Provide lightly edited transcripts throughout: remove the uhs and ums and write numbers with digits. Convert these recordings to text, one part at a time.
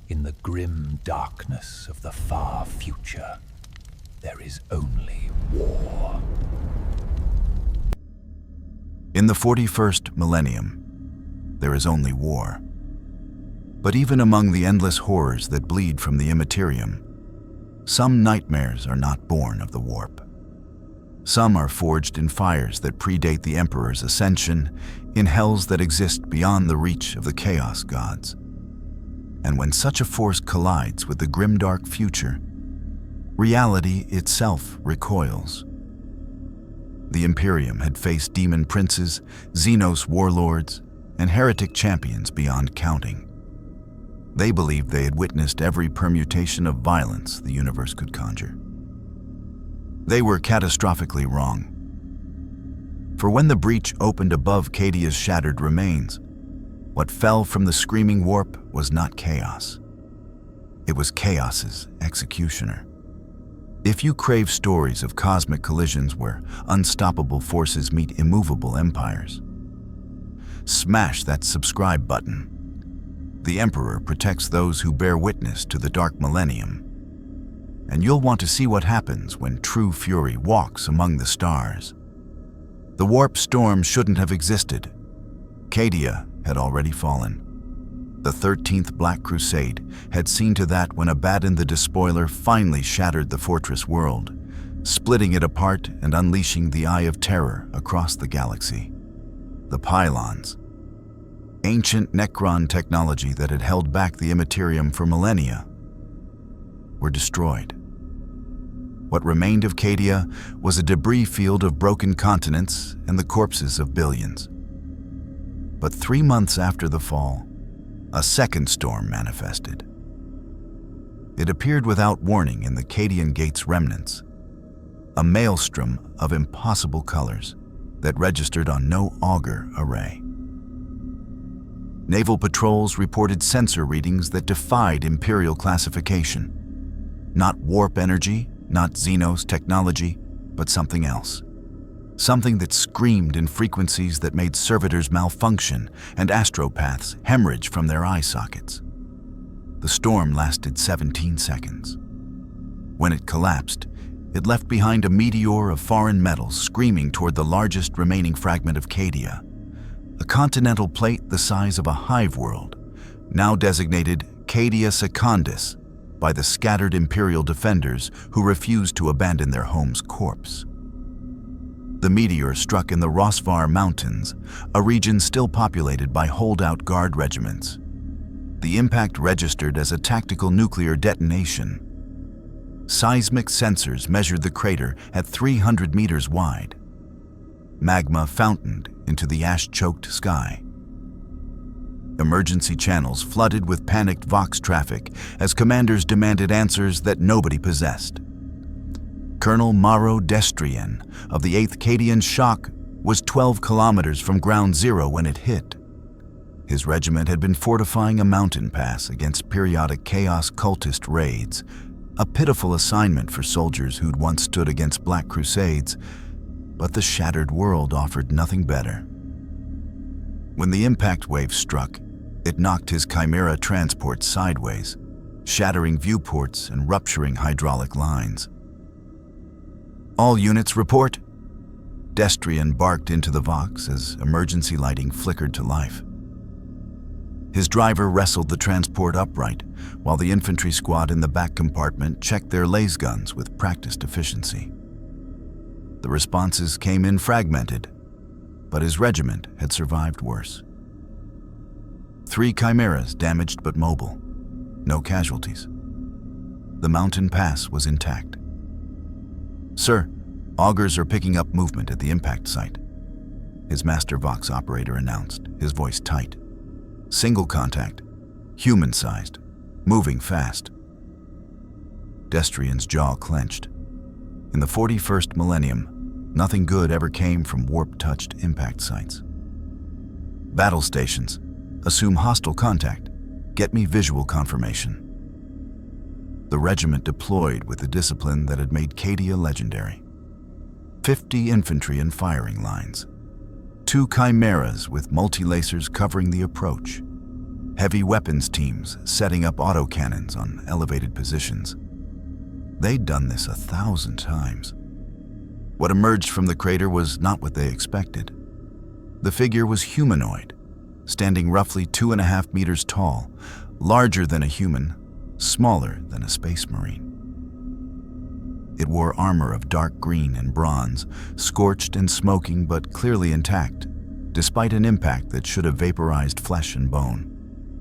In the grim darkness of the far future, there is only war. In the 41st millennium, there is only war. But even among the endless horrors that bleed from the Imperium, some nightmares are not born of the warp. Some are forged in fires that predate the Emperor's ascension, in hells that exist beyond the reach of the Chaos Gods. And when such a force collides with the grimdark future, reality itself recoils. The Imperium had faced demon princes, Xenos warlords, and heretic champions beyond counting. They believed they had witnessed every permutation of violence the universe could conjure. They were catastrophically wrong. For when the breach opened above Cadia's shattered remains, what fell from the screaming warp was not chaos. It was chaos's executioner. If you crave stories of cosmic collisions where unstoppable forces meet immovable empires, smash that subscribe button. The Emperor protects those who bear witness to the Dark Millennium. And you'll want to see what happens when true fury walks among the stars. The warp storm shouldn't have existed. Cadia had already fallen. The 13th Black Crusade had seen to that when Abaddon the Despoiler finally shattered the fortress world, splitting it apart and unleashing the Eye of Terror across the galaxy. The pylons, ancient Necron technology that had held back the Imperium for millennia, were destroyed. What remained of Cadia was a debris field of broken continents and the corpses of billions. But 3 months after the fall, a second storm manifested. It appeared without warning in the Cadian Gate's remnants, a maelstrom of impossible colors that registered on no augur array. Naval patrols reported sensor readings that defied Imperial classification. Not warp energy, not Xenos technology, but something else. Something that screamed in frequencies that made servitors malfunction and astropaths hemorrhage from their eye sockets. The storm lasted 17 seconds. When it collapsed, it left behind a meteor of foreign metals screaming toward the largest remaining fragment of Cadia, a continental plate the size of a hive world, now designated Cadia Secundus by the scattered Imperial defenders who refused to abandon their home's corpse. The meteor struck in the Rosvar Mountains, a region still populated by holdout guard regiments. The impact registered as a tactical nuclear detonation. Seismic sensors measured the crater at 300 meters wide. Magma fountained into the ash-choked sky. Emergency channels flooded with panicked Vox traffic as commanders demanded answers that nobody possessed. Colonel Mauro Destrian of the 8th Cadian Shock was 12 kilometers from ground zero when it hit. His regiment had been fortifying a mountain pass against periodic Chaos cultist raids, a pitiful assignment for soldiers who'd once stood against Black Crusades, but the shattered world offered nothing better. When the impact wave struck, it knocked his Chimera transport sideways, shattering viewports and rupturing hydraulic lines. All units report. Destrian barked into the Vox as emergency lighting flickered to life. His driver wrestled the transport upright, while the infantry squad in the back compartment checked their laser guns with practiced efficiency. The responses came in fragmented, but his regiment had survived worse. 3 Chimeras damaged but mobile, no casualties. The mountain pass was intact. "Sir, augurs are picking up movement at the impact site," his master Vox operator announced, his voice tight. "Single contact, human-sized, moving fast." Destrian's jaw clenched. In the 41st millennium, nothing good ever came from warp-touched impact sites. "Battle stations, assume hostile contact. Get me visual confirmation." The regiment deployed with the discipline that had made Cadia legendary. 50 infantry in firing lines. 2 Chimeras with multi-lacers covering the approach. heavy weapons teams setting up autocannons on elevated positions. They'd done this 1,000 times. What emerged from the crater was not what they expected. The figure was humanoid, standing roughly 2.5 meters tall, larger than a human, smaller than a space marine. It wore armor of dark green and bronze, scorched and smoking but clearly intact, despite an impact that should have vaporized flesh and bone.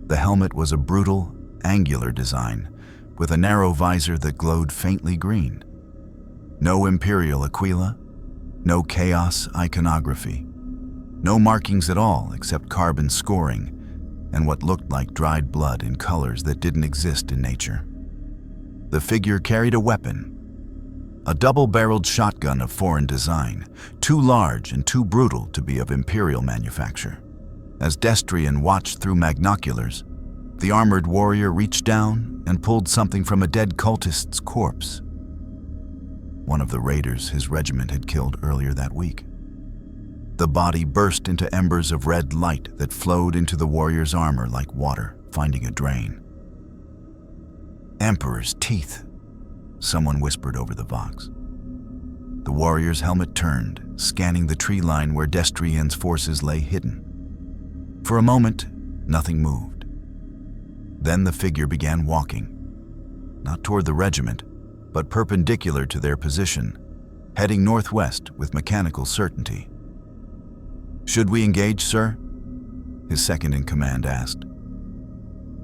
The helmet was a brutal, angular design, with a narrow visor that glowed faintly green. No Imperial aquila, no chaos iconography, no markings at all except carbon scoring and what looked like dried blood in colors that didn't exist in nature. The figure carried a weapon, a double-barreled shotgun of foreign design, too large and too brutal to be of Imperial manufacture. As Destrian watched through magnoculars, the armored warrior reached down and pulled something from a dead cultist's corpse. One of the raiders his regiment had killed earlier that week. The body burst into embers of red light that flowed into the warrior's armor like water finding a drain. "Emperor's teeth," someone whispered over the vox. The warrior's helmet turned, scanning the tree line where Destrian's forces lay hidden. For a moment, nothing moved. Then the figure began walking, not toward the regiment, but perpendicular to their position, heading northwest with mechanical certainty. "Should we engage, sir?" his second-in-command asked.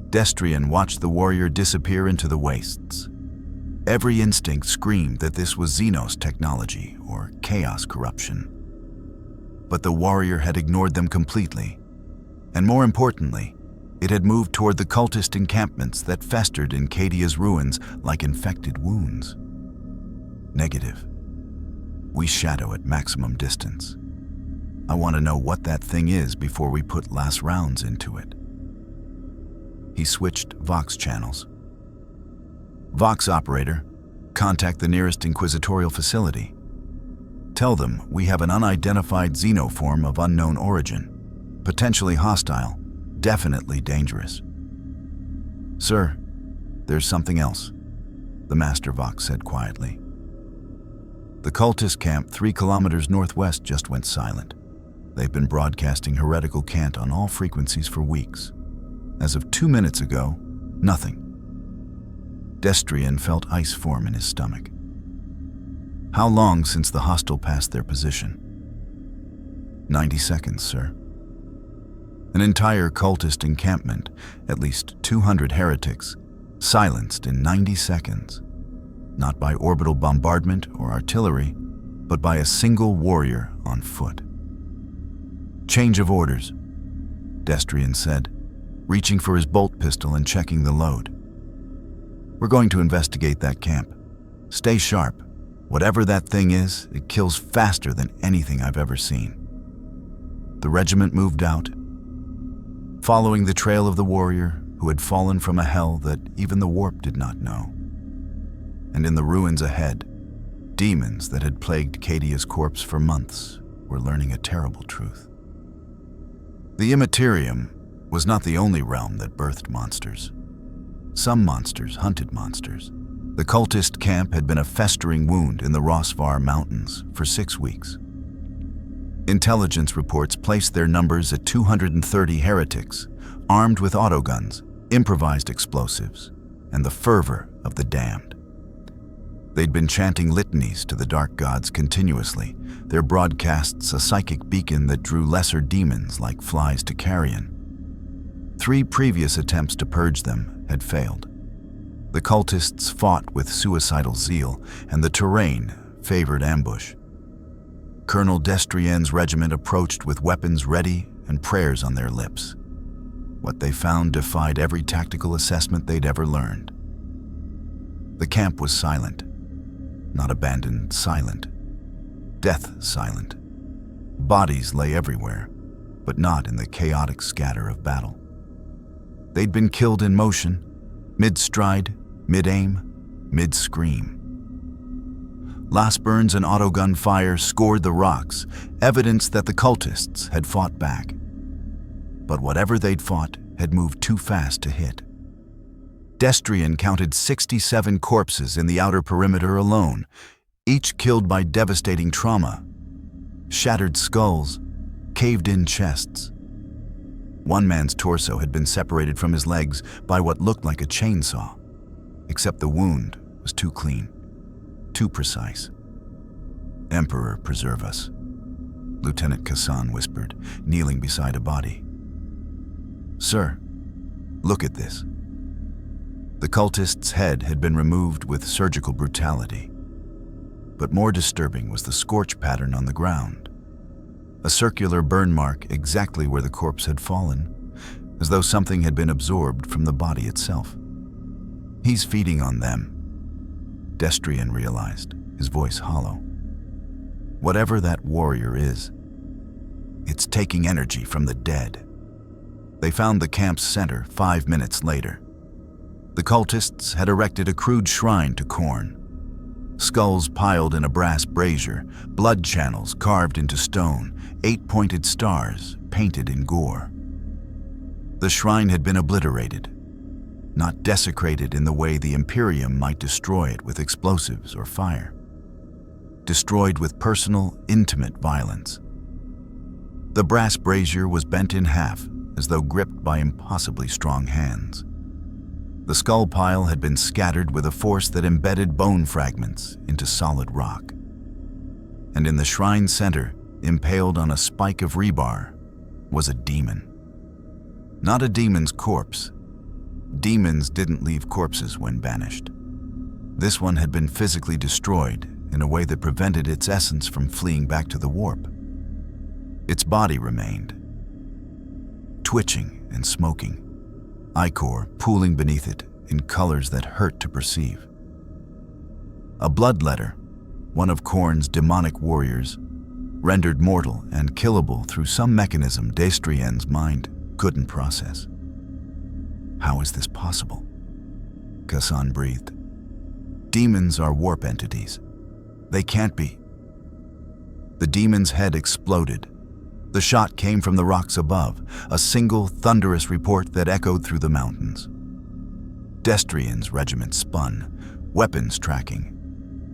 Destrian watched the warrior disappear into the wastes. Every instinct screamed that this was Xenos technology or chaos corruption. But the warrior had ignored them completely, and more importantly, it had moved toward the cultist encampments that festered in Cadia's ruins like infected wounds. Negative. We shadow at maximum distance. I want to know what that thing is before we put last rounds into it. He switched Vox channels. "Vox operator, contact the nearest Inquisitorial facility. Tell them we have an unidentified xenoform of unknown origin, potentially hostile, definitely dangerous." "Sir, there's something else," the Master Vox said quietly. "The cultist camp 3 kilometers northwest just went silent. They've been broadcasting heretical cant on all frequencies for weeks. As of 2 minutes ago, nothing." Destrian felt ice form in his stomach. "How long since the hostile passed their position?" 90 seconds, sir." An entire cultist encampment, at least 200 heretics, silenced in 90 seconds. Not by orbital bombardment or artillery, but by a single warrior on foot. "Change of orders," Destrian said, reaching for his bolt pistol and checking the load. "We're going to investigate that camp. Stay sharp. Whatever that thing is, it kills faster than anything I've ever seen." The regiment moved out, following the trail of the warrior who had fallen from a hell that even the warp did not know. And in the ruins ahead, demons that had plagued Cadia's corpse for months were learning a terrible truth. The Imperium was not the only realm that birthed monsters. Some monsters hunted monsters. The cultist camp had been a festering wound in the Rosvar Mountains for 6 weeks. Intelligence reports placed their numbers at 230 heretics, armed with autoguns, improvised explosives, and the fervor of the damned. They'd been chanting litanies to the dark gods continuously, their broadcasts a psychic beacon that drew lesser demons like flies to carrion. 3 previous attempts to purge them had failed. The cultists fought with suicidal zeal, and the terrain favored ambush. Colonel Destrian's regiment approached with weapons ready and prayers on their lips. What they found defied every tactical assessment they'd ever learned. The camp was silent. Not abandoned, silent. Death silent. Bodies lay everywhere, but not in the chaotic scatter of battle. They'd been killed in motion, mid-stride, mid-aim, mid-scream. Last burns and autogun fire scored the rocks, evidence that the cultists had fought back. But whatever they'd fought had moved too fast to hit. Destrian counted 67 corpses in the outer perimeter alone, each killed by devastating trauma. Shattered skulls, caved-in chests. One man's torso had been separated from his legs by what looked like a chainsaw, except the wound was too clean, too precise. "Emperor, preserve us," Lieutenant Kassan whispered, kneeling beside a body. "Sir, look at this." The cultist's head had been removed with surgical brutality. But more disturbing was the scorch pattern on the ground. A circular burn mark exactly where the corpse had fallen, as though something had been absorbed from the body itself. "He's feeding on them," Destrian realized, his voice hollow. "Whatever that warrior is, it's taking energy from the dead." They found the camp's center 5 minutes later. The cultists had erected a crude shrine to Khorne. Skulls piled in a brass brazier, blood channels carved into stone, 8-pointed stars painted in gore. The shrine had been obliterated, not desecrated in the way the Imperium might destroy it with explosives or fire. Destroyed with personal, intimate violence. The brass brazier was bent in half, as though gripped by impossibly strong hands. The skull pile had been scattered with a force that embedded bone fragments into solid rock. And in the shrine center, impaled on a spike of rebar, was a demon. Not a demon's corpse. Demons didn't leave corpses when banished. This one had been physically destroyed in a way that prevented its essence from fleeing back to the warp. Its body remained, twitching and smoking, ichor pooling beneath it in colors that hurt to perceive. A bloodletter, one of Khorne's demonic warriors, rendered mortal and killable through some mechanism Destrian's mind couldn't process. "How is this possible?" Kassan breathed. "Demons are warp entities. They can't be." The demon's head exploded. The shot came from the rocks above, a single thunderous report that echoed through the mountains. Destrian's regiment spun, weapons tracking,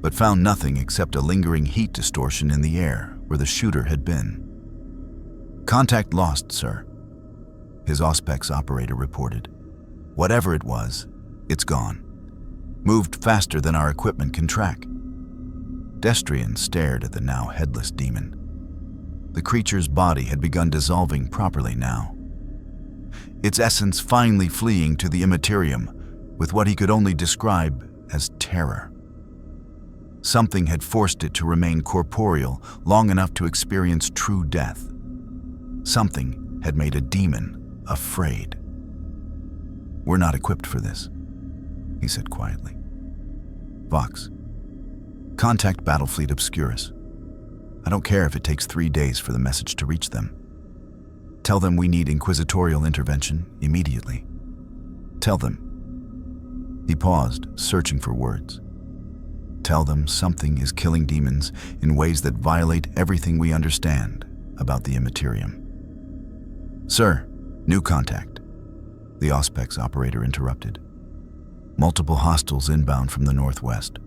but found nothing except a lingering heat distortion in the air where the shooter had been. "Contact lost, sir," his Auspex operator reported. "Whatever it was, it's gone. Moved faster than our equipment can track." Destrian stared at the now headless demon. The creature's body had begun dissolving properly now, its essence finally fleeing to the immaterium with what he could only describe as terror. Something had forced it to remain corporeal long enough to experience true death. Something had made a demon afraid. "We're not equipped for this," he said quietly. "Vox, contact Battlefleet Obscurus. I don't care if it takes 3 days for the message to reach them. Tell them we need inquisitorial intervention immediately. Tell them." He paused, searching for words. "Tell them something is killing demons in ways that violate everything we understand about the Immaterium." "Sir, new contact," the Auspex operator interrupted. "Multiple hostiles inbound from the northwest.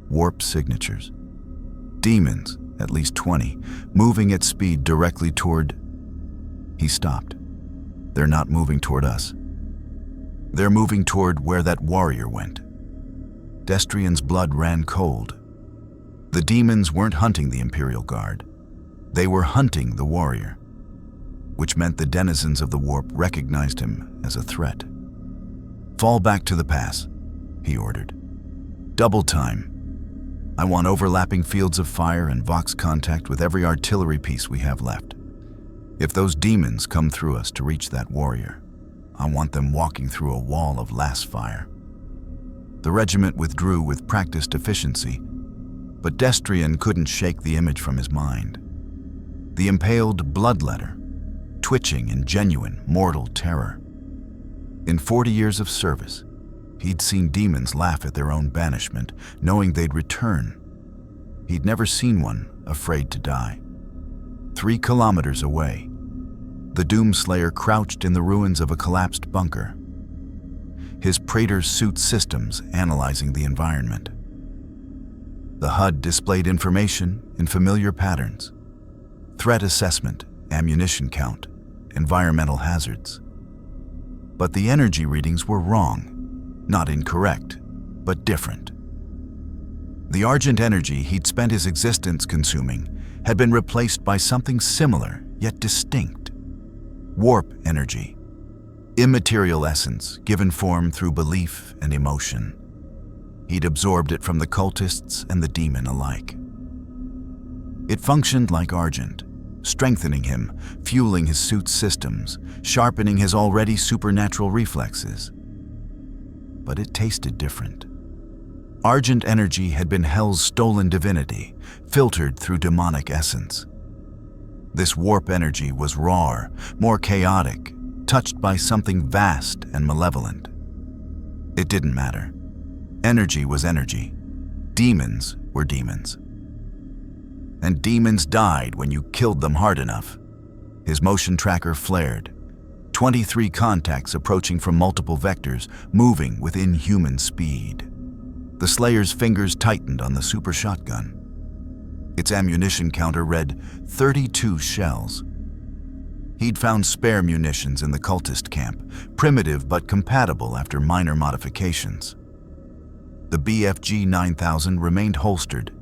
Warp signatures. Demons, at least 20, moving at speed directly toward..." He stopped. "They're not moving toward us. They're moving toward where that warrior went." Destrian's blood ran cold. The demons weren't hunting the Imperial Guard. They were hunting the warrior, which meant the denizens of the warp recognized him as a threat. "Fall back to the pass," he ordered. "Double time. I want overlapping fields of fire and Vox contact with every artillery piece we have left. If those demons come through us to reach that warrior, I want them walking through a wall of lass fire." The regiment withdrew with practiced efficiency, but Destrian couldn't shake the image from his mind. The impaled bloodletter, twitching in genuine mortal terror. In 40 years of service, he'd seen demons laugh at their own banishment, knowing they'd return. He'd never seen one afraid to die. 3 kilometers away, the Doomslayer crouched in the ruins of a collapsed bunker, his Praetor's suit systems analyzing the environment. The HUD displayed information in familiar patterns: threat assessment, ammunition count, environmental hazards. But the energy readings were wrong, not incorrect, but different. The argent energy he'd spent his existence consuming had been replaced by something similar yet distinct: warp energy, immaterial essence given form through belief and emotion. He'd absorbed it from the cultists and the demon alike. It functioned like argent, strengthening him, fueling his suit's systems, sharpening his already supernatural reflexes. But it tasted different. Argent energy had been Hell's stolen divinity, filtered through demonic essence. This warp energy was raw, more chaotic, touched by something vast and malevolent. It didn't matter. Energy was energy. Demons were demons. And demons died when you killed them hard enough. His motion tracker flared. 23 contacts approaching from multiple vectors, moving with inhuman speed. The Slayer's fingers tightened on the super shotgun. Its ammunition counter read 32 shells. He'd found spare munitions in the cultist camp, primitive but compatible after minor modifications. The BFG 9000 remained holstered,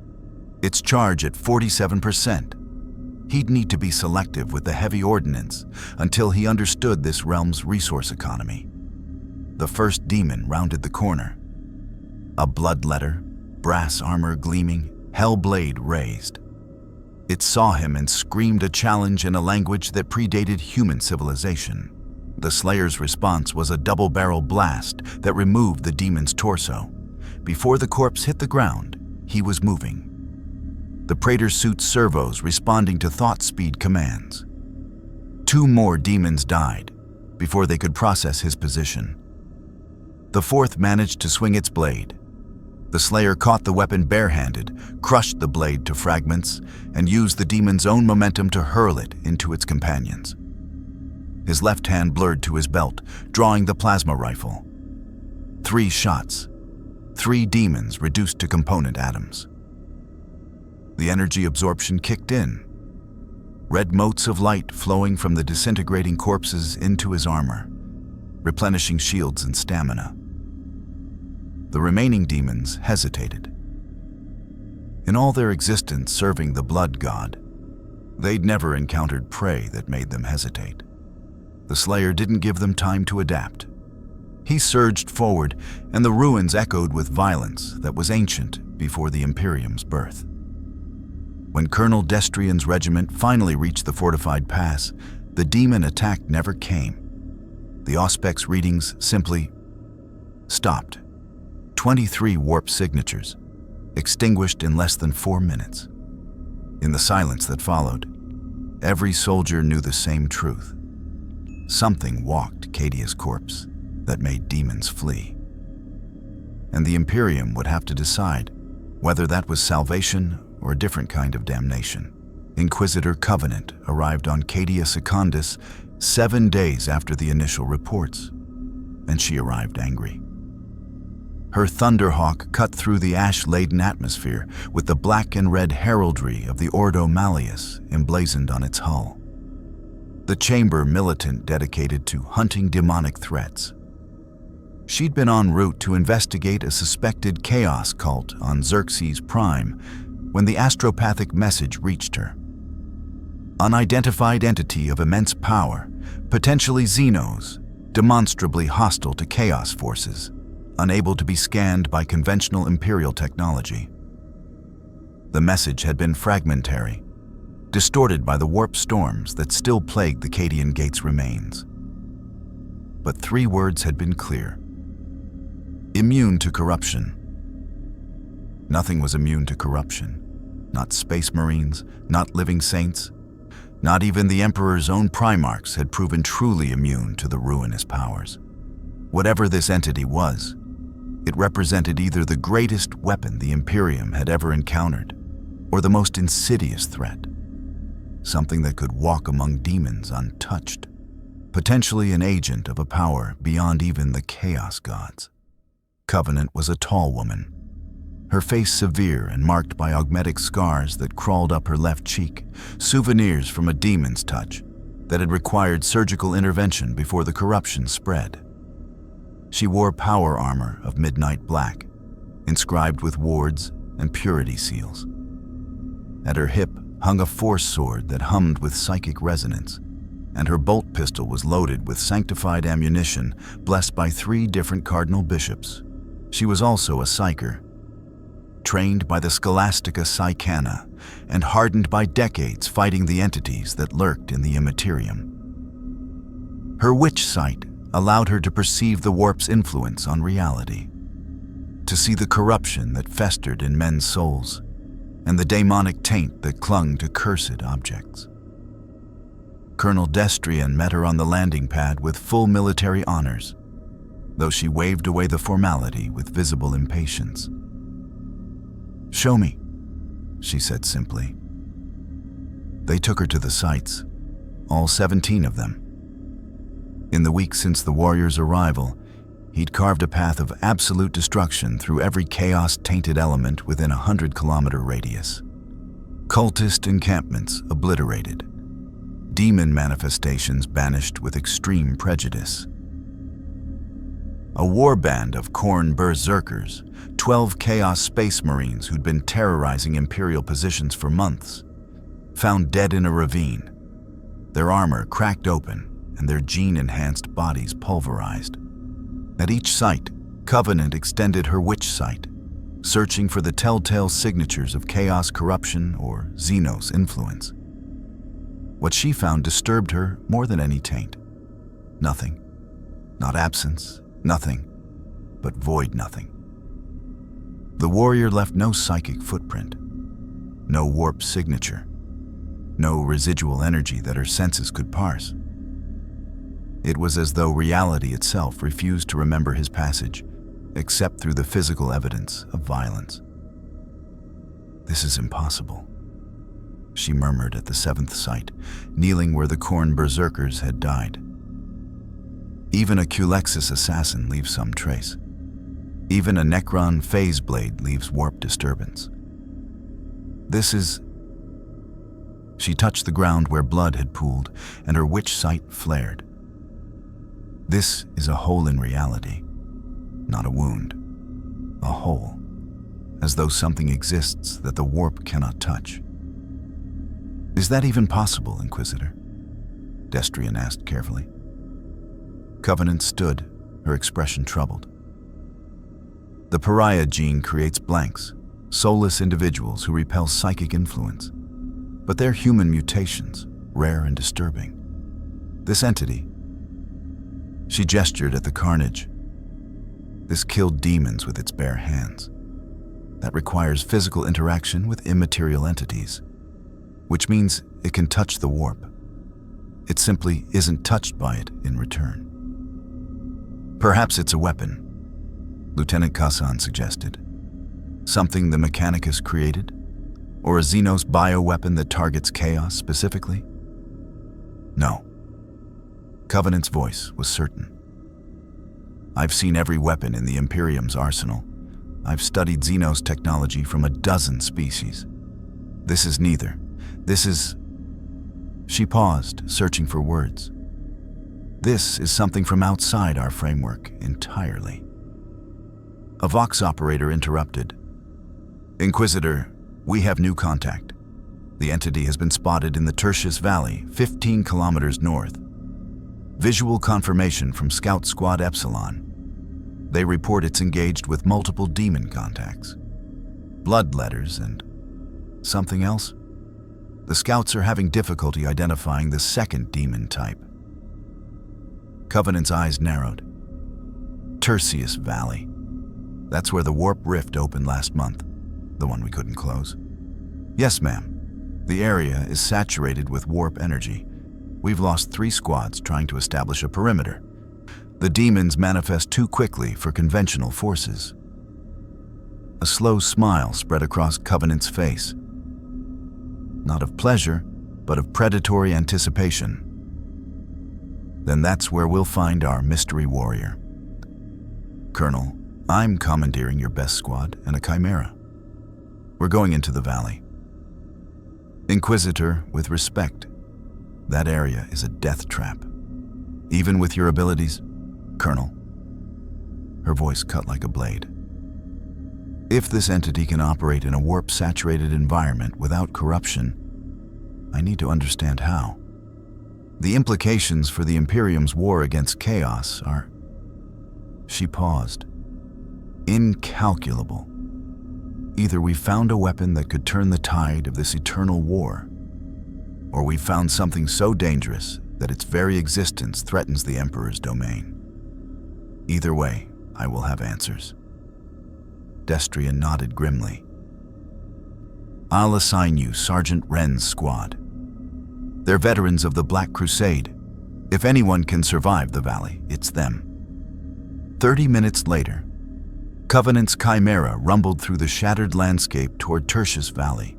its charge at 47%. He'd need to be selective with the heavy ordnance until he understood this realm's resource economy. The first demon rounded the corner. A bloodletter, brass armor gleaming, hell blade raised. It saw him and screamed a challenge in a language that predated human civilization. The Slayer's response was a double-barrel blast that removed the demon's torso. Before the corpse hit the ground, he was moving. The Praetor's suit's servos responding to thought speed commands. 2 more demons died before they could process his position. The fourth managed to swing its blade. The Slayer caught the weapon barehanded, crushed the blade to fragments, and used the demon's own momentum to hurl it into its companions. His left hand blurred to his belt, drawing the plasma rifle. 3 shots. 3 demons reduced to component atoms. The energy absorption kicked in. Red motes of light flowing from the disintegrating corpses into his armor, replenishing shields and stamina. The remaining demons hesitated. In all their existence serving the blood god, they'd never encountered prey that made them hesitate. The Slayer didn't give them time to adapt. He surged forward, and the ruins echoed with violence that was ancient before the Imperium's birth. When Colonel Destrian's regiment finally reached the fortified pass, the demon attack never came. The Auspex readings simply stopped. 23 warp signatures, extinguished in less than 4 minutes. In the silence that followed, every soldier knew the same truth. Something walked Cadia's corpse that made demons flee. And the Imperium would have to decide whether that was salvation or a different kind of damnation. Inquisitor Covenant arrived on Cadia Secundus 7 days after the initial reports, and she arrived angry. Her Thunderhawk cut through the ash-laden atmosphere with the black and red heraldry of the Ordo Malleus emblazoned on its hull. The chamber militant dedicated to hunting demonic threats. She'd been en route to investigate a suspected chaos cult on Xerxes Prime when the astropathic message reached her. Unidentified entity of immense power, potentially Xenos, demonstrably hostile to chaos forces, unable to be scanned by conventional Imperial technology. The message had been fragmentary, distorted by the warp storms that still plagued the Cadian Gate's remains. But 3 words had been clear. Immune to corruption. Nothing was immune to corruption. Not Space Marines, not living saints. Not even the Emperor's own Primarchs had proven truly immune to the ruinous powers. Whatever this entity was, it represented either the greatest weapon the Imperium had ever encountered, or the most insidious threat. something that could walk among demons untouched, potentially an agent of a power beyond even the Chaos Gods. Covenant was a tall woman, her face severe and marked by augmetic scars that crawled up her left cheek, souvenirs from a demon's touch that had required surgical intervention before the corruption spread. She wore power armor of midnight black, inscribed with wards and purity seals. At her hip hung a force sword that hummed with psychic resonance, and her bolt pistol was loaded with sanctified ammunition blessed by 3 different cardinal bishops. She was also a psyker, trained by the Scholastica Psychana and hardened by decades fighting the entities that lurked in the Imperium. Her witch sight allowed her to perceive the warp's influence on reality, to see the corruption that festered in men's souls and the demonic taint that clung to cursed objects. Colonel Destrian met her on the landing pad with full military honors, though she waved away the formality with visible impatience. "Show me," she said simply. They took her to the sites, all 17 of them. In the week since the warrior's arrival, he'd carved a path of absolute destruction through every chaos-tainted element within a 100-kilometer radius. Cultist encampments obliterated, demon manifestations banished with extreme prejudice. A warband of Khorne berserkers, 12 Chaos Space Marines who'd been terrorizing Imperial positions for months, found dead in a ravine, their armor cracked open and their gene-enhanced bodies pulverized. At each site, Covenant extended her witch sight, searching for the telltale signatures of chaos corruption or Xenos influence. What she found disturbed her more than any taint. Nothing. Not absence, nothing, but void nothing. The warrior left no psychic footprint, no warp signature, no residual energy that her senses could parse. It was as though reality itself refused to remember his passage, except through the physical evidence of violence. "This is impossible," she murmured at the 7th site, kneeling where the Khorne berserkers had died. Even a Culexis assassin leaves some trace. Even a Necron phase blade leaves warp disturbance. This is... She touched the ground where blood had pooled, and her witch sight flared. This is a hole in reality, not a wound. A hole, as though something exists that the warp cannot touch. "Is that even possible, Inquisitor?" Destrian asked carefully. Covenant stood, her expression troubled. The pariah gene creates blanks, soulless individuals who repel psychic influence. But they're human mutations, rare and disturbing. This entity, she gestured at the carnage. This killed demons with its bare hands. That requires physical interaction with immaterial entities, which means it can touch the warp. It simply isn't touched by it in return. "Perhaps it's a weapon," Lieutenant Kassan suggested. "Something the Mechanicus created? Or a Xenos bioweapon that targets chaos specifically?" "No." Covenant's voice was certain. "I've seen every weapon in the Imperium's arsenal. I've studied Xenos technology from a dozen species. This is neither. This is..." She paused, searching for words. "This is something from outside our framework entirely." A Vox operator interrupted. "Inquisitor, we have new contact. The entity has been spotted in the Tertius Valley, 15 kilometers north. Visual confirmation from Scout Squad Epsilon. They report it's engaged with multiple demon contacts. Blood letters and... something else? The scouts are having difficulty identifying the second demon type." Covenant's eyes narrowed. "Tertius Valley. That's where the warp rift opened last month, the one we couldn't close." "Yes, ma'am. The area is saturated with warp energy. We've lost 3 squads trying to establish a perimeter. The demons manifest too quickly for conventional forces." A slow smile spread across Covenant's face. Not of pleasure, but of predatory anticipation, then that's where we'll find our mystery warrior. Colonel, I'm commandeering your best squad and a chimera. We're going into the valley. Inquisitor, with respect, that area is a death trap. Even with your abilities, Colonel. Her voice cut like a blade. If this entity can operate in a warp-saturated environment without corruption, I need to understand how. The implications for the Imperium's war against chaos are... She paused. Incalculable. Either we found a weapon that could turn the tide of this eternal war, or we found something so dangerous that its very existence threatens the Emperor's domain. Either way, I will have answers. Destrian nodded grimly. I'll assign you Sergeant Wren's squad. They're veterans of the Black Crusade. If anyone can survive the valley, it's them. 30 minutes later, Covenant's Chimera rumbled through the shattered landscape toward Tertius Valley,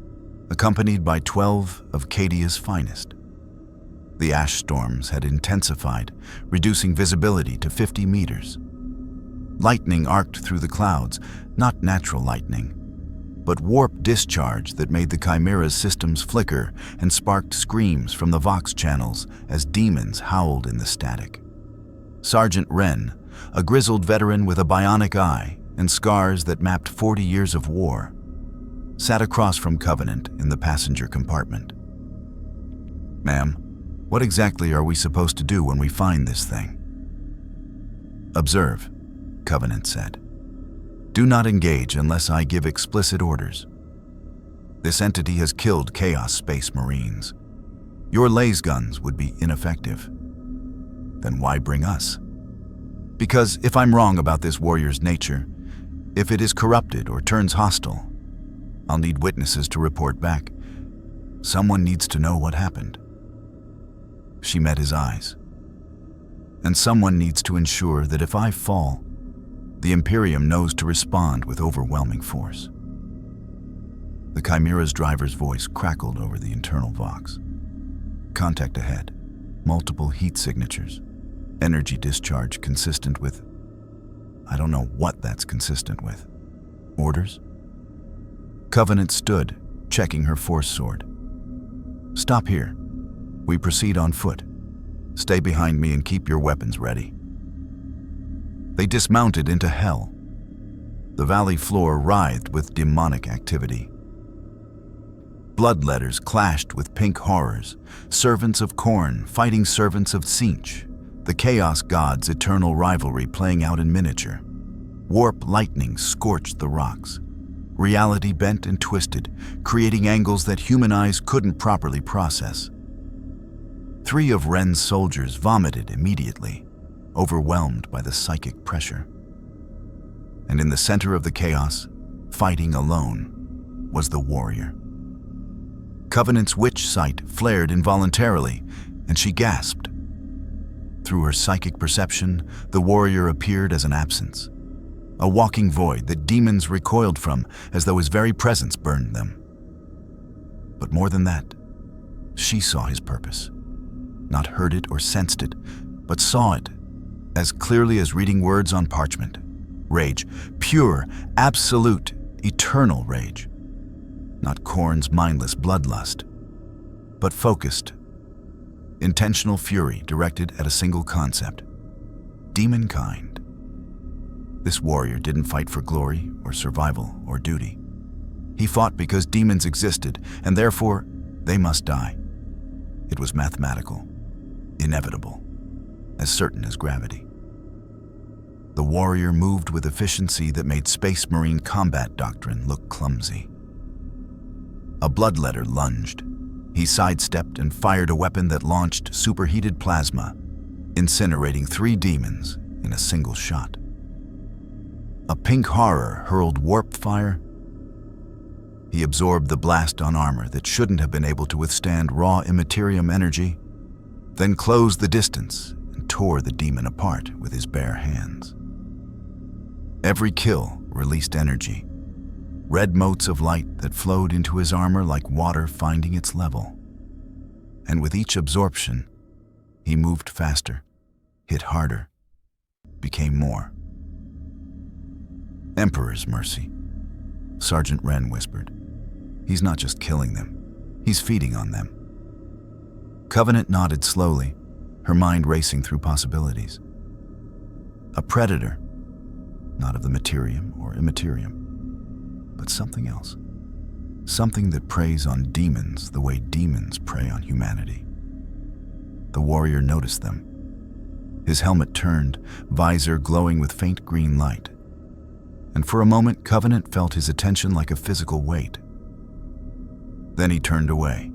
accompanied by 12 of Cadia's finest. The ash storms had intensified, reducing visibility to 50 meters. Lightning arced through the clouds, not natural lightning, but warp discharge that made the Chimera's systems flicker and sparked screams from the Vox channels as demons howled in the static. Sergeant Wren, a grizzled veteran with a bionic eye and scars that mapped 40 years of war, sat across from Covenant in the passenger compartment. Ma'am, what exactly are we supposed to do when we find this thing? Observe, Covenant said. Do not engage unless I give explicit orders. This entity has killed Chaos Space Marines. Your laser guns would be ineffective. Then why bring us? Because if I'm wrong about this warrior's nature, if it is corrupted or turns hostile, I'll need witnesses to report back. Someone needs to know what happened. She met his eyes. And someone needs to ensure that if I fall, the Imperium knows to respond with overwhelming force. The Chimera's driver's voice crackled over the internal Vox. Contact ahead. Multiple heat signatures. Energy discharge consistent with... I don't know what that's consistent with. Orders? Covenant stood, checking her force sword. Stop here. We proceed on foot. Stay behind me and keep your weapons ready. They dismounted into hell. The valley floor writhed with demonic activity. Blood letters clashed with pink horrors, servants of Khorne fighting servants of Tzeentch, the Chaos God's eternal rivalry playing out in miniature. Warp lightning scorched the rocks. Reality bent and twisted, creating angles that human eyes couldn't properly process. 3 of Wren's soldiers vomited immediately, overwhelmed by the psychic pressure. And in the center of the chaos, fighting alone, was the warrior. Covenant's witch sight flared involuntarily, and she gasped. Through her psychic perception, the warrior appeared as an absence, a walking void that demons recoiled from as though his very presence burned them. But more than that, she saw his purpose. Not heard it or sensed it, but saw it as clearly as reading words on parchment. Rage, pure, absolute, eternal rage. Not Khorne's mindless bloodlust, but focused, intentional fury directed at a single concept: demonkind. This warrior didn't fight for glory or survival or duty. He fought because demons existed, and therefore they must die. It was mathematical, inevitable, as certain as gravity. The warrior moved with efficiency that made Space Marine combat doctrine look clumsy. A bloodletter lunged. He sidestepped and fired a weapon that launched superheated plasma, incinerating 3 demons in a single shot. A pink horror hurled warp fire. He absorbed the blast on armor that shouldn't have been able to withstand raw immaterium energy, then closed the distance and tore the demon apart with his bare hands. Every kill released energy, red motes of light that flowed into his armor like water finding its level. and with each absorption, he moved faster, hit harder, became more. "Emperor's mercy," Sergeant Wren whispered. "He's not just killing them, he's feeding on them." Covenant nodded slowly, her mind racing through possibilities. A predator, not of the materium or immaterium, but something else. Something that preys on demons the way demons prey on humanity. The warrior noticed them. His helmet turned, visor glowing with faint green light. And for a moment, Covenant felt his attention like a physical weight. Then he turned away,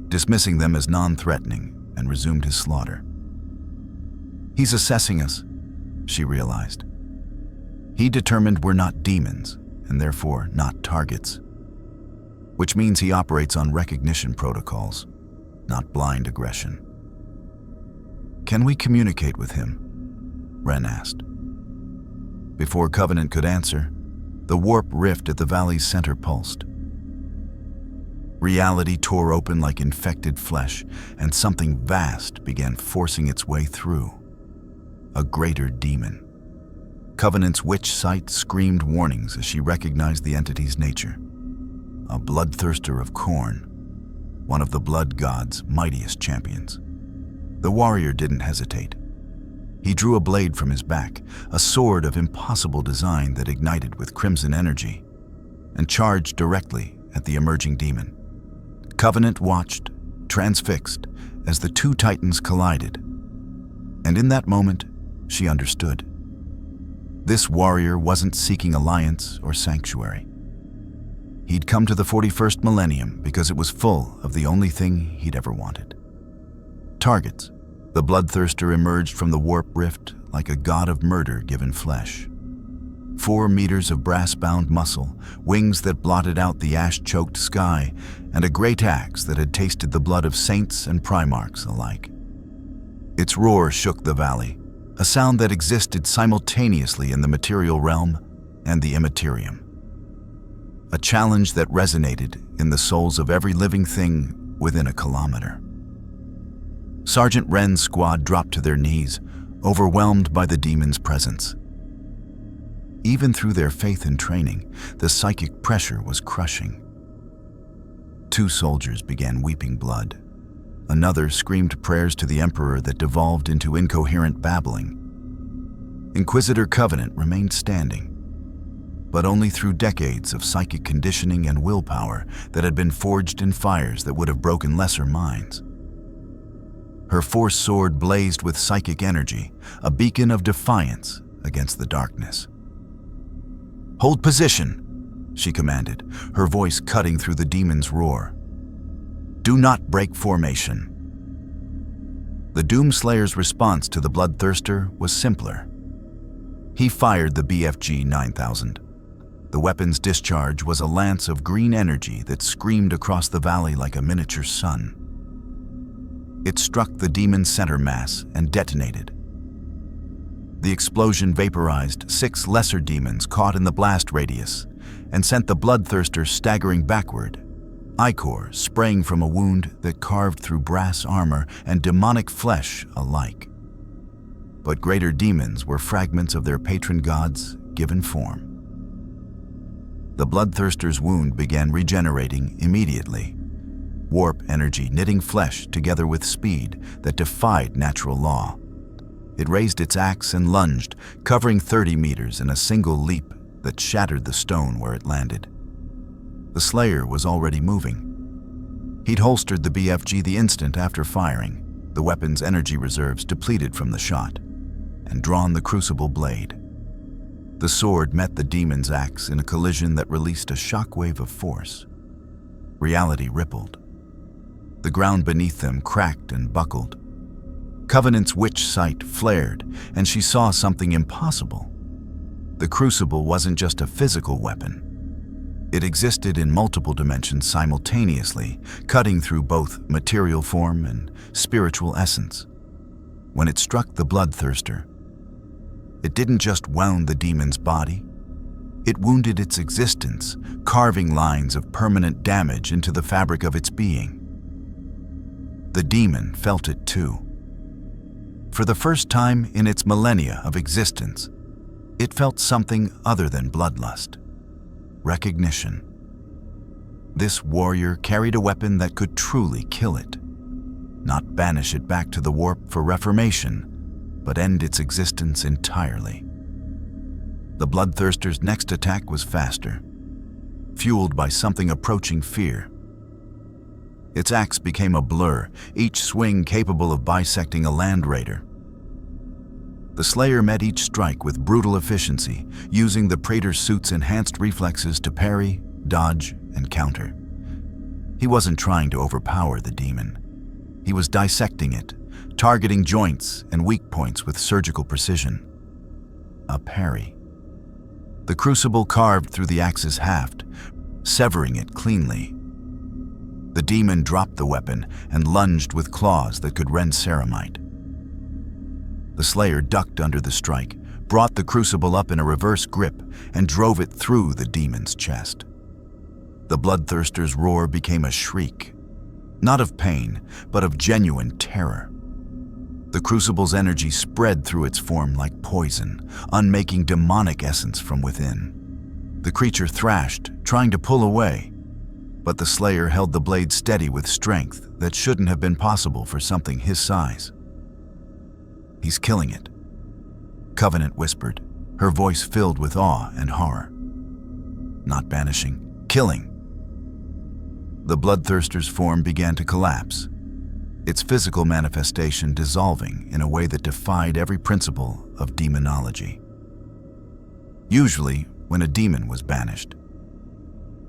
dismissing them as non-threatening, and resumed his slaughter. "He's assessing us," she realized. "He determined we're not demons, and therefore not targets. Which means he operates on recognition protocols, not blind aggression." "Can we communicate with him?" Wren asked. Before Covenant could answer, the warp rift at the valley's center pulsed. Reality tore open like infected flesh, and something vast began forcing its way through. A greater demon. Covenant's witch sight screamed warnings as she recognized the entity's nature. A bloodthirster of Khorne, one of the blood god's mightiest champions. The warrior didn't hesitate. He drew a blade from his back, a sword of impossible design that ignited with crimson energy, and charged directly at the emerging demon. Covenant watched, transfixed, as the two titans collided. And in that moment, she understood. This warrior wasn't seeking alliance or sanctuary. He'd come to the 41st millennium because it was full of the only thing he'd ever wanted. Targets. The bloodthirster emerged from the warp rift like a god of murder given flesh. 4 meters of brass-bound muscle, wings that blotted out the ash-choked sky, and a great axe that had tasted the blood of saints and primarchs alike. Its roar shook the valley, a sound that existed simultaneously in the material realm and the immaterium. A challenge that resonated in the souls of every living thing within a kilometer. Sergeant Wren's squad dropped to their knees, overwhelmed by the demon's presence. Even through their faith and training, the psychic pressure was crushing. 2 soldiers began weeping blood. Another screamed prayers to the Emperor that devolved into incoherent babbling. Inquisitor Covenant remained standing, but only through decades of psychic conditioning and willpower that had been forged in fires that would have broken lesser minds. Her force sword blazed with psychic energy, a beacon of defiance against the darkness. "Hold position," she commanded, her voice cutting through the demon's roar. "Do not break formation." The Doomslayer's response to the bloodthirster was simpler. He fired the BFG 9000. The weapon's discharge was a lance of green energy that screamed across the valley like a miniature sun. It struck the demon's center mass and detonated. The explosion vaporized 6 lesser demons caught in the blast radius and sent the bloodthirster staggering backward, ichor spraying from a wound that carved through brass armor and demonic flesh alike. But greater demons were fragments of their patron gods given form. The bloodthirster's wound began regenerating immediately, warp energy knitting flesh together with speed that defied natural law. It raised its axe and lunged, covering 30 meters in a single leap that shattered the stone where it landed. The Slayer was already moving. He'd holstered the BFG the instant after firing, the weapon's energy reserves depleted from the shot, and drawn the crucible blade. The sword met the demon's axe in a collision that released a shockwave of force. Reality rippled. The ground beneath them cracked and buckled. Covenant's witch sight flared, and she saw something impossible. The crucible wasn't just a physical weapon. It existed in multiple dimensions simultaneously, cutting through both material form and spiritual essence. When it struck the bloodthirster, it didn't just wound the demon's body, it wounded its existence, carving lines of permanent damage into the fabric of its being. The demon felt it too. For the first time in its millennia of existence, it felt something other than bloodlust. Recognition. This warrior carried a weapon that could truly kill it. Not banish it back to the warp for reformation, but end its existence entirely. The bloodthirster's next attack was faster, fueled by something approaching fear. Its axe became a blur, each swing capable of bisecting a land raider. The Slayer met each strike with brutal efficiency, using the Praetor's suit's enhanced reflexes to parry, dodge, and counter. He wasn't trying to overpower the demon. He was dissecting it, targeting joints and weak points with surgical precision. A parry. The crucible carved through the axe's haft, severing it cleanly. The demon dropped the weapon and lunged with claws that could rend ceramite. The Slayer ducked under the strike, brought the crucible up in a reverse grip, and drove it through the demon's chest. The bloodthirster's roar became a shriek, not of pain, but of genuine terror. The crucible's energy spread through its form like poison, unmaking demonic essence from within. The creature thrashed, trying to pull away, but the Slayer held the blade steady with strength that shouldn't have been possible for something his size. "He's killing it," Covenant whispered, her voice filled with awe and horror. "Not banishing, killing." The bloodthirster's form began to collapse, its physical manifestation dissolving in a way that defied every principle of demonology. Usually, when a demon was banished,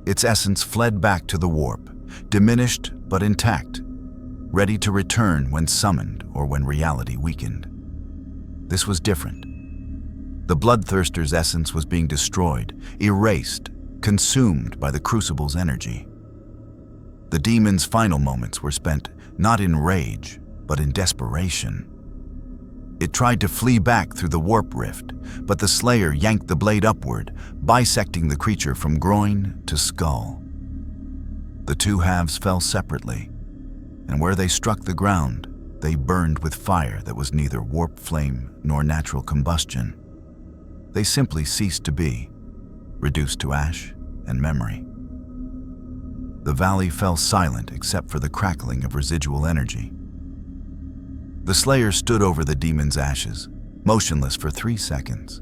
its essence fled back to the warp, diminished but intact, ready to return when summoned or when reality weakened. This was different. The bloodthirster's essence was being destroyed, erased, consumed by the crucible's energy. The demon's final moments were spent not in rage, but in desperation. It tried to flee back through the warp rift, but the Slayer yanked the blade upward, bisecting the creature from groin to skull. The two halves fell separately, and where they struck the ground, they burned with fire that was neither warp flame nor natural combustion. They simply ceased to be, reduced to ash and memory. The valley fell silent except for the crackling of residual energy. The Slayer stood over the demon's ashes, motionless for 3 seconds.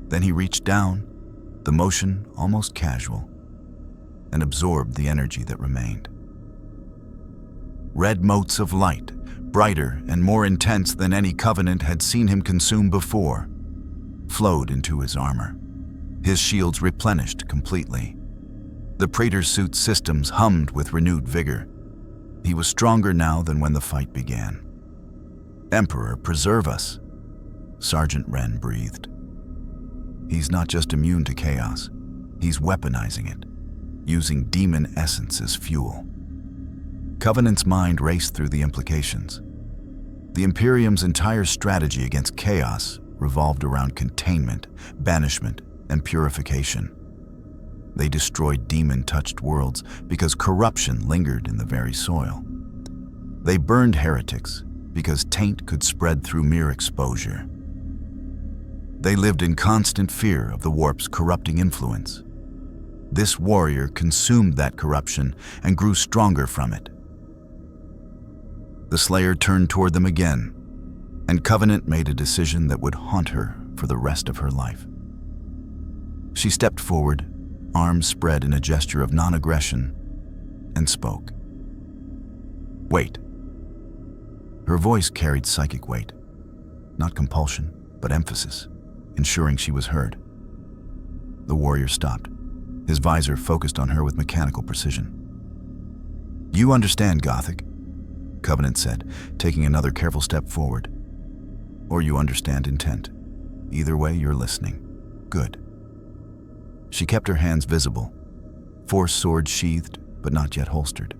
Then he reached down, the motion almost casual, and absorbed the energy that remained. Red motes of light, brighter and more intense than any Covenant had seen him consume before, flowed into his armor. His shields replenished completely. The Praetor's suit's systems hummed with renewed vigor. He was stronger now than when the fight began. "Emperor, preserve us," Sergeant Wren breathed. "He's not just immune to chaos, he's weaponizing it, using demon essence as fuel." Covenant's mind raced through the implications. The Imperium's entire strategy against chaos revolved around containment, banishment, and purification. They destroyed demon-touched worlds because corruption lingered in the very soil. They burned heretics because taint could spread through mere exposure. They lived in constant fear of the warp's corrupting influence. This warrior consumed that corruption and grew stronger from it. The Slayer turned toward them again, and Covenant made a decision that would haunt her for the rest of her life. She stepped forward, arms spread in a gesture of non-aggression, and spoke. "Wait." Her voice carried psychic weight, not compulsion, but emphasis, ensuring she was heard. The warrior stopped, his visor focused on her with mechanical precision. "You understand Gothic," Covenant said, taking another careful step forward. "Or you understand intent. Either way, you're listening. Good." She kept her hands visible, force sword sheathed but not yet holstered.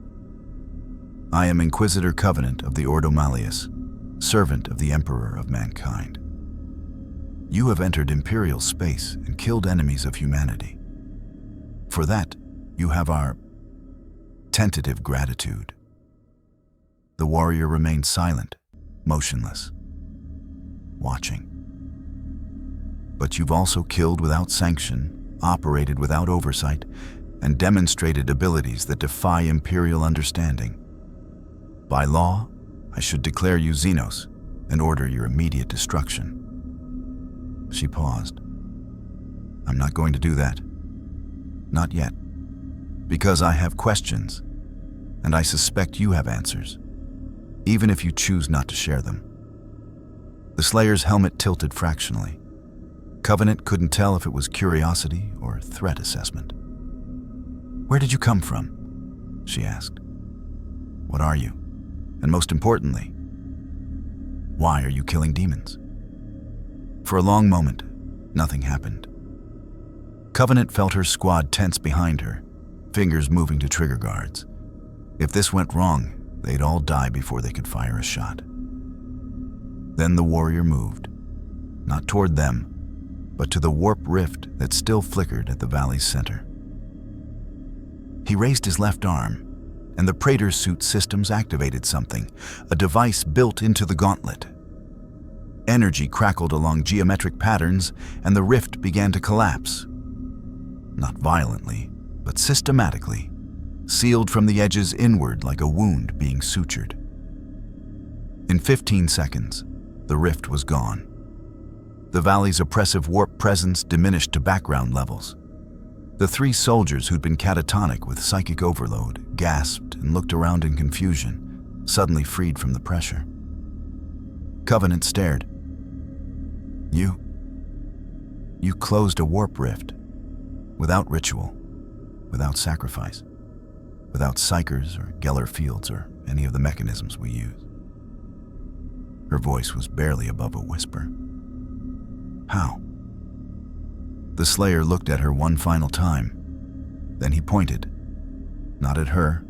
"I am Inquisitor Covenant of the Ordo Malleus, servant of the Emperor of mankind. You have entered Imperial space and killed enemies of humanity. For that, you have our tentative gratitude." The warrior remained silent, motionless, watching. But you've also killed without sanction, operated without oversight, and demonstrated abilities that defy Imperial understanding. By law, I should declare you Xenos and order your immediate destruction. She paused. I'm not going to do that. Not yet. Because I have questions, and I suspect you have answers, even if you choose not to share them. The Slayer's helmet tilted fractionally. Covenant couldn't tell if it was curiosity or threat assessment. Where did you come from? She asked. What are you? And most importantly, why are you killing demons? For a long moment, nothing happened. Covenant felt her squad tense behind her, fingers moving to trigger guards. If this went wrong, they'd all die before they could fire a shot. Then the warrior moved, not toward them, but to the warp rift that still flickered at the valley's center. He raised his left arm, and the Praetor suit systems activated something, a device built into the gauntlet. Energy crackled along geometric patterns, and the rift began to collapse. Not violently, but systematically, sealed from the edges inward like a wound being sutured. In 15 seconds, the rift was gone. The valley's oppressive warp presence diminished to background levels. The three soldiers who'd been catatonic with psychic overload gasped and looked around in confusion, suddenly freed from the pressure. Covenant stared. You closed a warp rift, without ritual, without sacrifice, without psychers or Geller fields or any of the mechanisms we use. Her voice was barely above a whisper. How? The Slayer looked at her one final time. Then he pointed, not at her,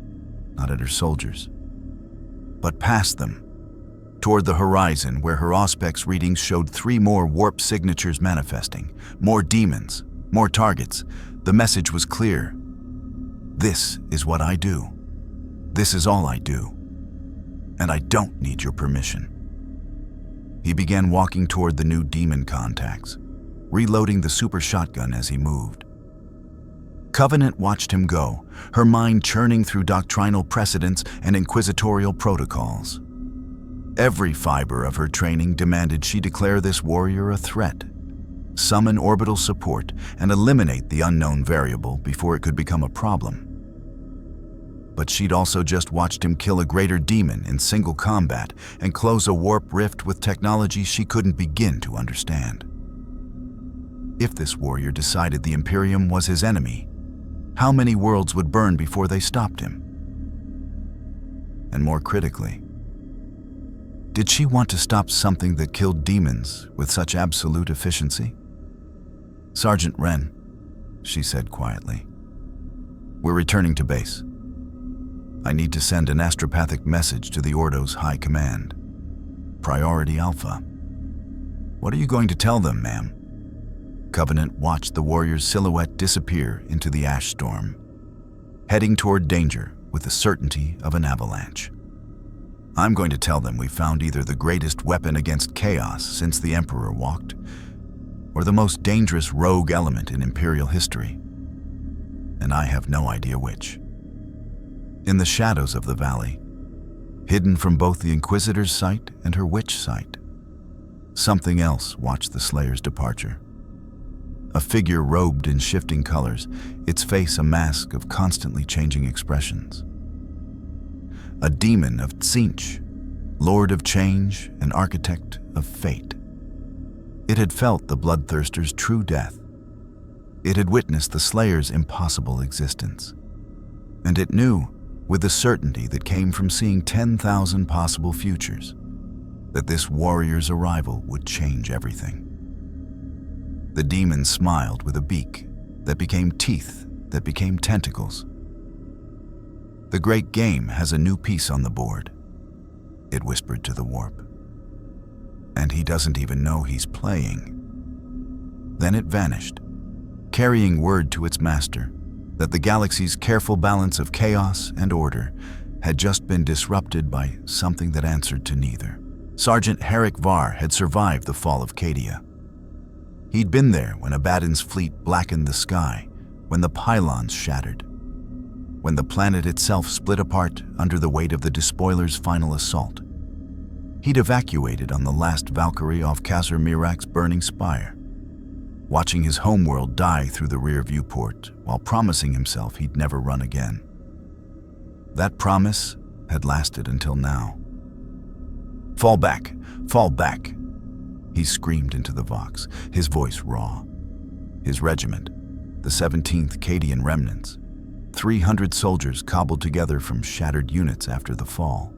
not at her soldiers, but past them, toward the horizon where her Auspex readings showed 3 more warp signatures manifesting, more demons, more targets. The message was clear. This is what I do. This is all I do. And I don't need your permission. He began walking toward the new demon contacts, reloading the super shotgun as he moved. Covenant watched him go, her mind churning through doctrinal precedents and inquisitorial protocols. Every fiber of her training demanded she declare this warrior a threat, summon orbital support, and eliminate the unknown variable before it could become a problem. But she'd also just watched him kill a greater demon in single combat and close a warp rift with technology she couldn't begin to understand. If this warrior decided the Imperium was his enemy, how many worlds would burn before they stopped him? And more critically, did she want to stop something that killed demons with such absolute efficiency? Sergeant Wren, she said quietly, we're returning to base. I need to send an astropathic message to the Ordo's High Command. Priority Alpha. What are you going to tell them, ma'am? Covenant watched the warrior's silhouette disappear into the ash storm, heading toward danger with the certainty of an avalanche. I'm going to tell them we found either the greatest weapon against chaos since the Emperor walked, or the most dangerous rogue element in Imperial history. And I have no idea which. In the shadows of the valley, hidden from both the Inquisitor's sight and her witch sight, something else watched the Slayer's departure. A figure robed in shifting colors, its face a mask of constantly changing expressions. A demon of Tzeentch, lord of change and architect of fate. It had felt the bloodthirster's true death. It had witnessed the Slayer's impossible existence. And it knew, with the certainty that came from seeing 10,000 possible futures, that this warrior's arrival would change everything. The demon smiled with a beak that became teeth that became tentacles. The great game has a new piece on the board, it whispered to the warp. And he doesn't even know he's playing. Then it vanished, carrying word to its master that the galaxy's careful balance of chaos and order had just been disrupted by something that answered to neither. Sergeant Herrick Var had survived the fall of Cadia. He'd been there when Abaddon's fleet blackened the sky, when the pylons shattered, when the planet itself split apart under the weight of the Despoiler's final assault. He'd evacuated on the last Valkyrie off Khazar Mirak's burning spire, watching his homeworld die through the rear viewport while promising himself he'd never run again. That promise had lasted until now. "Fall back! Fall back!" he screamed into the Vox, his voice raw. His regiment, the 17th Cadian Remnants, 300 soldiers cobbled together from shattered units after the fall,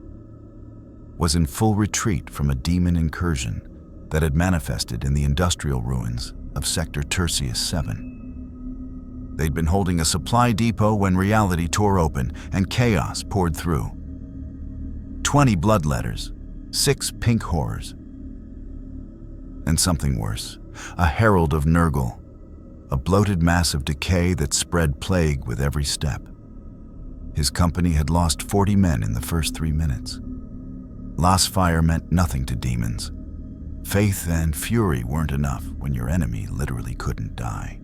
was in full retreat from a demon incursion that had manifested in the industrial ruins of Sector Tertius 7. They'd been holding a supply depot when reality tore open and chaos poured through. 20 bloodletters, 6 pink horrors, and something worse, a herald of Nurgle, a bloated mass of decay that spread plague with every step. His company had lost 40 men in the first 3 minutes. Lost fire meant nothing to demons. Faith and fury weren't enough when your enemy literally couldn't die.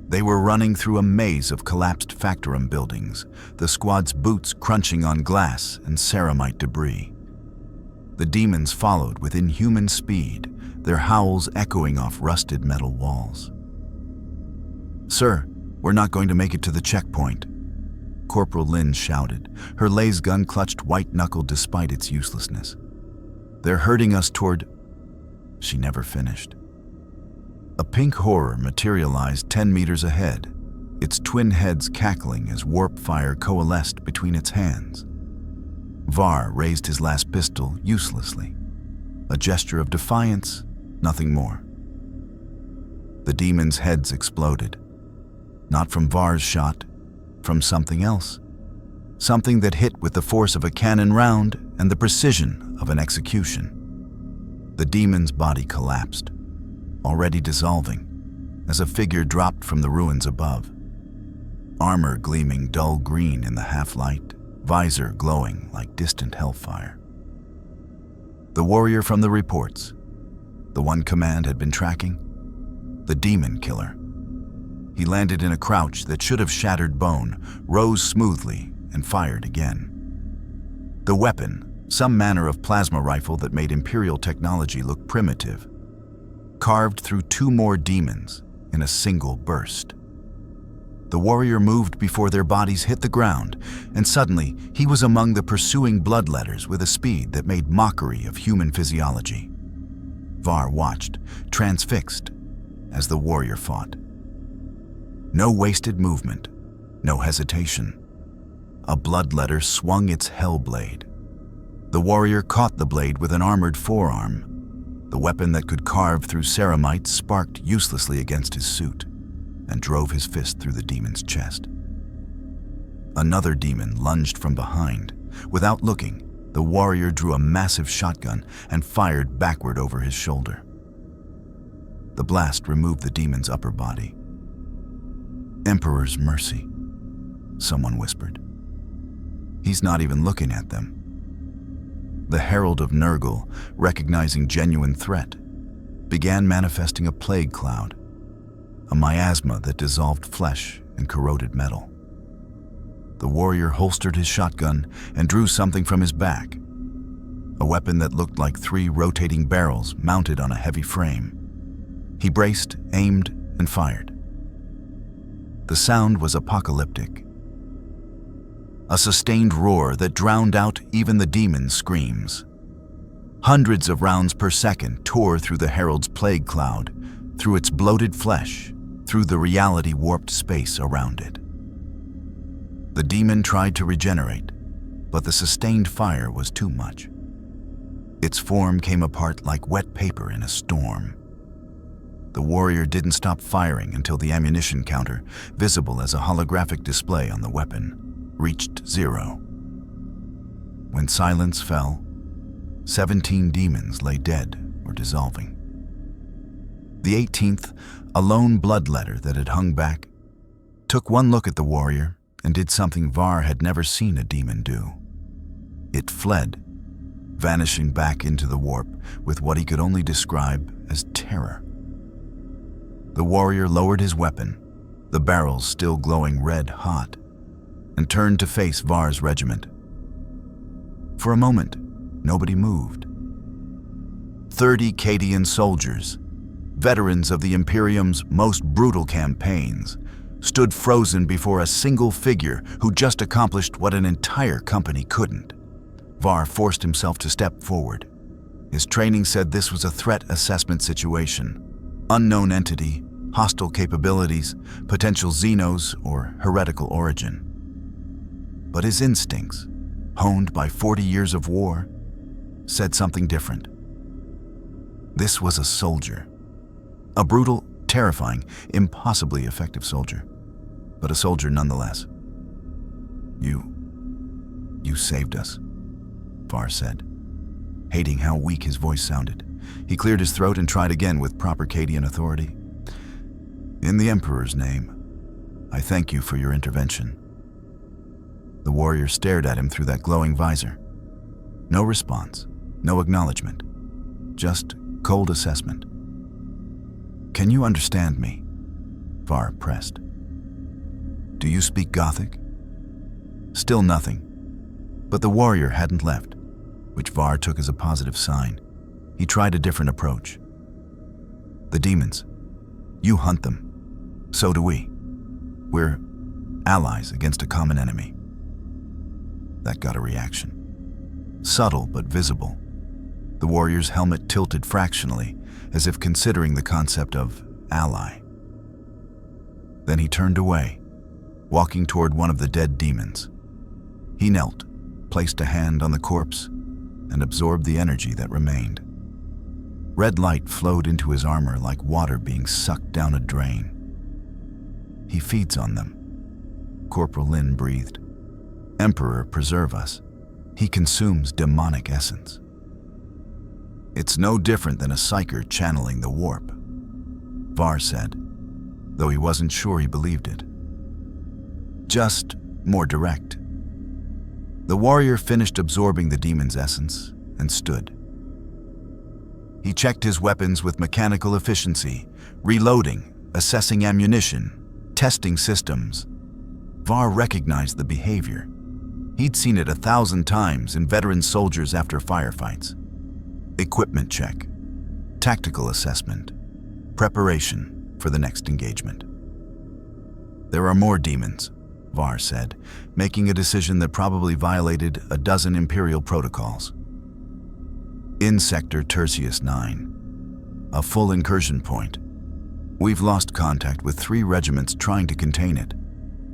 They were running through a maze of collapsed Factorum buildings, the squad's boots crunching on glass and ceramite debris. The demons followed with inhuman speed, their howls echoing off rusted metal walls. "Sir, we're not going to make it to the checkpoint," Corporal Lynn shouted, her laser gun clutched white-knuckled despite its uselessness. "They're herding us toward—" She never finished. A pink horror materialized 10 meters ahead, its twin heads cackling as warp fire coalesced between its hands. Var raised his last pistol uselessly, a gesture of defiance, nothing more. The demons' heads exploded, not from Var's shot, from something else, something that hit with the force of a cannon round and the precision of an execution. The demon's body collapsed, already dissolving, as a figure dropped from the ruins above. Armor gleaming dull green in the half-light, visor glowing like distant hellfire. The warrior from the reports, the one command had been tracking, the demon killer. He landed in a crouch that should have shattered bone, rose smoothly, and fired again. The weapon, some manner of plasma rifle that made Imperial technology look primitive, carved through 2 more demons in a single burst. The warrior moved before their bodies hit the ground, and suddenly he was among the pursuing bloodletters with a speed that made mockery of human physiology. Var watched, transfixed, as the warrior fought. No wasted movement, no hesitation. A bloodletter swung its hellblade. The warrior caught the blade with an armored forearm. The weapon that could carve through ceramite sparked uselessly against his suit and drove his fist through the demon's chest. Another demon lunged from behind. Without looking, the warrior drew a massive shotgun and fired backward over his shoulder. The blast removed the demon's upper body. "Emperor's mercy," someone whispered. "He's not even looking at them." The Herald of Nurgle, recognizing genuine threat, began manifesting a plague cloud, a miasma that dissolved flesh and corroded metal. The warrior holstered his shotgun and drew something from his back, a weapon that looked like 3 rotating barrels mounted on a heavy frame. He braced, aimed, and fired. The sound was apocalyptic, a sustained roar that drowned out even the demon's screams. Hundreds of rounds per second tore through the Herald's plague cloud, through its bloated flesh, through the reality-warped space around it. The demon tried to regenerate, but the sustained fire was too much. Its form came apart like wet paper in a storm. The warrior didn't stop firing until the ammunition counter, visible as a holographic display on the weapon, reached 0. When silence fell, 17 demons lay dead or dissolving. The 18th, a lone bloodletter that had hung back, took one look at the warrior and did something Var had never seen a demon do. It fled, vanishing back into the warp with what he could only describe as terror. The warrior lowered his weapon, the barrels still glowing red hot, and turned to face Var's regiment. For a moment, nobody moved. 30 Cadian soldiers, veterans of the Imperium's most brutal campaigns, stood frozen before a single figure who just accomplished what an entire company couldn't. Var forced himself to step forward. His training said this was a threat assessment situation. Unknown entity, hostile capabilities, potential xenos, or heretical origin. But his instincts, honed by 40 years of war, said something different. This was a soldier. A brutal, terrifying, impossibly effective soldier. But a soldier nonetheless. You saved us, Var said, hating how weak his voice sounded. He cleared his throat and tried again with proper Cadian authority. In the Emperor's name, I thank you for your intervention. The warrior stared at him through that glowing visor. No response, no acknowledgement, just cold assessment. Can you understand me? Var pressed. Do you speak Gothic? Still nothing, but the warrior hadn't left, which Var took as a positive sign. He tried a different approach. The demons, you hunt them. So do we. We're allies against a common enemy. That got a reaction. Subtle but visible. The warrior's helmet tilted fractionally, as if considering the concept of ally. Then he turned away, walking toward one of the dead demons. He knelt, placed a hand on the corpse, and absorbed the energy that remained. Red light flowed into his armor like water being sucked down a drain. He feeds on them, Corporal Lin breathed. Emperor, preserve us. He consumes demonic essence. It's no different than a psyker channeling the warp, Var said, though he wasn't sure he believed it. Just more direct. The warrior finished absorbing the demon's essence and stood. He checked his weapons with mechanical efficiency, reloading, assessing ammunition, testing systems. Var recognized the behavior. He'd seen it 1,000 times in veteran soldiers after firefights. Equipment check, tactical assessment, preparation for the next engagement. There are more demons, Var said, making a decision that probably violated a dozen Imperial protocols. In Sector Tertius 9, a full incursion point. We've lost contact with 3 regiments trying to contain it.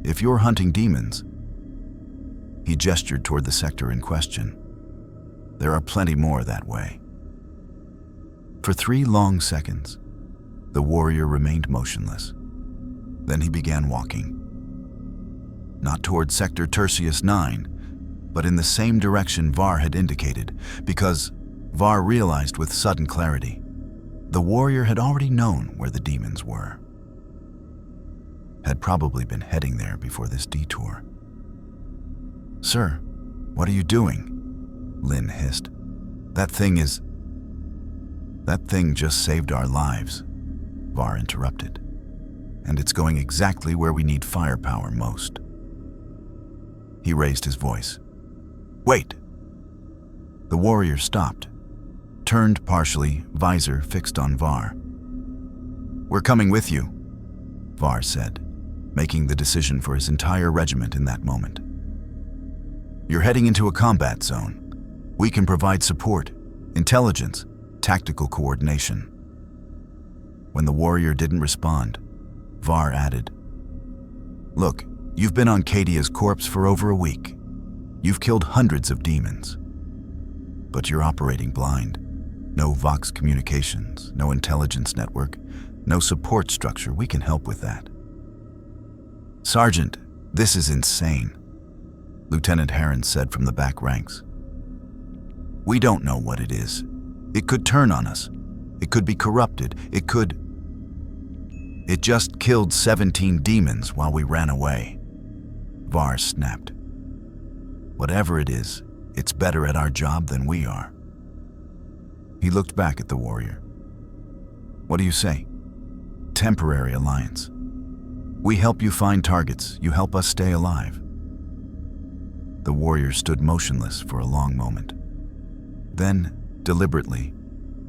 If you're hunting demons, he gestured toward the sector in question. There are plenty more that way. For 3 long seconds, the warrior remained motionless. Then he began walking. Not toward Sector Tertius 9, but in the same direction Var had indicated, because Var realized with sudden clarity, the warrior had already known where the demons were. Had probably been heading there before this detour. Sir, what are you doing? Lin hissed. That thing just saved our lives, Var interrupted. And it's going exactly where we need firepower most. He raised his voice. Wait! The warrior stopped, turned partially, visor fixed on Var. We're coming with you, Var said, making the decision for his entire regiment in that moment. You're heading into a combat zone. We can provide support, intelligence, tactical coordination. When the warrior didn't respond, Var added, Look, you've been on Cadia's corpse for over a week. You've killed hundreds of demons. But you're operating blind. No Vox communications, no intelligence network, no support structure. We can help with that. Sergeant, this is insane, Lieutenant Heron said from the back ranks. We don't know what it is. It could turn on us. It could be corrupted. It just killed 17 demons while we ran away, Var snapped. Whatever it is, it's better at our job than we are. He looked back at the warrior. What do you say? Temporary alliance. We help you find targets, you help us stay alive. The warrior stood motionless for a long moment. Then, deliberately,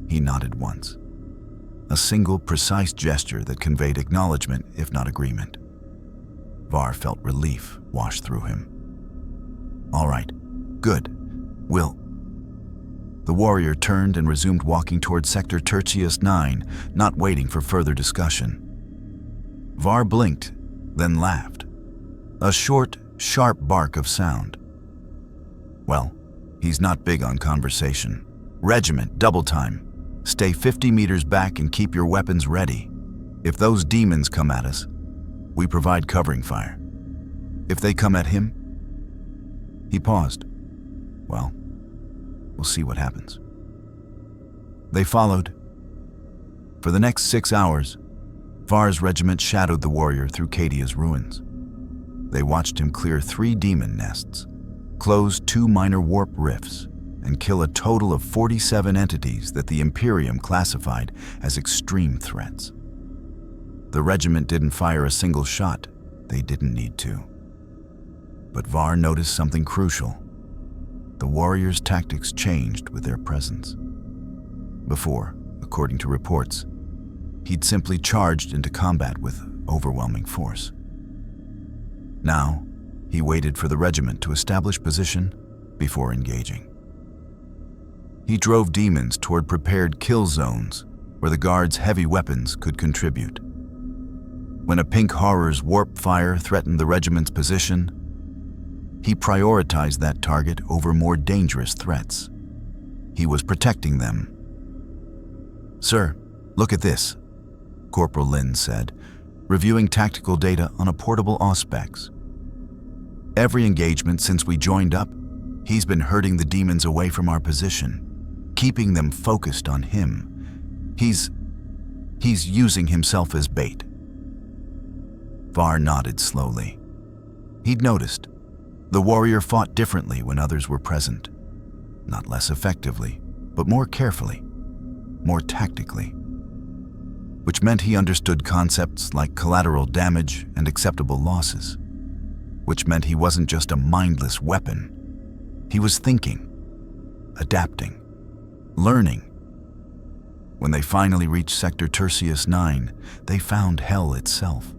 he nodded once. A single, precise gesture that conveyed acknowledgement, if not agreement. Var felt relief wash through him. All right, good. The warrior turned and resumed walking toward Sector Tertius 9, not waiting for further discussion. Var blinked, then laughed. A short, sharp bark of sound. Well, he's not big on conversation. Regiment, double time. Stay 50 meters back and keep your weapons ready. If those demons come at us, we provide covering fire. If they come at him, he paused. Well, we'll see what happens. They followed. For the next 6 hours, Var's regiment shadowed the warrior through Cadia's ruins. They watched him clear 3 demon nests, close 2 minor warp rifts, and kill a total of 47 entities that the Imperium classified as extreme threats. The regiment didn't fire a single shot. They didn't need to. But Var noticed something crucial. The warriors' tactics changed with their presence. Before, according to reports, he'd simply charged into combat with overwhelming force. Now, he waited for the regiment to establish position before engaging. He drove demons toward prepared kill zones where the guards' heavy weapons could contribute. When a pink horror's warp fire threatened the regiment's position, he prioritized that target over more dangerous threats. He was protecting them. Sir, look at this, Corporal Lin said, reviewing tactical data on a portable Auspex. Every engagement since we joined up, he's been herding the demons away from our position, keeping them focused on him. He's using himself as bait. Var nodded slowly. He'd noticed. The warrior fought differently when others were present. Not less effectively, but more carefully, more tactically. Which meant he understood concepts like collateral damage and acceptable losses. Which meant he wasn't just a mindless weapon. He was thinking, adapting, learning. When they finally reached Sector Tertius 9, they found hell itself.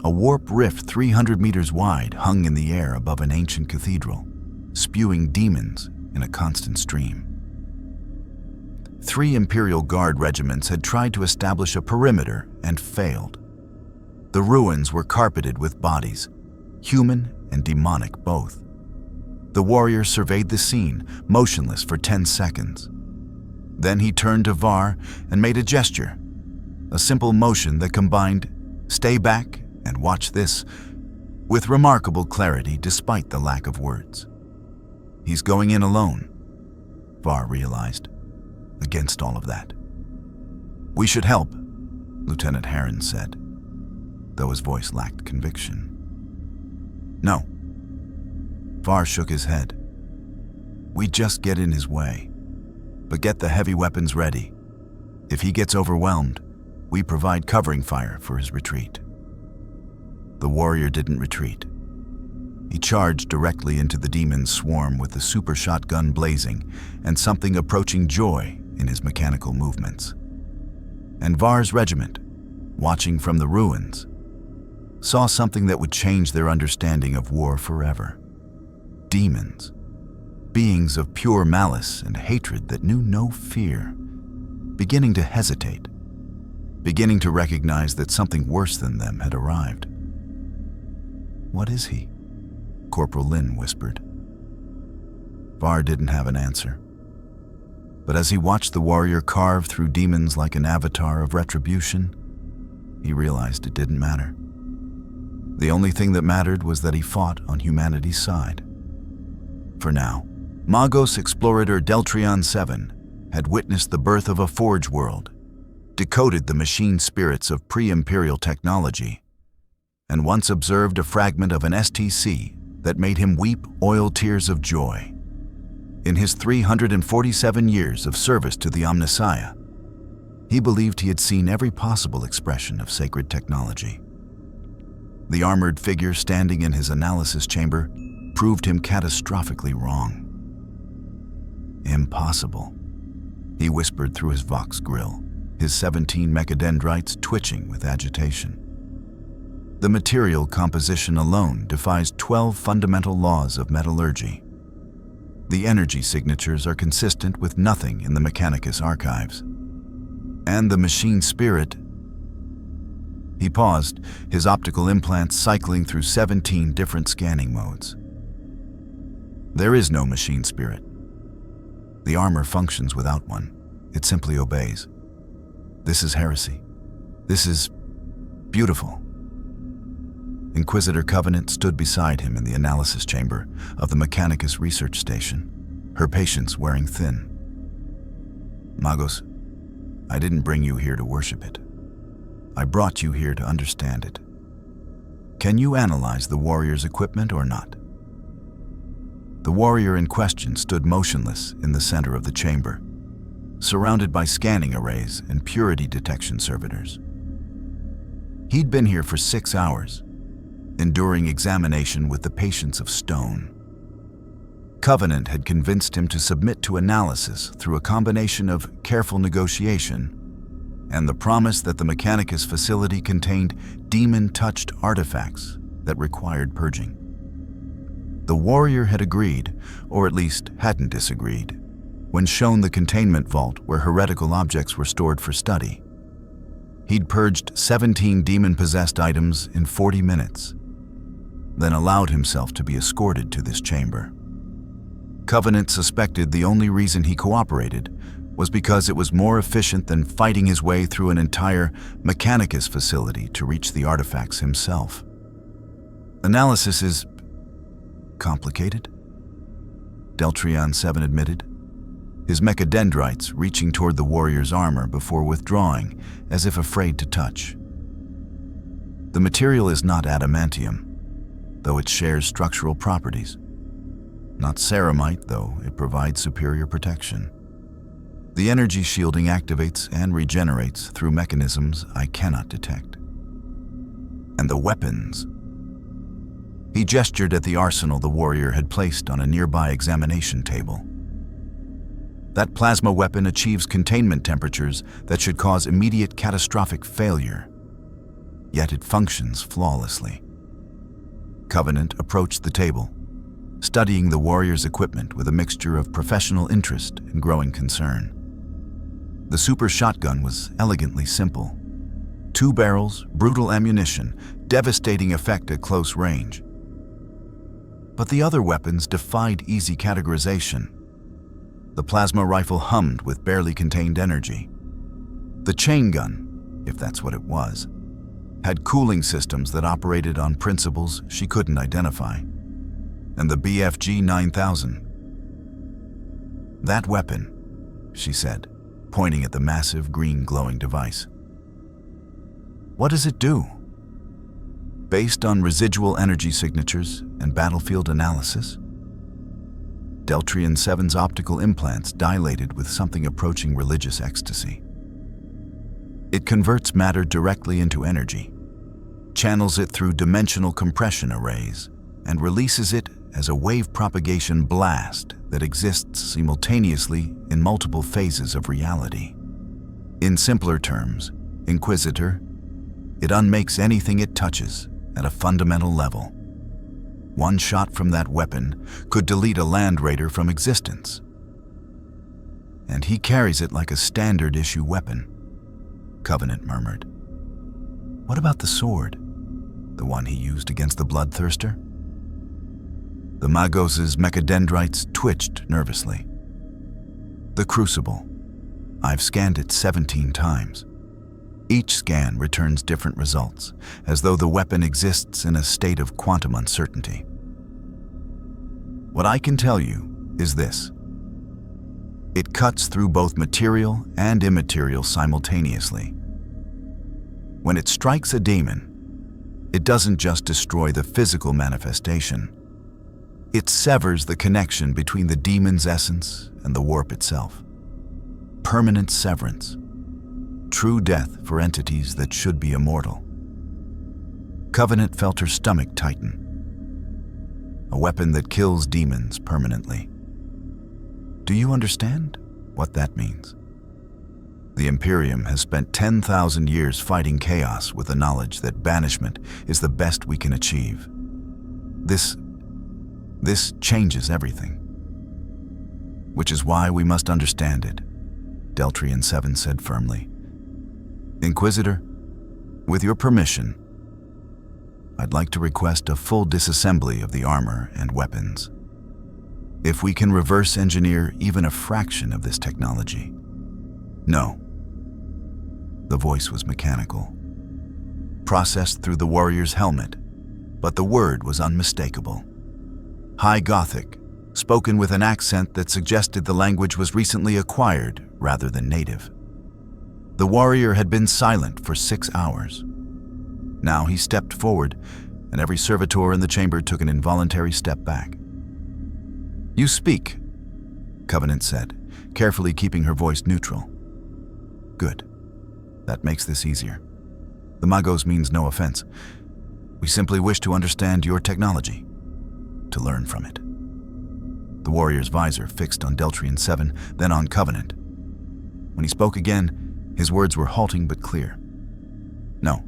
A warp rift 300 meters wide hung in the air above an ancient cathedral, spewing demons in a constant stream. 3 Imperial Guard regiments had tried to establish a perimeter and failed. The ruins were carpeted with bodies, human and demonic both. The warrior surveyed the scene, motionless for 10 seconds. Then he turned to Var and made a gesture, a simple motion that combined "stay back" and "watch this" with remarkable clarity despite the lack of words. He's going in alone, Var realized, against all of that. We should help, Lieutenant Heron said, though his voice lacked conviction. No. Var shook his head. We just get in his way, but get the heavy weapons ready. If he gets overwhelmed, we provide covering fire for his retreat. The warrior didn't retreat. He charged directly into the demon's swarm with the super shotgun blazing and something approaching joy in his mechanical movements. And Var's regiment, watching from the ruins, saw something that would change their understanding of war forever. Demons, beings of pure malice and hatred that knew no fear, beginning to hesitate, beginning to recognize that something worse than them had arrived. What is he? Corporal Lin whispered. Var didn't have an answer. But as he watched the warrior carve through demons like an avatar of retribution, he realized it didn't matter. The only thing that mattered was that he fought on humanity's side. For now, Magos Explorator Deltrion 7 had witnessed the birth of a forge world, decoded the machine spirits of pre-imperial technology, and once observed a fragment of an STC that made him weep oil tears of joy. In his 347 years of service to the Omnissiah, he believed he had seen every possible expression of sacred technology. The armored figure standing in his analysis chamber proved him catastrophically wrong. Impossible, he whispered through his Vox grill, his 17 mechadendrites twitching with agitation. The material composition alone defies 12 fundamental laws of metallurgy. The energy signatures are consistent with nothing in the Mechanicus archives. And the machine spirit... He paused, his optical implants cycling through 17 different scanning modes. There is no machine spirit. The armor functions without one. It simply obeys. This is heresy. This is beautiful. Inquisitor Covenant stood beside him in the analysis chamber of the Mechanicus research station, her patience wearing thin. Magos, I didn't bring you here to worship it. I brought you here to understand it. Can you analyze the warrior's equipment or not? The warrior in question stood motionless in the center of the chamber, surrounded by scanning arrays and purity detection servitors. He'd been here for 6 hours, enduring examination with the patience of stone. Covenant had convinced him to submit to analysis through a combination of careful negotiation and the promise that the Mechanicus facility contained demon-touched artifacts that required purging. The warrior had agreed, or at least hadn't disagreed, when shown the containment vault where heretical objects were stored for study. He'd purged 17 demon-possessed items in 40 minutes, then allowed himself to be escorted to this chamber. Covenant suspected the only reason he cooperated was because it was more efficient than fighting his way through an entire Mechanicus facility to reach the artifacts himself. Analysis is complicated, Deltrion 7 admitted, his mechadendrites reaching toward the warrior's armor before withdrawing as if afraid to touch. The material is not adamantium, though it shares structural properties. Not ceramite, though it provides superior protection. The energy shielding activates and regenerates through mechanisms I cannot detect. And the weapons. He gestured at the arsenal the warrior had placed on a nearby examination table. That plasma weapon achieves containment temperatures that should cause immediate catastrophic failure, yet it functions flawlessly. Covenant approached the table, studying the warrior's equipment with a mixture of professional interest and growing concern. The super shotgun was elegantly simple. 2 barrels, brutal ammunition, devastating effect at close range. But the other weapons defied easy categorization. The plasma rifle hummed with barely contained energy. The chain gun, if that's what it was, had cooling systems that operated on principles she couldn't identify. And the BFG 9000. That weapon, she said, pointing at the massive green glowing device. What does it do? Based on residual energy signatures and battlefield analysis, Deltrion 7's optical implants dilated with something approaching religious ecstasy. It converts matter directly into energy, channels it through dimensional compression arrays, and releases it as a wave propagation blast that exists simultaneously in multiple phases of reality. In simpler terms, Inquisitor, it unmakes anything it touches at a fundamental level. One shot from that weapon could delete a land raider from existence. And he carries it like a standard-issue weapon, Covenant murmured. What about the sword? The one he used against the Bloodthirster? The Magos' mechadendrites twitched nervously. The Crucible. I've scanned it 17 times. Each scan returns different results, as though the weapon exists in a state of quantum uncertainty. What I can tell you is this. It cuts through both material and immaterial simultaneously. When it strikes a demon, It doesn't just destroy the physical manifestation. It severs the connection between the demon's essence and the warp itself. Permanent severance. True death for entities that should be immortal. Covenant felt her stomach tighten. A weapon that kills demons permanently. Do you understand what that means? The Imperium has spent 10,000 years fighting chaos with the knowledge that banishment is the best we can achieve. This changes everything. Which is why we must understand it, Deltrian 7 said firmly. Inquisitor, with your permission, I'd like to request a full disassembly of the armor and weapons. If we can reverse engineer even a fraction of this technology. No. The voice was mechanical, processed through the warrior's helmet, but the word was unmistakable. High Gothic, spoken with an accent that suggested the language was recently acquired rather than native. The warrior had been silent for 6 hours. Now he stepped forward, and every servitor in the chamber took an involuntary step back. You speak, Covenant said, carefully keeping her voice neutral. Good. That makes this easier. The Magos means no offense. We simply wish to understand your technology, to learn from it. The warrior's visor fixed on Deltrian 7, then on Covenant. When he spoke again, his words were halting but clear. No.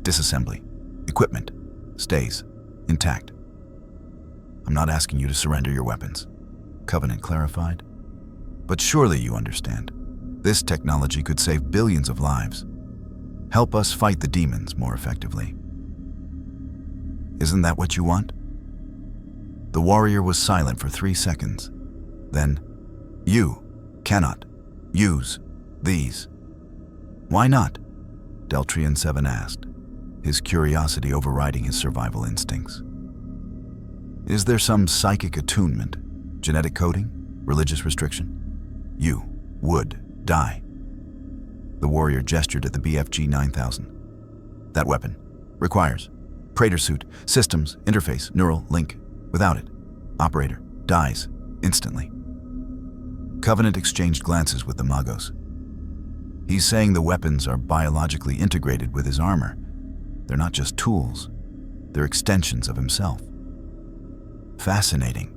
Disassembly. Equipment. Stays. Intact. I'm not asking you to surrender your weapons, Covenant clarified. But surely you understand. This technology could save billions of lives. Help us fight the demons more effectively. Isn't that what you want? The warrior was silent for 3 seconds. Then, you cannot use these. Why not? Deltrian 7 asked, his curiosity overriding his survival instincts. Is there some psychic attunement, genetic coding, religious restriction? You would die. The warrior gestured at the BFG 9000. That weapon requires Praetor suit, systems, interface, neural link. Without it, operator dies instantly. Covenant exchanged glances with the Magos. He's saying the weapons are biologically integrated with his armor. They're not just tools, they're extensions of himself. Fascinating,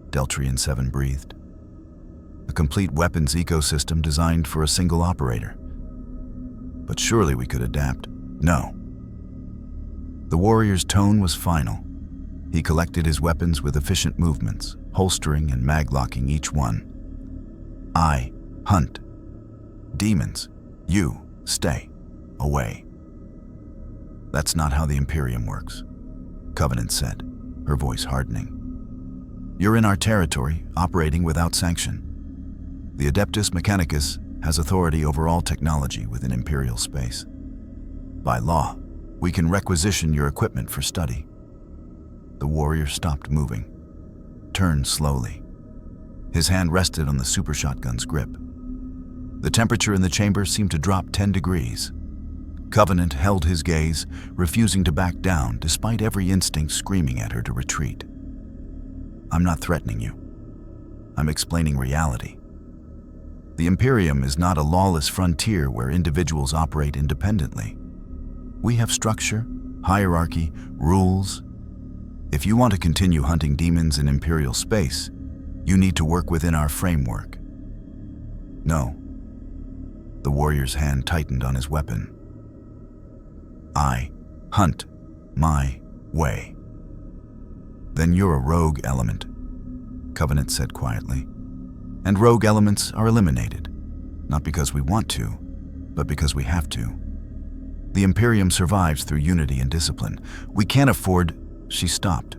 Deltrian 7 breathed. A complete weapons ecosystem designed for a single operator. But surely we could adapt. No. The warrior's tone was final. He collected his weapons with efficient movements, holstering and maglocking each one. I hunt. Demons, you stay away. That's not how the Imperium works, Covenant said, her voice hardening. You're in our territory, operating without sanction. The Adeptus Mechanicus has authority over all technology within Imperial space. By law, we can requisition your equipment for study. The warrior stopped moving, turned slowly. His hand rested on the super shotgun's grip. The temperature in the chamber seemed to drop 10 degrees. Covenant held his gaze, refusing to back down despite every instinct screaming at her to retreat. I'm not threatening you. I'm explaining reality. The Imperium is not a lawless frontier where individuals operate independently. We have structure, hierarchy, rules. If you want to continue hunting demons in Imperial space, you need to work within our framework. No. The warrior's hand tightened on his weapon. I hunt my way. Then you're a rogue element, Covenant said quietly. And rogue elements are eliminated, not because we want to, but because we have to. The Imperium survives through unity and discipline. We can't afford... She stopped.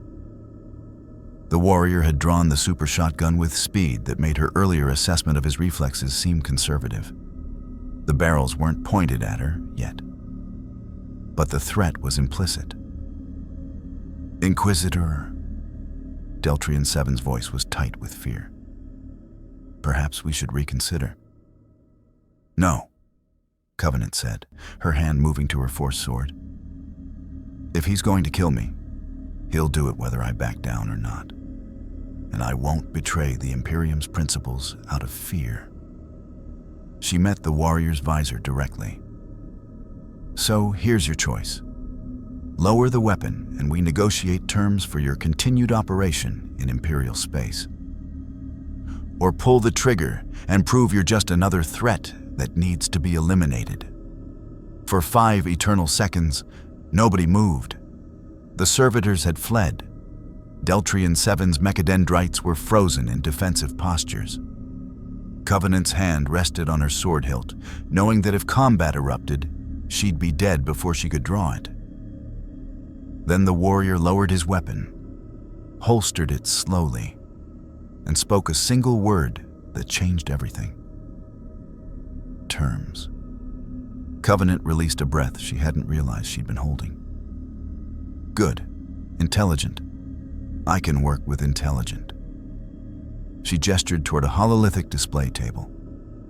The warrior had drawn the super shotgun with speed that made her earlier assessment of his reflexes seem conservative. The barrels weren't pointed at her yet. But the threat was implicit. Inquisitor. Deltrian 7's voice was tight with fear. Perhaps we should reconsider. No, Covenant said, her hand moving to her force sword. If he's going to kill me, he'll do it whether I back down or not. And I won't betray the Imperium's principles out of fear. She met the warrior's visor directly. So here's your choice. Lower the weapon and we negotiate terms for your continued operation in Imperial space. Or pull the trigger and prove you're just another threat that needs to be eliminated. For 5 eternal seconds, nobody moved. The servitors had fled. Deltrian 7's mechadendrites were frozen in defensive postures. Covenant's hand rested on her sword hilt, knowing that if combat erupted, she'd be dead before she could draw it. Then the warrior lowered his weapon, holstered it slowly, and spoke a single word that changed everything. Terms. Covenant released a breath she hadn't realized she'd been holding. Good. Intelligent. I can work with intelligent. She gestured toward a hololithic display table.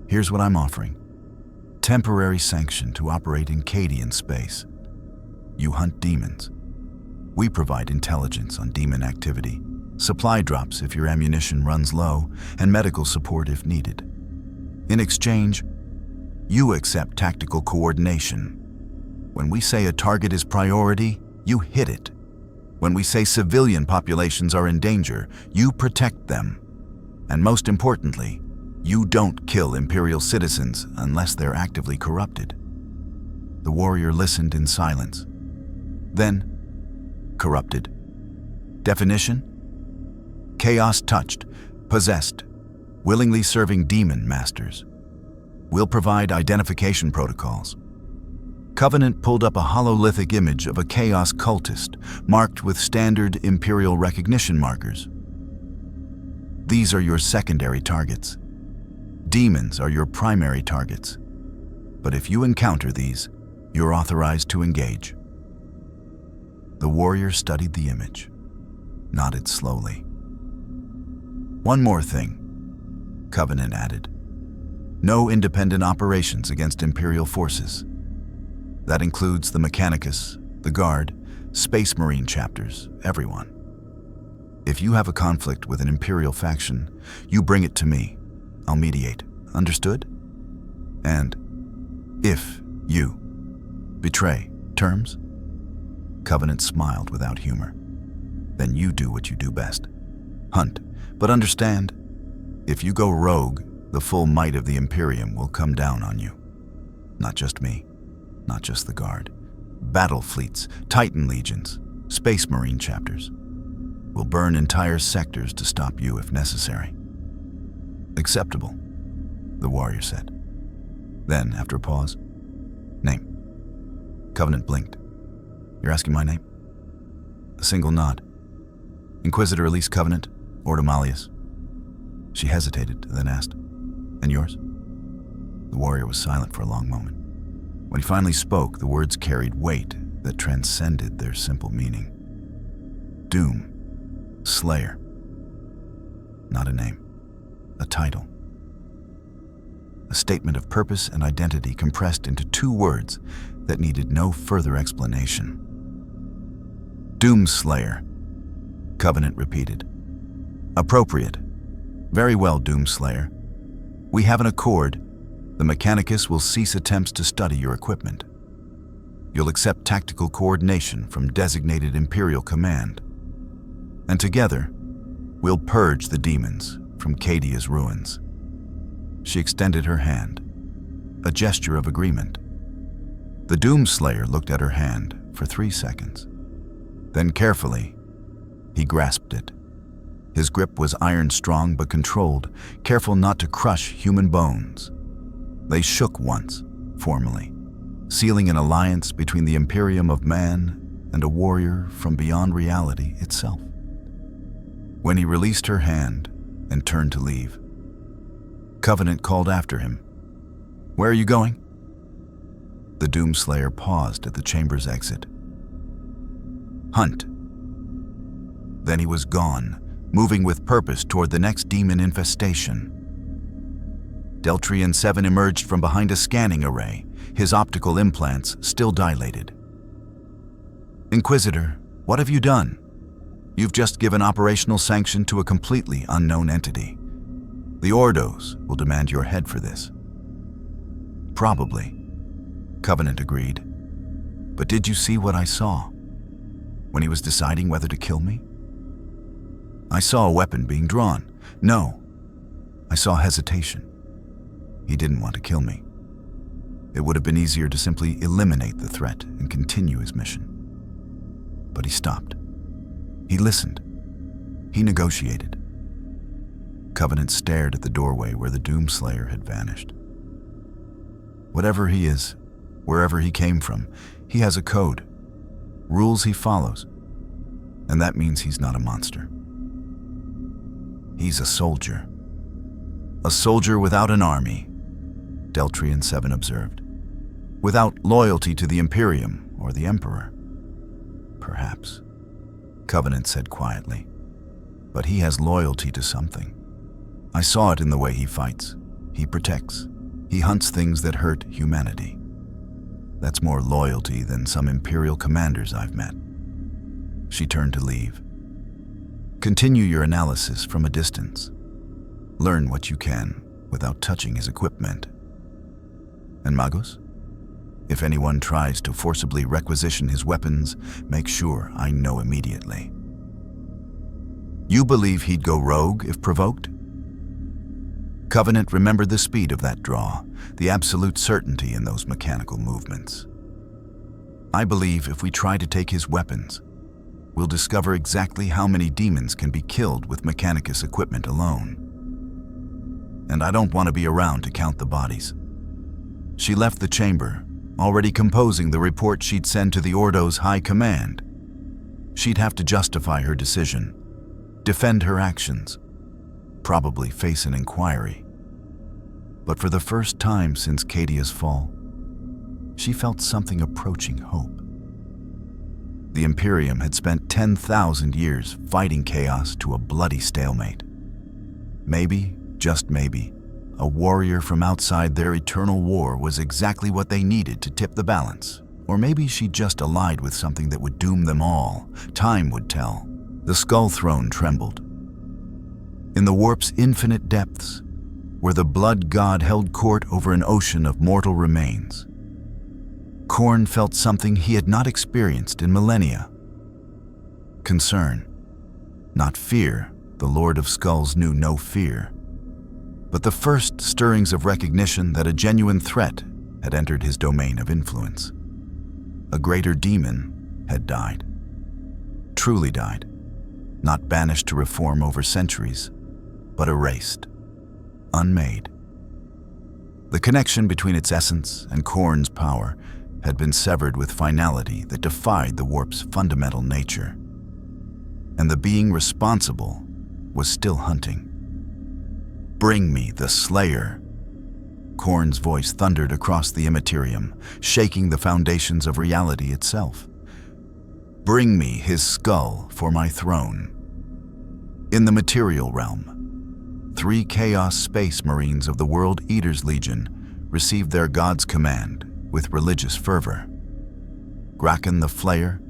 Here's what I'm offering. Temporary sanction to operate in Cadian space. You hunt demons. We provide intelligence on demon activity, supply drops if your ammunition runs low, and medical support if needed. In exchange, you accept tactical coordination. When we say a target is priority, you hit it. When we say civilian populations are in danger, you protect them. And most importantly, you don't kill Imperial citizens unless they're actively corrupted. The warrior listened in silence. Then, corrupted. Definition? Chaos touched, possessed, willingly serving demon masters. We'll provide identification protocols. Covenant pulled up a hololithic image of a chaos cultist, marked with standard Imperial recognition markers. These are your secondary targets. Demons are your primary targets. But if you encounter these, you're authorized to engage. The warrior studied the image, nodded slowly. One more thing, Covenant added. No independent operations against Imperial forces. That includes the Mechanicus, the Guard, Space Marine chapters, everyone. If you have a conflict with an Imperial faction, you bring it to me. I'll mediate. Understood? And if you betray terms? Covenant smiled without humor. Then you do what you do best. Hunt. But understand, if you go rogue, the full might of the Imperium will come down on you. Not just me. Not just the Guard. Battle fleets, Titan legions, Space Marine chapters. We'll burn entire sectors to stop you if necessary. Acceptable, the warrior said. Then, after a pause, name. Covenant blinked. You're asking my name? A single nod. Inquisitor Elise Covenant, Ordo Malleus. She hesitated, then asked, and yours? The warrior was silent for a long moment. When he finally spoke, the words carried weight that transcended their simple meaning. Doom. Slayer. Not a name. A title. A statement of purpose and identity compressed into 2 words that needed no further explanation. Doomslayer, Covenant repeated. Appropriate. Very well, Doomslayer. We have an accord. The Mechanicus will cease attempts to study your equipment. You'll accept tactical coordination from designated Imperial command. And together, we'll purge the demons from Cadia's ruins. She extended her hand, a gesture of agreement. The Doomslayer looked at her hand for 3 seconds. Then carefully, he grasped it. His grip was iron-strong but controlled, careful not to crush human bones. They shook once, formally, sealing an alliance between the Imperium of man and a warrior from beyond reality itself. When he released her hand and turned to leave, Covenant called after him. Where are you going? The Doomslayer paused at the chamber's exit. Hunt. Then he was gone, moving with purpose toward the next demon infestation. Deltrian 7 emerged from behind a scanning array, his optical implants still dilated. Inquisitor, what have you done? You've just given operational sanction to a completely unknown entity. The Ordos will demand your head for this. Probably, Covenant agreed. But did you see what I saw when he was deciding whether to kill me? I saw a weapon being drawn. No, I saw hesitation. He didn't want to kill me. It would have been easier to simply eliminate the threat and continue his mission. But he stopped. He listened. He negotiated. Covenant stared at the doorway where the Doomslayer had vanished. Whatever he is, wherever he came from, he has a code, rules he follows, and that means he's not a monster. He's a soldier. A soldier without an army, Deltrian 7 observed. Without loyalty to the Imperium or the Emperor. Perhaps, Covenant said quietly. But he has loyalty to something. I saw it in the way he fights. He protects. He hunts things that hurt humanity. That's more loyalty than some Imperial commanders I've met. She turned to leave. Continue your analysis from a distance. Learn what you can without touching his equipment. And Magos? If anyone tries to forcibly requisition his weapons, make sure I know immediately. You believe he'd go rogue if provoked? Covenant remembered the speed of that draw, the absolute certainty in those mechanical movements. I believe if we try to take his weapons, we'll discover exactly how many demons can be killed with Mechanicus equipment alone. And I don't want to be around to count the bodies. She left the chamber, already composing the report she'd send to the Ordo's high command. She'd have to justify her decision, defend her actions, probably face an inquiry. But for the first time since Cadia's fall, she felt something approaching hope. The Imperium had spent 10,000 years fighting chaos to a bloody stalemate. Maybe, just maybe, a warrior from outside their eternal war was exactly what they needed to tip the balance. Or maybe she just allied with something that would doom them all. Time would tell. The Skull Throne trembled. In the warp's infinite depths, where the blood god held court over an ocean of mortal remains, Khorne felt something he had not experienced in millennia. Concern. Not fear. The Lord of Skulls knew no fear. But the first stirrings of recognition that a genuine threat had entered his domain of influence. A greater demon had died. Truly died. Not banished to reform over centuries, but erased. Unmade. The connection between its essence and Khorne's power had been severed with finality that defied the warp's fundamental nature. And the being responsible was still hunting. Bring me the Slayer. Khorne's voice thundered across the Imperium, shaking the foundations of reality itself. Bring me his skull for my throne. In the material realm, 3 Chaos Space Marines of the World Eaters Legion received their god's command with religious fervor. Graken the Flayer,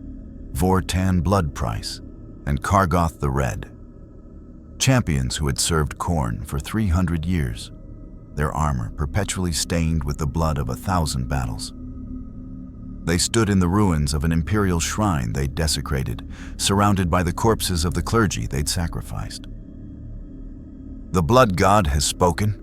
Vortan Bloodprice, and Kargoth the Red. Champions who had served Khorne for 300 years, their armor perpetually stained with the blood of 1,000 battles. They stood in the ruins of an imperial shrine they'd desecrated, surrounded by the corpses of the clergy they'd sacrificed. The blood god has spoken,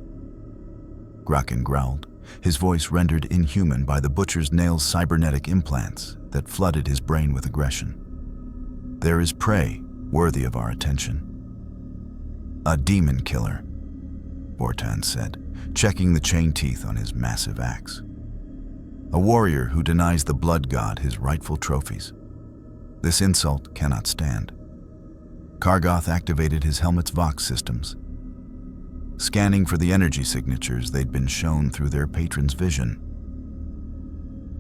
Graken growled, his voice rendered inhuman by the butcher's nail's cybernetic implants that flooded his brain with aggression. There is prey worthy of our attention. A demon killer, Vortan said, checking the chain teeth on his massive axe. A warrior who denies the blood god his rightful trophies. This insult cannot stand. Kargoth activated his helmet's Vox systems, scanning for the energy signatures they'd been shown through their patron's vision.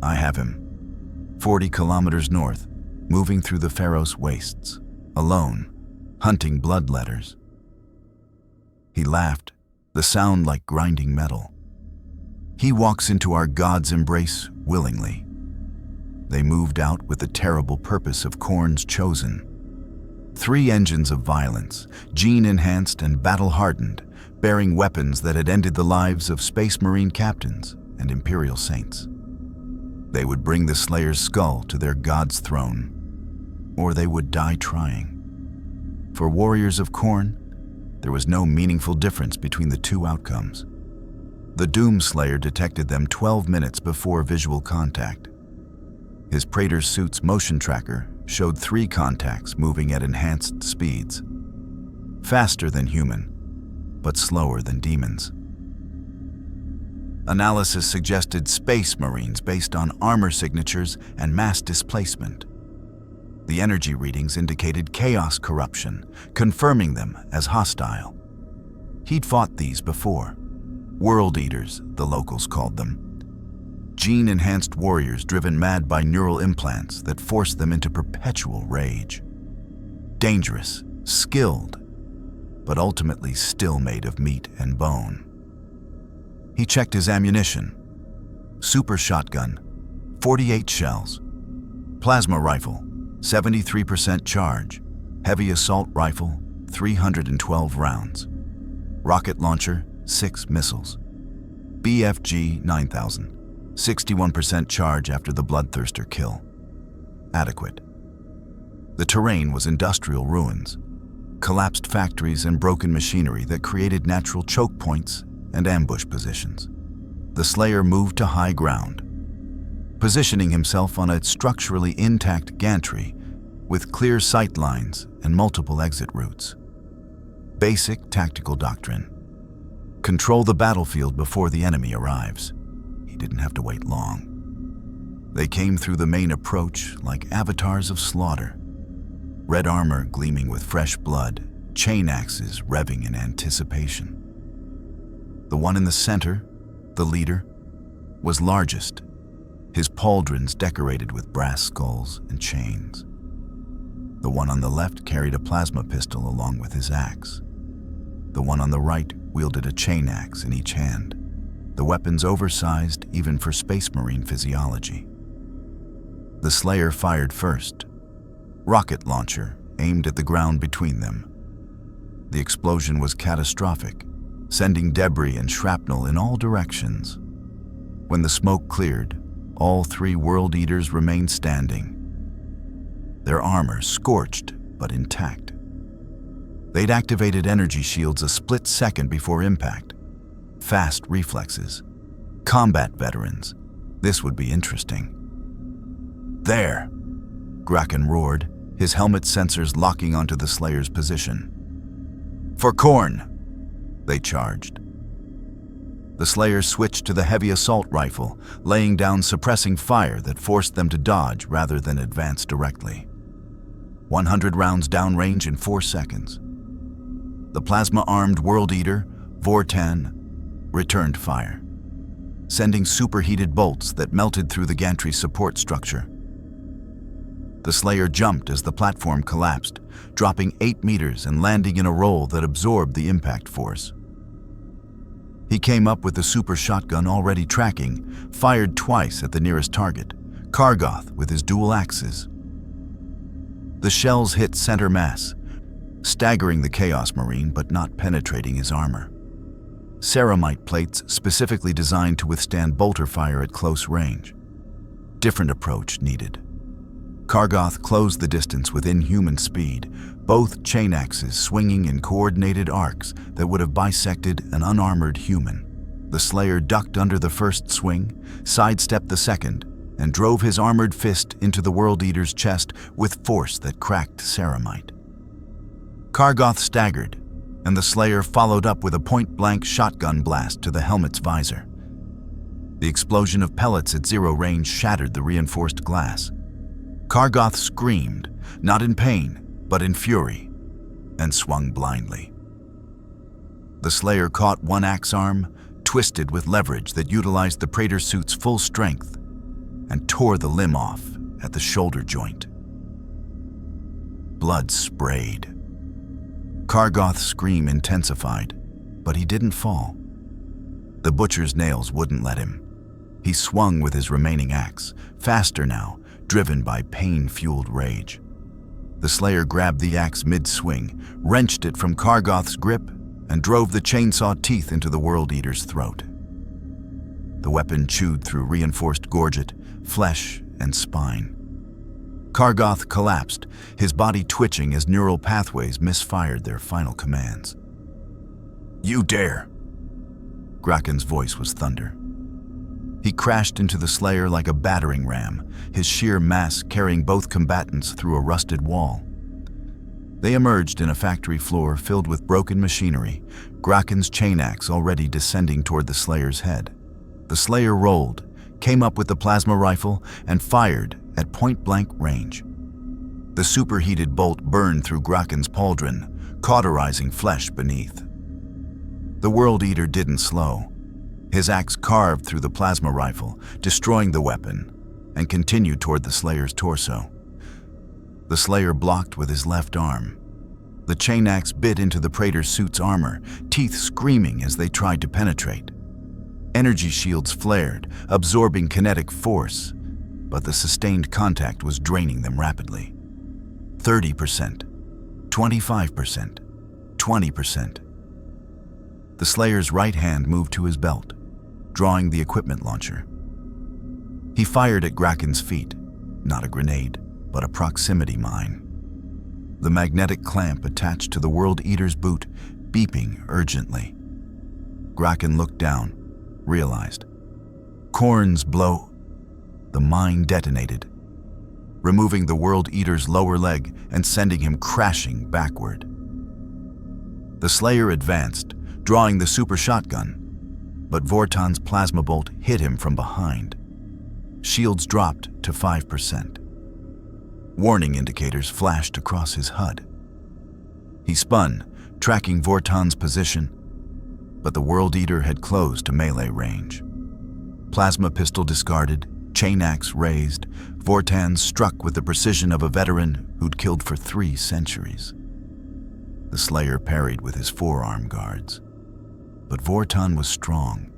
I have him, 40 kilometers north, moving through the Pharos wastes, alone, hunting blood letters. He laughed, the sound like grinding metal. He walks into our god's embrace willingly. they moved out with the terrible purpose of Khorne's chosen. 3 engines of violence, gene-enhanced and battle-hardened, bearing weapons that had ended the lives of Space Marine captains and Imperial saints. They would bring the Slayer's skull to their god's throne, or they would die trying. For warriors of Khorne, there was no meaningful difference between the 2 outcomes. The Doomslayer detected them 12 minutes before visual contact. His Praetor suit's motion tracker showed 3 contacts moving at enhanced speeds. Faster than human, but slower than demons. Analysis suggested Space Marines based on armor signatures and mass displacement. The energy readings indicated chaos corruption, confirming them as hostile. He'd fought these before. World Eaters, the locals called them. Gene-enhanced warriors driven mad by neural implants that forced them into perpetual rage. Dangerous, skilled, but ultimately still made of meat and bone. He checked his ammunition. Super shotgun, 48 shells. Plasma rifle, 73% charge. Heavy assault rifle, 312 rounds. Rocket launcher, 6 missiles. BFG 9000, 61% charge after the Bloodthirster kill. Adequate. The terrain was industrial ruins, collapsed factories and broken machinery that created natural choke points and ambush positions. The Slayer moved to high ground, positioning himself on a structurally intact gantry with clear sight lines and multiple exit routes. Basic tactical doctrine. Control the battlefield before the enemy arrives. He didn't have to wait long. They came through the main approach like avatars of slaughter. Red armor gleaming with fresh blood, chain axes revving in anticipation. The one in the center, the leader, was largest, his pauldrons decorated with brass skulls and chains. The one on the left carried a plasma pistol along with his axe. The one on the right wielded a chain axe in each hand, the weapons oversized even for Space Marine physiology. The Slayer fired first. Rocket launcher aimed at the ground between them. The explosion was catastrophic, sending debris and shrapnel in all directions. When the smoke cleared, all 3 World Eaters remained standing, their armor scorched but intact. They'd activated energy shields a split second before impact. Fast reflexes. Combat veterans. This would be interesting. There! Graken roared, his helmet sensors locking onto the Slayer's position. For Khorne! They charged. The Slayer switched to the heavy assault rifle, laying down suppressing fire that forced them to dodge rather than advance directly. 100 rounds downrange in 4 seconds. The plasma-armed World Eater, Vortan, returned fire, sending superheated bolts that melted through the gantry's support structure. The Slayer jumped as the platform collapsed, dropping 8 meters and landing in a roll that absorbed the impact force. He came up with the super shotgun already tracking, fired twice at the nearest target, Kargoth with his dual axes. The shells hit center mass, staggering the Chaos Marine but not penetrating his armor. Ceramite plates specifically designed to withstand bolter fire at close range. Different approach needed. Kargoth closed the distance with inhuman speed, both chain axes swinging in coordinated arcs that would have bisected an unarmored human. The Slayer ducked under the first swing, sidestepped the second, and drove his armored fist into the World Eater's chest with force that cracked ceramite. Kargoth staggered, and the Slayer followed up with a point-blank shotgun blast to the helmet's visor. The explosion of pellets at 0 range shattered the reinforced glass. Kargoth screamed, not in pain, but in fury, and swung blindly. The Slayer caught one axe arm, twisted with leverage that utilized the Praetor suit's full strength, and tore the limb off at the shoulder joint. Blood sprayed. Kargoth's scream intensified, but he didn't fall. The butcher's nails wouldn't let him. He swung with his remaining axe, faster now, driven by pain-fueled rage. The Slayer grabbed the axe mid-swing, wrenched it from Kargoth's grip, and drove the chainsaw teeth into the World Eater's throat. The weapon chewed through reinforced gorget, flesh, and spine. Kargoth collapsed, his body twitching as neural pathways misfired their final commands. "You dare!" Graken's voice was thunder. He crashed into the Slayer like a battering ram, his sheer mass carrying both combatants through a rusted wall. They emerged in a factory floor filled with broken machinery, Graken's chain axe already descending toward the Slayer's head. The Slayer rolled, came up with the plasma rifle, and fired at point-blank range. The superheated bolt burned through Graken's pauldron, cauterizing flesh beneath. The World Eater didn't slow. His axe carved through the plasma rifle, destroying the weapon, and continued toward the Slayer's torso. The Slayer blocked with his left arm. The chain axe bit into the Praetor's suit's armor, teeth screaming as they tried to penetrate. Energy shields flared, absorbing kinetic force, but the sustained contact was draining them rapidly. 30%, 25%, 20%. The Slayer's right hand moved to his belt, drawing the equipment launcher. He fired at Graken's feet, not a grenade, but a proximity mine. The magnetic clamp attached to the World Eater's boot, beeping urgently. Graken looked down, realized. Khorne's blow. The mine detonated, removing the World Eater's lower leg and sending him crashing backward. The Slayer advanced, drawing the super shotgun, but Vortan's plasma bolt hit him from behind. Shields dropped to 5%. Warning indicators flashed across his HUD. He spun, tracking Vortan's position, but the World Eater had closed to melee range. Plasma pistol discarded, chain axe raised, Vortan struck with the precision of a veteran who'd killed for 3 centuries. The Slayer parried with his forearm guards. But Vortan was strong.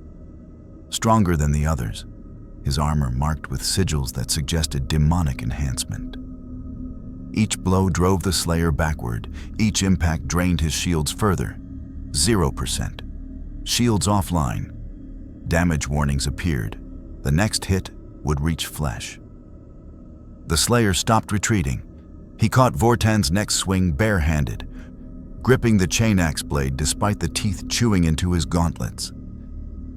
Stronger than the others, his armor marked with sigils that suggested demonic enhancement. Each blow drove the Slayer backward, each impact drained his shields further. 0%. Shields offline. Damage warnings appeared. The next hit would reach flesh. The Slayer stopped retreating. He caught Vortan's next swing barehanded, gripping the chain axe blade despite the teeth chewing into his gauntlets.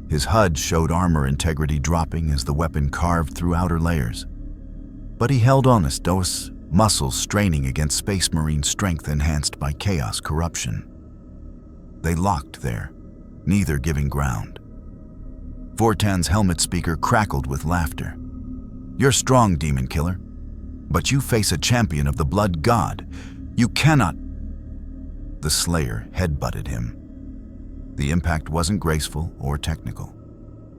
His HUD showed armor integrity dropping as the weapon carved through outer layers. But he held on, those muscles straining against Space Marine strength enhanced by chaos corruption. They locked there, neither giving ground. Vortan's helmet speaker crackled with laughter. "You're strong, demon killer, but you face a champion of the blood god. You cannot..." The Slayer headbutted him. The impact wasn't graceful or technical,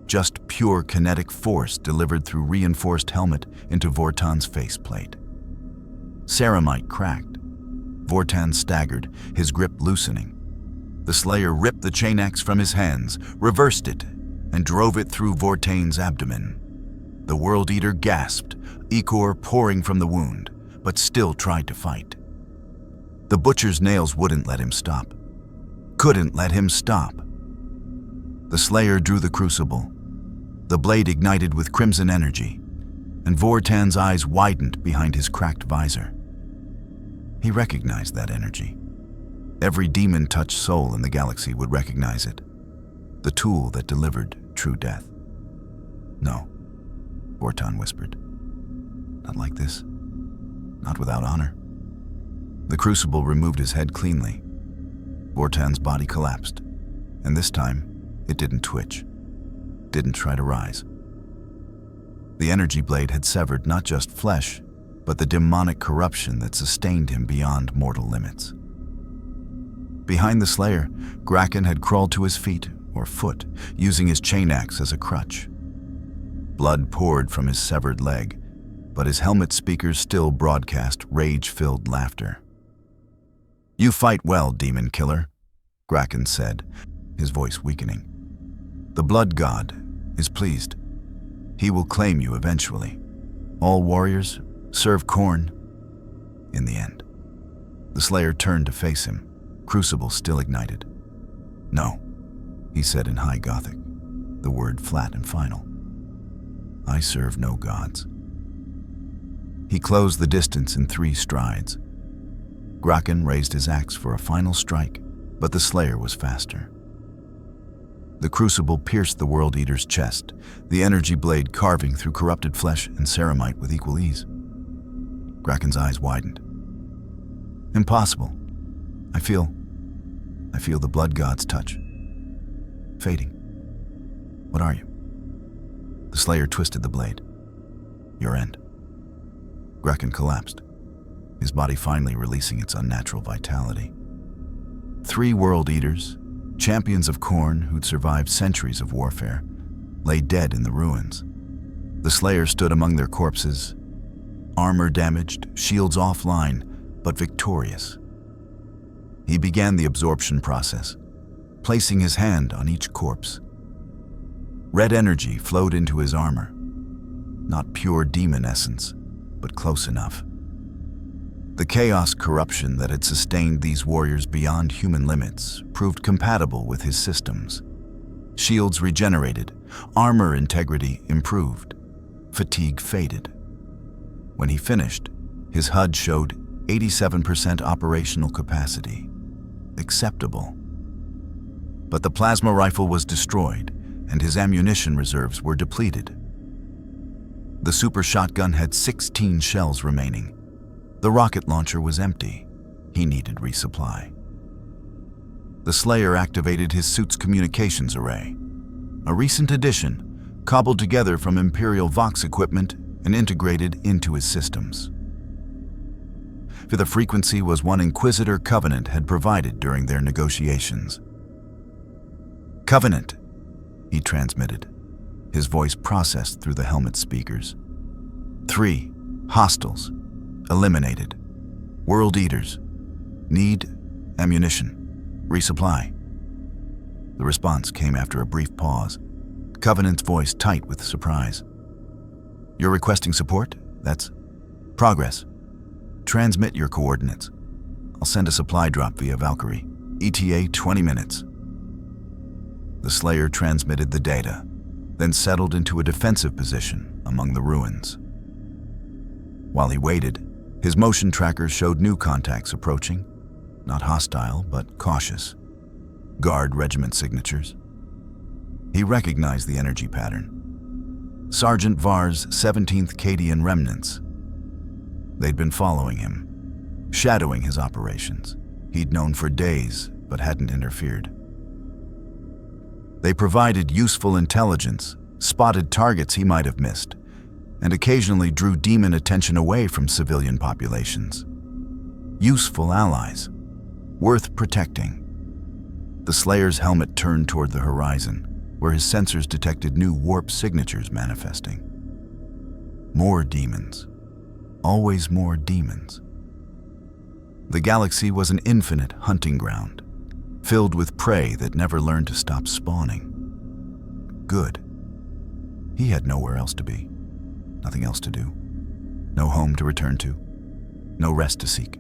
just pure kinetic force delivered through reinforced helmet into Vortan's faceplate. Ceramite cracked. Vortan staggered, his grip loosening. The Slayer ripped the chain axe from his hands, reversed it, and drove it through Vortan's abdomen. The World Eater gasped, ichor pouring from the wound, but still tried to fight. The Butcher's nails wouldn't let him stop. Couldn't let him stop. The Slayer drew the crucible. The blade ignited with crimson energy, and Vortan's eyes widened behind his cracked visor. He recognized that energy. Every demon-touched soul in the galaxy would recognize it. The tool that delivered true death. "No," Vortan whispered. "Not like this. Not without honor." The crucible removed his head cleanly. Vortan's body collapsed, and this time, it didn't twitch, didn't try to rise. The energy blade had severed not just flesh, but the demonic corruption that sustained him beyond mortal limits. Behind the Slayer, Graken had crawled to his feet, or foot, using his chain axe as a crutch. Blood poured from his severed leg, but his helmet speakers still broadcast rage-filled laughter. "You fight well, demon killer," Graken said, his voice weakening. "The blood god is pleased. He will claim you eventually. All warriors serve Khorne in the end. The Slayer turned to face him, crucible still ignited. "No," he said in High Gothic, the word flat and final. "I serve no gods." He closed the distance in 3 strides. Graken raised his axe for a final strike, but the Slayer was faster. The crucible pierced the World Eater's chest, the energy blade carving through corrupted flesh and ceramite with equal ease. Graken's eyes widened. "Impossible. I feel the blood god's touch. Fading. What are you?" The Slayer twisted the blade. "Your end." Graken collapsed, his body finally releasing its unnatural vitality. 3 World Eaters, champions of Khorne who'd survived centuries of warfare, lay dead in the ruins. The Slayer stood among their corpses, armor damaged, shields offline, but victorious. He began the absorption process, placing his hand on each corpse. Red energy flowed into his armor. Not pure demon essence, but close enough. The chaos corruption that had sustained these warriors beyond human limits proved compatible with his systems. Shields regenerated, armor integrity improved, fatigue faded. When he finished, his HUD showed 87% operational capacity. Acceptable. But the plasma rifle was destroyed, and his ammunition reserves were depleted. The super shotgun had 16 shells remaining. The rocket launcher was empty. He needed resupply. The Slayer activated his suit's communications array, a recent addition, cobbled together from Imperial Vox equipment and integrated into his systems. The frequency was one Inquisitor Covenant had provided during their negotiations. "Covenant," he transmitted, his voice processed through the helmet speakers. 3 hostiles, eliminated. World Eaters, need ammunition, resupply. The response came after a brief pause, Covenant's voice tight with surprise. "You're requesting support? That's progress. Transmit your coordinates. I'll send a supply drop via Valkyrie. ETA 20 minutes. The Slayer transmitted the data, then settled into a defensive position among the ruins. While he waited, his motion tracker showed new contacts approaching, not hostile, but cautious. Guard regiment signatures. He recognized the energy pattern. Sergeant Var's 17th Cadian remnants. They'd been following him, shadowing his operations. He'd known for days, but hadn't interfered. They provided useful intelligence, spotted targets he might have missed, and occasionally drew demon attention away from civilian populations. Useful allies, worth protecting. The Slayer's helmet turned toward the horizon, where his sensors detected new warp signatures manifesting. More demons. Always more demons. The galaxy was an infinite hunting ground, filled with prey that never learned to stop spawning. Good. He had nowhere else to be, nothing else to do, no home to return to, no rest to seek.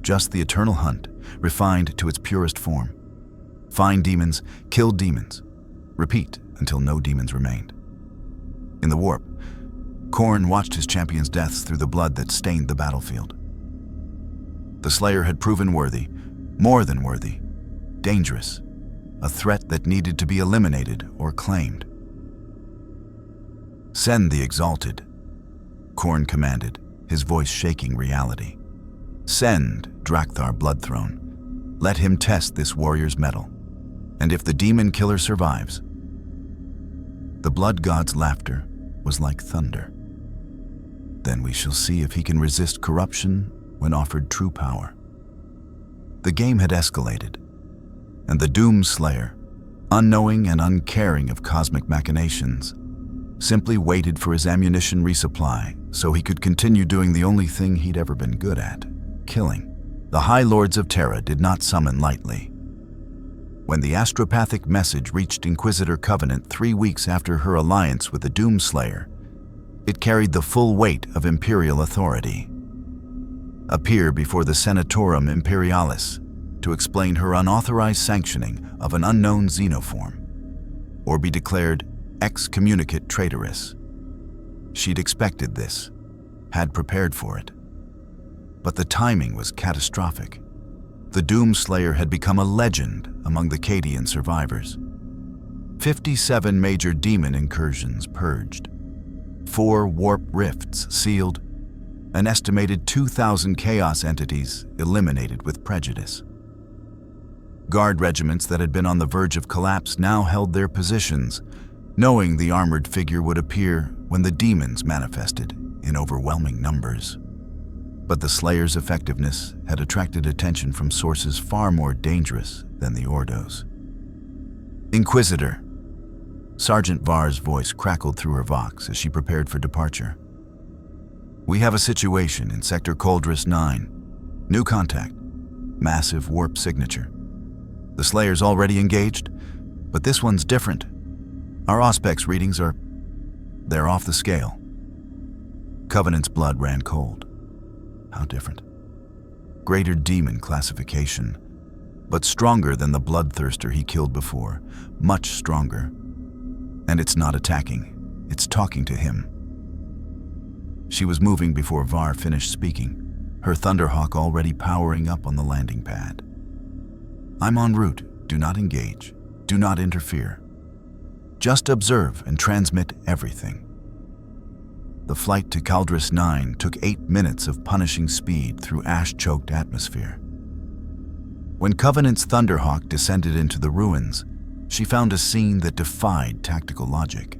Just the eternal hunt, refined to its purest form. Find demons, kill demons. Repeat until no demons remained. In the warp, Khorne watched his champion's deaths through the blood that stained the battlefield. The Slayer had proven worthy, more than worthy, dangerous, a threat that needed to be eliminated or claimed. "Send the Exalted," Khorne commanded, his voice shaking reality. "Send Drakthar Bloodthrone. Let him test this warrior's mettle. And if the demon killer survives..." The blood god's laughter was like thunder. "Then we shall see if he can resist corruption when offered true power." The game had escalated, and the Doomslayer, unknowing and uncaring of cosmic machinations, simply waited for his ammunition resupply so he could continue doing the only thing he'd ever been good at, killing. The High Lords of Terra did not summon lightly. When the astropathic message reached Inquisitor Covenant 3 weeks after her alliance with the Doomslayer, It carried the full weight of imperial authority. Appear before the Senatorum Imperialis to explain her unauthorized sanctioning of an unknown xenoform, or be declared excommunicate traitoress. She'd expected this, had prepared for it. But the timing was catastrophic. The Doomslayer had become a legend among the Cadian survivors. 57 major demon incursions purged, 4 warp rifts sealed, an estimated 2,000 chaos entities eliminated with prejudice. Guard regiments that had been on the verge of collapse now held their positions, knowing the armored figure would appear when the demons manifested in overwhelming numbers. But the Slayer's effectiveness had attracted attention from sources far more dangerous than the Ordos. Inquisitor. Sergeant Var's voice crackled through her vox as she prepared for departure. We have a situation in Sector Coldris 9. New contact. Massive warp signature. The Slayer's already engaged, but this one's different. Our Auspex readings they're off the scale. Covenant's blood ran cold. How different. Greater demon classification, but stronger than the bloodthirster he killed before, much stronger. And it's not attacking, it's talking to him. She was moving before Var finished speaking, her Thunderhawk already powering up on the landing pad. I'm en route. Do not engage. Do not interfere. Just observe and transmit everything. The flight to Caldris 9 took 8 minutes of punishing speed through ash-choked atmosphere. When Covenant's Thunderhawk descended into the ruins, she found a scene that defied tactical logic.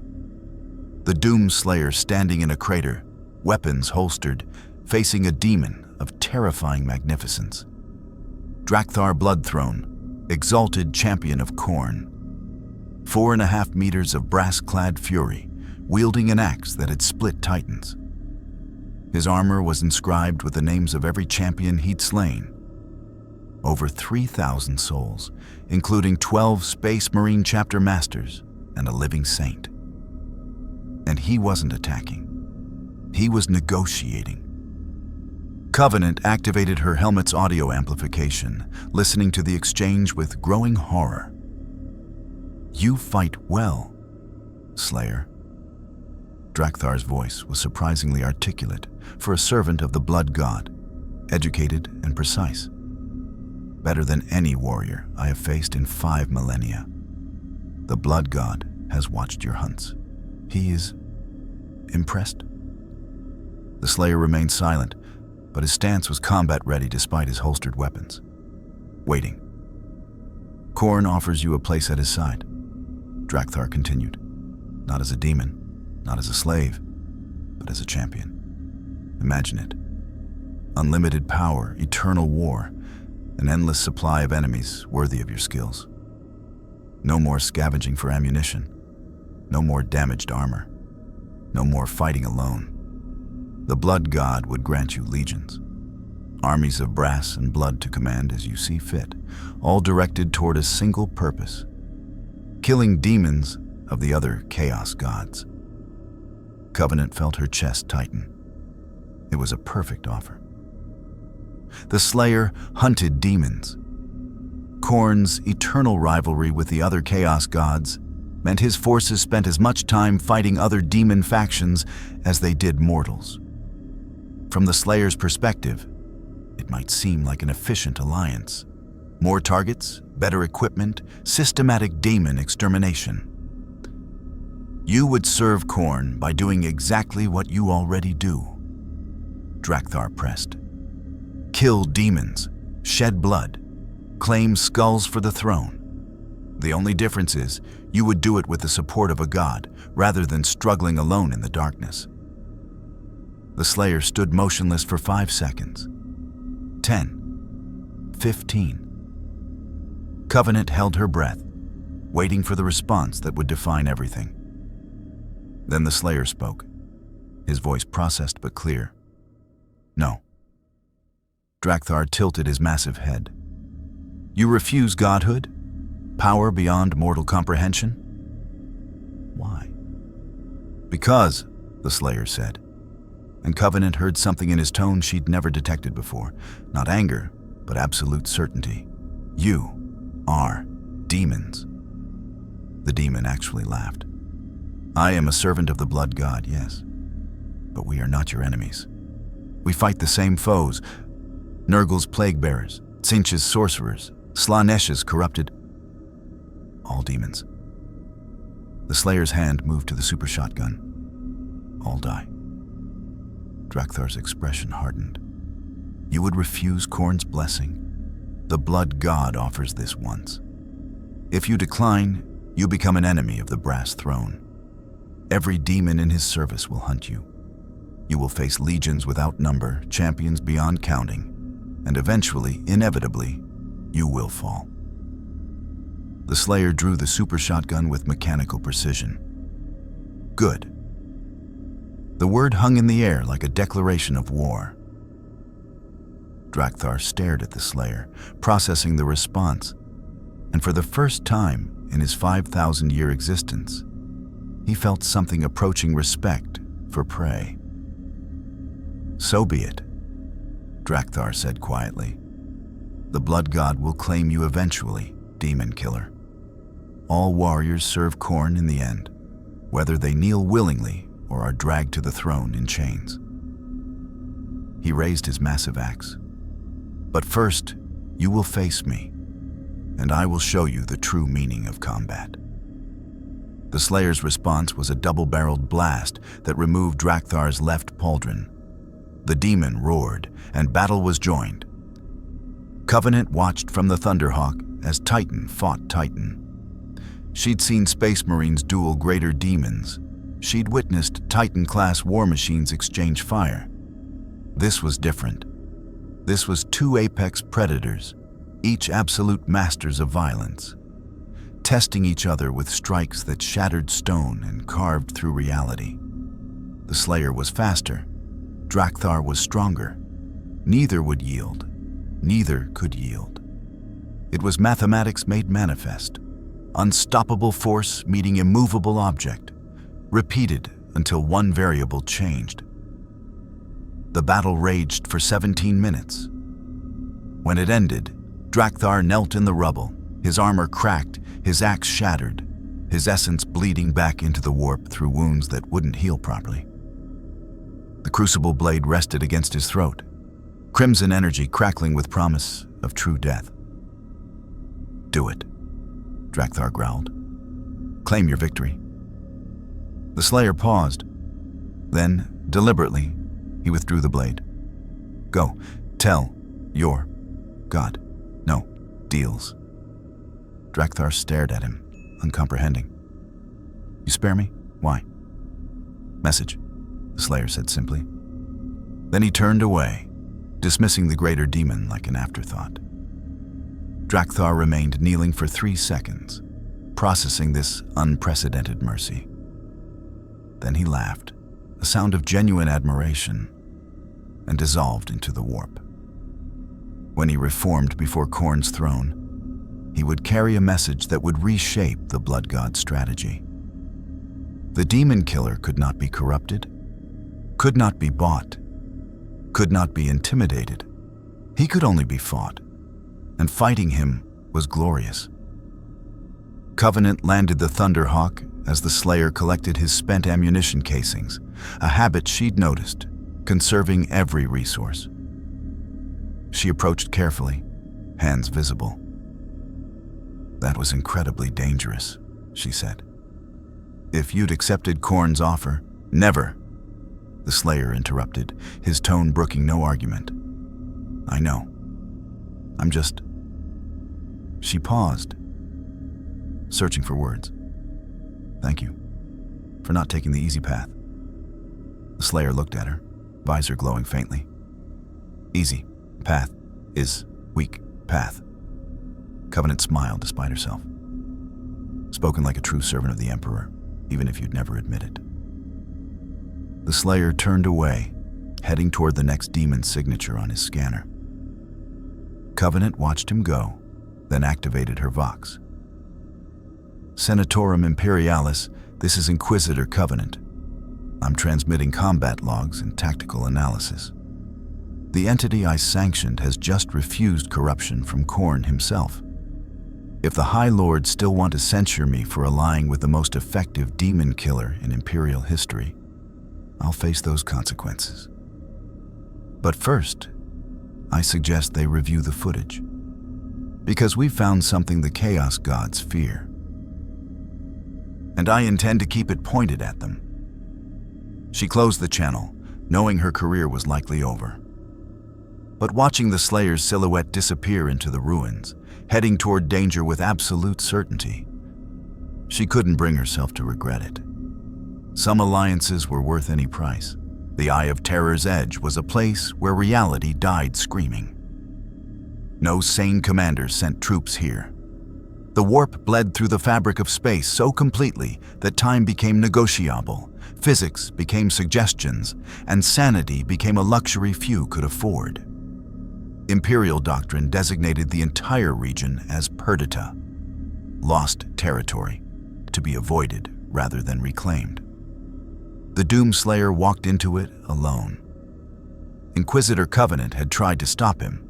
The Doomslayer standing in a crater, weapons holstered, facing a demon of terrifying magnificence. Drakthar Bloodthrone, exalted champion of Khorne. 4.5 meters of brass-clad fury, wielding an axe that had split titans. His armor was inscribed with the names of every champion he'd slain. Over 3,000 souls, including 12 Space Marine chapter masters and a living saint. And he wasn't attacking. He was negotiating. Covenant activated her helmet's audio amplification, listening to the exchange with growing horror. You fight well, Slayer. Drakthar's voice was surprisingly articulate for a servant of the Blood God, educated and precise. Better than any warrior I have faced in 5 millennia. The Blood God has watched your hunts. He is impressed. The Slayer remained silent, but his stance was combat-ready despite his holstered weapons. Waiting. Khorne offers you a place at his side, Drakthar continued. Not as a demon, not as a slave, but as a champion. Imagine it. Unlimited power, eternal war, an endless supply of enemies worthy of your skills. No more scavenging for ammunition. No more damaged armor. No more fighting alone. The Blood God would grant you legions. Armies of brass and blood to command as you see fit, all directed toward a single purpose: killing demons of the other chaos gods. Covenant felt her chest tighten. It was a perfect offer. The Slayer hunted demons. Khorne's eternal rivalry with the other chaos gods meant his forces spent as much time fighting other demon factions as they did mortals. From the Slayer's perspective, it might seem like an efficient alliance. More targets, better equipment, systematic demon extermination. You would serve Khorne by doing exactly what you already do. Drakthar pressed. Kill demons, shed blood, claim skulls for the throne. The only difference is you would do it with the support of a god rather than struggling alone in the darkness. The Slayer stood motionless for 5 seconds. 10. 15. Covenant held her breath, waiting for the response that would define everything. Then the Slayer spoke, his voice processed but clear. No. Drakthar tilted his massive head. You refuse godhood? Power beyond mortal comprehension? Why? Because, the Slayer said. And Covenant heard something in his tone she'd never detected before. Not anger, but absolute certainty. You are demons. The demon actually laughed. I am a servant of the blood god, yes. But we are not your enemies. We fight the same foes. Nurgle's plague bearers, Tzeentch's sorcerers, Slaaneish's corrupted. All demons. The Slayer's hand moved to the super shotgun. All die. Drakthar's expression hardened. You would refuse Khorne's blessing? The blood god offers this once. If you decline, you become an enemy of the brass throne. Every demon in his service will hunt you. You will face legions without number, champions beyond counting, and eventually, inevitably, you will fall. The Slayer drew the super shotgun with mechanical precision. Good. The word hung in the air like a declaration of war. Drakthar stared at the Slayer, processing the response, and for the first time in his 5,000-year existence, he felt something approaching respect for prey. So be it, Drakthar said quietly. The blood god will claim you eventually, demon killer. All warriors serve Khorne in the end, whether they kneel willingly or are dragged to the throne in chains. He raised his massive axe. But first, you will face me, and I will show you the true meaning of combat. The Slayer's response was a double-barreled blast that removed Drakthar's left pauldron. The demon roared, and battle was joined. Covenant watched from the Thunderhawk as Titan fought Titan. She'd seen Space Marines duel greater demons. She'd witnessed Titan-class war machines exchange fire. This was different. This was two apex predators, each absolute masters of violence, testing each other with strikes that shattered stone and carved through reality. The Slayer was faster. Drakthar was stronger. Neither would yield. Neither could yield. It was mathematics made manifest. Unstoppable force meeting immovable object, repeated until one variable changed. The battle raged for 17 minutes. When it ended, Drakthar knelt in the rubble, his armor cracked, his axe shattered, his essence bleeding back into the warp through wounds that wouldn't heal properly. The crucible blade rested against his throat, crimson energy crackling with promise of true death. Do it, Drakthar growled. Claim your victory. The Slayer paused. Then, deliberately, he withdrew the blade. Go, tell your god. No, deals. Drakthar stared at him, uncomprehending. You spare me? Why? Message, the Slayer said simply. Then he turned away, dismissing the greater demon like an afterthought. Drakthar remained kneeling for 3 seconds, processing this unprecedented mercy. Then he laughed, a sound of genuine admiration, and dissolved into the warp. When he reformed before Khorne's throne, he would carry a message that would reshape the blood god's strategy. The demon killer could not be corrupted, could not be bought, could not be intimidated. He could only be fought, and fighting him was glorious. Covenant landed the Thunderhawk as the Slayer collected his spent ammunition casings, a habit she'd noticed, conserving every resource. She approached carefully, hands visible. That was incredibly dangerous, she said. If you'd accepted Khorne's offer, never, the Slayer interrupted, his tone brooking no argument. I know. I'm just... She paused, searching for words. Thank you for not taking the easy path. The Slayer looked at her, visor glowing faintly. Easy path is weak path. Covenant smiled despite herself. Spoken like a true servant of the Emperor, even if you'd never admit it. The Slayer turned away, heading toward the next demon's signature on his scanner. Covenant watched him go, then activated her Vox. Senatorum Imperialis, this is Inquisitor Covenant. I'm transmitting combat logs and tactical analysis. The entity I sanctioned has just refused corruption from Khorne himself. If the High Lords still want to censure me for allying with the most effective demon killer in Imperial history, I'll face those consequences. But first, I suggest they review the footage, because we've found something the Chaos Gods fear. And I intend to keep it pointed at them. She closed the channel, knowing her career was likely over. But watching the Slayer's silhouette disappear into the ruins, heading toward danger with absolute certainty, she couldn't bring herself to regret it. Some alliances were worth any price. The Eye of Terror's edge was a place where reality died screaming. No sane commander sent troops here. The warp bled through the fabric of space so completely that time became negotiable, physics became suggestions, and sanity became a luxury few could afford. Imperial doctrine designated the entire region as perdita, lost territory, to be avoided rather than reclaimed. The Doomslayer walked into it alone. Inquisitor Covenant had tried to stop him.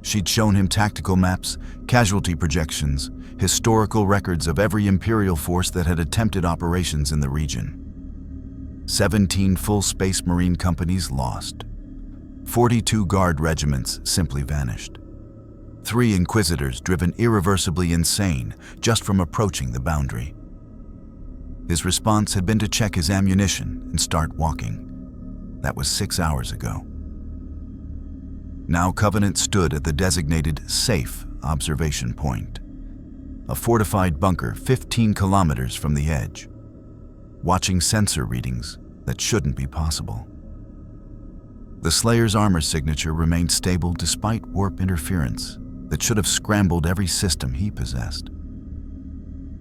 She'd shown him tactical maps, casualty projections, historical records of every Imperial force that had attempted operations in the region. 17 full Space Marine companies lost. 42 Guard regiments simply vanished. 3 Inquisitors driven irreversibly insane just from approaching the boundary. His response had been to check his ammunition and start walking. That was 6 hours ago. Now Covenant stood at the designated safe observation point, a fortified bunker 15 kilometers from the edge, watching sensor readings that shouldn't be possible. The Slayer's armor signature remained stable despite warp interference that should have scrambled every system he possessed.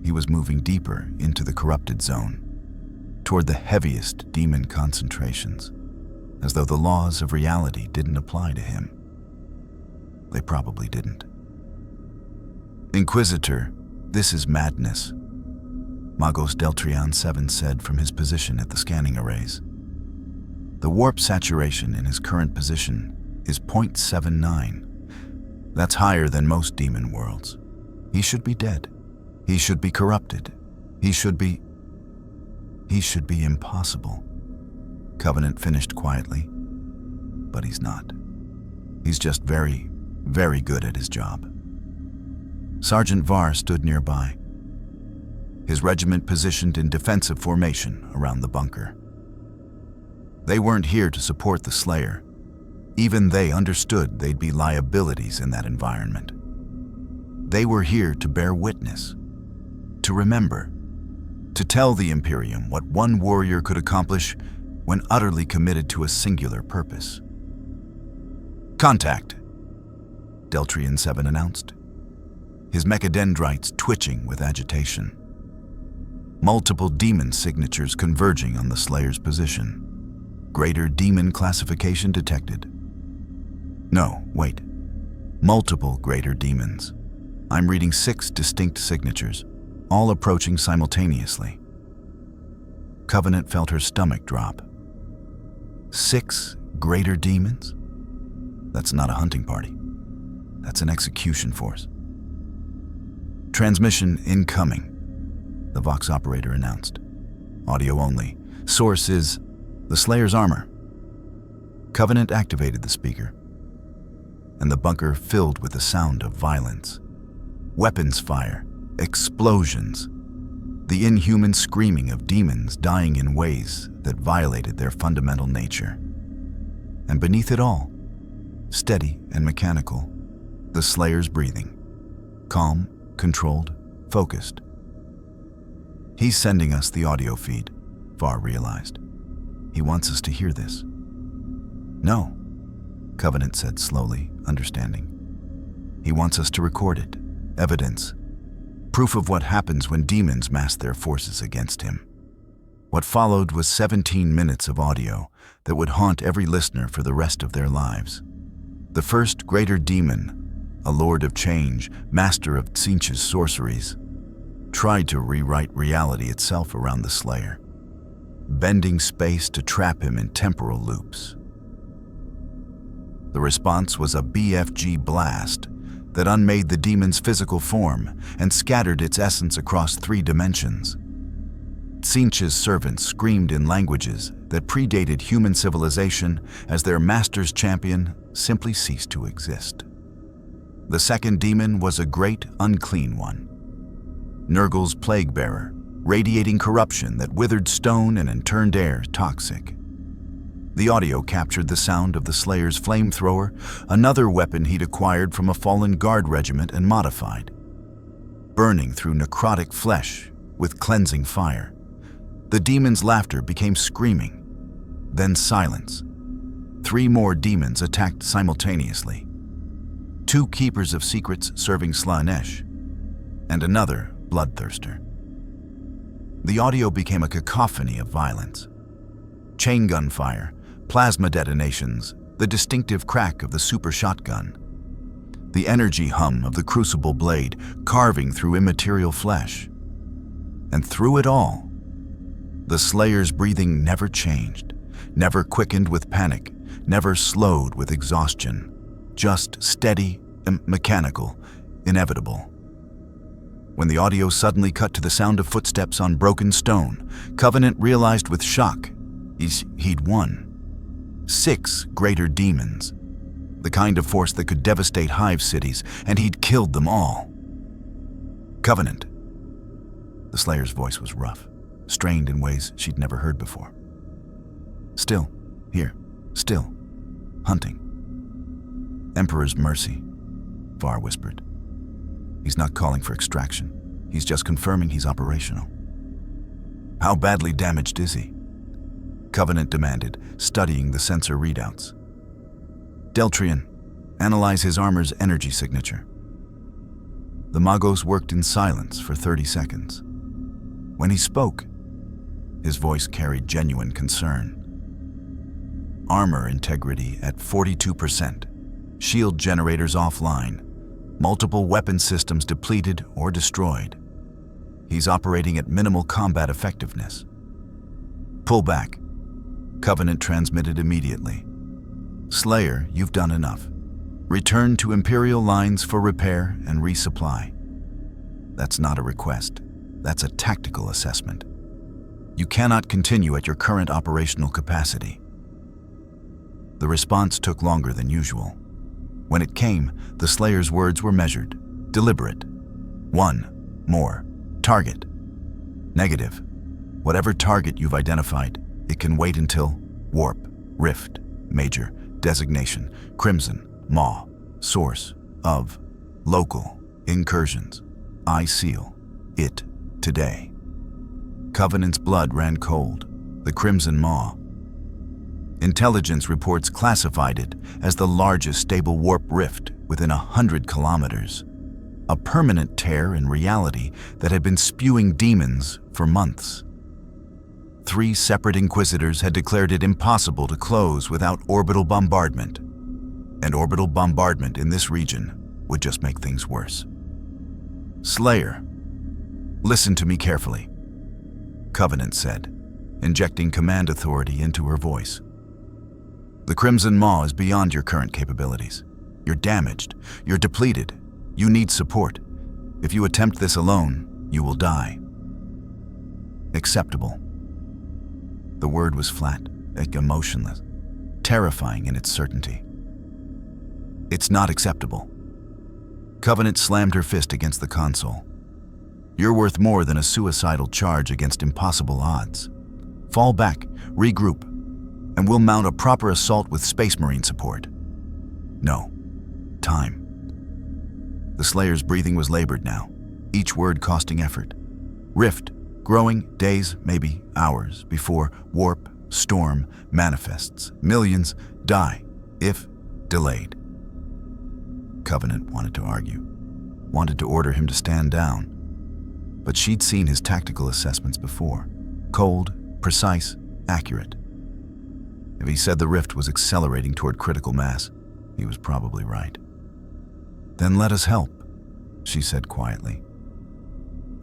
He was moving deeper into the corrupted zone, toward the heaviest demon concentrations, as though the laws of reality didn't apply to him. They probably didn't. Inquisitor, this is madness, Magos Deltrian 7 said from his position at the scanning arrays. The warp saturation in his current position is 0.79. That's higher than most demon worlds. He should be dead. He should be corrupted. He should be impossible. Covenant finished quietly, but he's not. He's just very, very good at his job. Sergeant Var stood nearby, his regiment positioned in defensive formation around the bunker. They weren't here to support the Slayer. Even they understood they'd be liabilities in that environment. They were here to bear witness, to remember, to tell the Imperium what one warrior could accomplish when utterly committed to a singular purpose. Contact, Deltrian 7 announced, his mechadendrites twitching with agitation. Multiple demon signatures converging on the Slayer's position. Greater demon classification detected. No, wait. Multiple greater demons. I'm reading 6 distinct signatures, all approaching simultaneously. Covenant felt her stomach drop. 6 greater demons? That's not a hunting party. That's an execution force. Transmission incoming, the Vox operator announced. Audio only. Source is the Slayer's armor. Covenant activated the speaker, and the bunker filled with the sound of violence. Weapons fire, explosions, the inhuman screaming of demons dying in ways that violated their fundamental nature. And beneath it all, steady and mechanical, the Slayer's breathing. Calm, controlled, focused. He's sending us the audio feed, Var realized. He wants us to hear this. No, Covenant said slowly, understanding. He wants us to record it, evidence, proof of what happens when demons mass their forces against him. What followed was 17 minutes of audio that would haunt every listener for the rest of their lives. The first greater demon, a lord of change, master of Tzeentch's sorceries, tried to rewrite reality itself around the Slayer. bending space to trap him in temporal loops. The response was a BFG blast that unmade the demon's physical form and scattered its essence across 3 dimensions. Tzeentch's servants screamed in languages that predated human civilization as their master's champion simply ceased to exist. The second demon was a great, unclean one. Nurgle's plague-bearer, radiating corruption that withered stone and turned air toxic. The audio captured the sound of the Slayer's flamethrower, another weapon he'd acquired from a fallen guard regiment and modified. Burning through necrotic flesh with cleansing fire, the demon's laughter became screaming, then silence. 3 more demons attacked simultaneously. 2 keepers of secrets serving Slaanesh, and another bloodthirster. The audio became a cacophony of violence. Chain gunfire, plasma detonations, the distinctive crack of the super shotgun, the energy hum of the crucible blade carving through immaterial flesh. And through it all, the Slayer's breathing never changed, never quickened with panic, never slowed with exhaustion, just steady and mechanical, inevitable. When the audio suddenly cut to the sound of footsteps on broken stone, Covenant realized with shock he'd won. 6 greater demons, the kind of force that could devastate hive cities, and he'd killed them all. Covenant. The Slayer's voice was rough, strained in ways she'd never heard before. Still, here, still, hunting. Emperor's mercy, Var whispered. He's not calling for extraction. He's just confirming he's operational. How badly damaged is he? Covenant demanded, studying the sensor readouts. Deltrian, analyze his armor's energy signature. The Magos worked in silence for 30 seconds. When he spoke, his voice carried genuine concern. Armor integrity at 42%, shield generators offline, multiple weapon systems depleted or destroyed. He's operating at minimal combat effectiveness. Pull back. Covenant transmitted immediately. Slayer, you've done enough. Return to Imperial lines for repair and resupply. That's not a request. That's a tactical assessment. You cannot continue at your current operational capacity. The response took longer than usual. When it came, the Slayer's words were measured, deliberate. 1. More. Target. Negative. Whatever target you've identified, it can wait until Warp, Rift, Major, Designation, Crimson, Maw, Source, of, Local, Incursions. I seal it today. Covenant's blood ran cold. The Crimson Maw. Intelligence reports classified it as the largest stable warp rift within 100 kilometers. A permanent tear in reality that had been spewing demons for months. 3 separate Inquisitors had declared it impossible to close without orbital bombardment. And orbital bombardment in this region would just make things worse. Slayer, listen to me carefully, Covenant said, injecting command authority into her voice. The Crimson Maw is beyond your current capabilities. You're damaged. You're depleted. You need support. If you attempt this alone, you will die. Acceptable. The word was flat, emotionless, terrifying in its certainty. It's not acceptable. Covenant slammed her fist against the console. You're worth more than a suicidal charge against impossible odds. Fall back, regroup, and we'll mount a proper assault with Space Marine support. No. Time. The Slayer's breathing was labored now, each word costing effort. Rift, growing days, maybe hours, before warp, storm, manifests. Millions die, if delayed. Covenant wanted to argue, wanted to order him to stand down. But she'd seen his tactical assessments before. Cold, precise, accurate. If he said the rift was accelerating toward critical mass, he was probably right. Then let us help, she said quietly.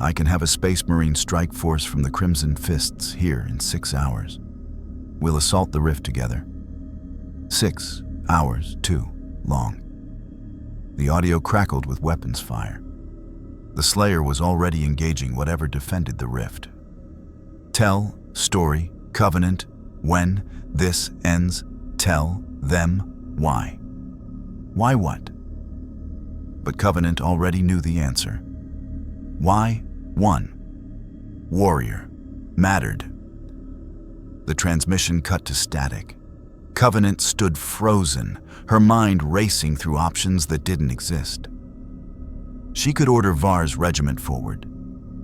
I can have a Space Marine strike force from the Crimson Fists here in 6 hours. We'll assault the rift together. 6 hours, too long. The audio crackled with weapons fire. The Slayer was already engaging whatever defended the rift. Tell, story, covenant, when, this ends, tell, them, why. Why what? But Covenant already knew the answer. Why? One. Warrior. Mattered. The transmission cut to static. Covenant stood frozen, her mind racing through options that didn't exist. She could order Var's regiment forward,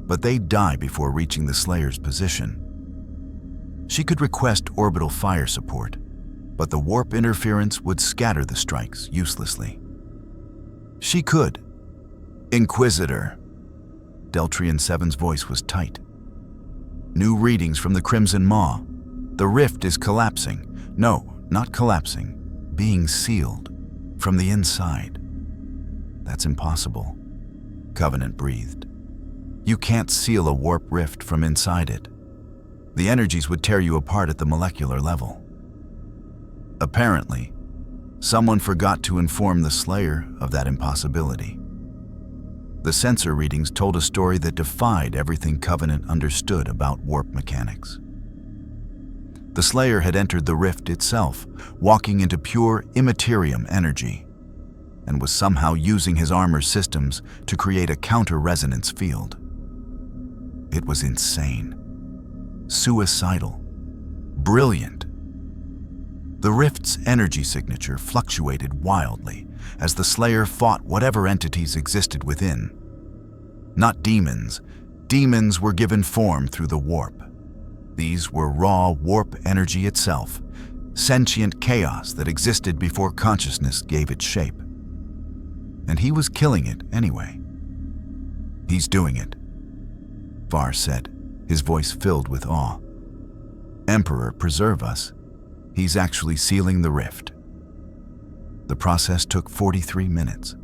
but they'd die before reaching the Slayer's position. She could request orbital fire support, but the warp interference would scatter the strikes uselessly. She could. Inquisitor. Deltrian 7's voice was tight. New readings from the Crimson Maw. The rift is collapsing. No, not collapsing. Being sealed. From the inside. That's impossible. Covenant breathed. You can't seal a warp rift from inside it. The energies would tear you apart at the molecular level. Apparently, someone forgot to inform the Slayer of that impossibility. The sensor readings told a story that defied everything Covenant understood about warp mechanics. The Slayer had entered the rift itself, walking into pure Imperium energy, and was somehow using his armor systems to create a counter-resonance field. It was insane. Suicidal. Brilliant. The rift's energy signature fluctuated wildly as the Slayer fought whatever entities existed within. Not demons. Demons were given form through the warp. These were raw warp energy itself, sentient chaos that existed before consciousness gave it shape. And he was killing it anyway. He's doing it, Var said, his voice filled with awe. Emperor, preserve us. He's actually sealing the rift. The process took 43 minutes.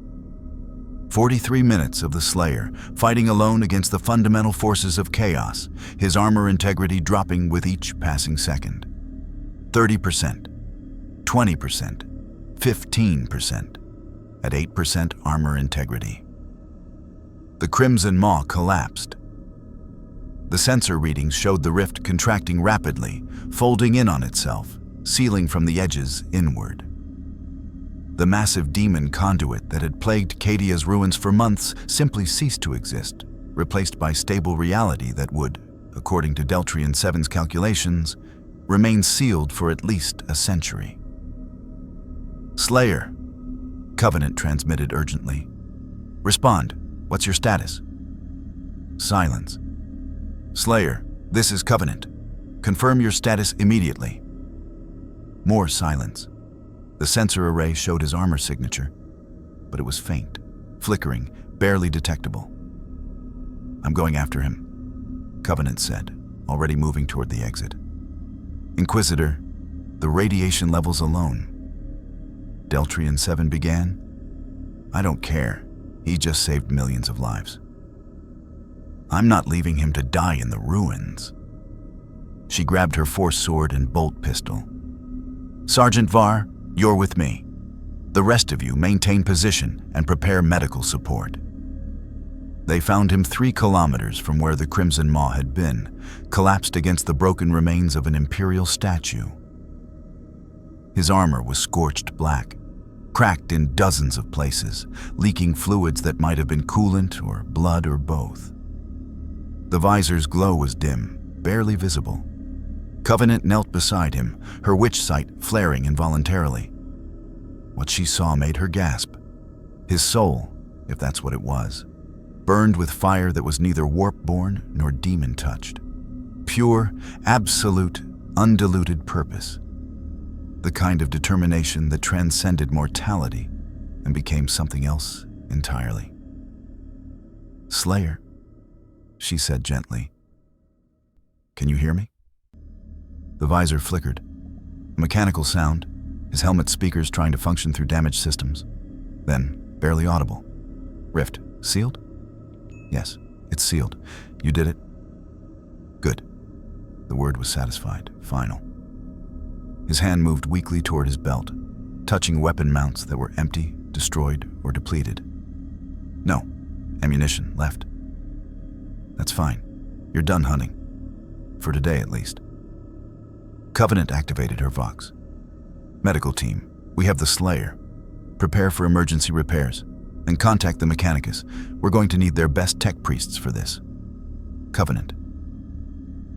43 minutes of the Slayer, fighting alone against the fundamental forces of chaos, his armor integrity dropping with each passing second. 30%, 20%, 15%, at 8% armor integrity. The Crimson Maw collapsed. The sensor readings showed the rift contracting rapidly, folding in on itself, sealing from the edges inward. The massive demon conduit that had plagued Cadia's ruins for months simply ceased to exist, replaced by stable reality that would, according to Deltrian 7's calculations, remain sealed for at least a century. Slayer, Covenant transmitted urgently. Respond. What's your status? Silence. Slayer, this is Covenant. Confirm your status immediately. More silence. The sensor array showed his armor signature, but it was faint, flickering, barely detectable. I'm going after him, Covenant said, already moving toward the exit. Inquisitor, the radiation levels alone. Deltrian 7 began. I don't care. He just saved millions of lives. I'm not leaving him to die in the ruins. She grabbed her force sword and bolt pistol. Sergeant Var, you're with me. The rest of you maintain position and prepare medical support. They found him 3 kilometers from where the Crimson Maw had been, collapsed against the broken remains of an imperial statue. His armor was scorched black, cracked in dozens of places, leaking fluids that might have been coolant or blood or both. The visor's glow was dim, barely visible. Covenant knelt beside him, her witch sight flaring involuntarily. What she saw made her gasp. His soul, if that's what it was, burned with fire that was neither warp-born nor demon-touched. Pure, absolute, undiluted purpose. The kind of determination that transcended mortality and became something else entirely. Slayer, she said gently. Can you hear me? The visor flickered. A mechanical sound, his helmet speakers trying to function through damaged systems. Then, barely audible. Rift, sealed? Yes. It's sealed. You did it? Good. The word was satisfied, final. His hand moved weakly toward his belt, touching weapon mounts that were empty, destroyed, or depleted. No, ammunition left. That's fine. You're done hunting. For today, at least. Covenant activated her Vox. Medical team, we have the Slayer. Prepare for emergency repairs, and contact the Mechanicus. We're going to need their best tech priests for this. Covenant.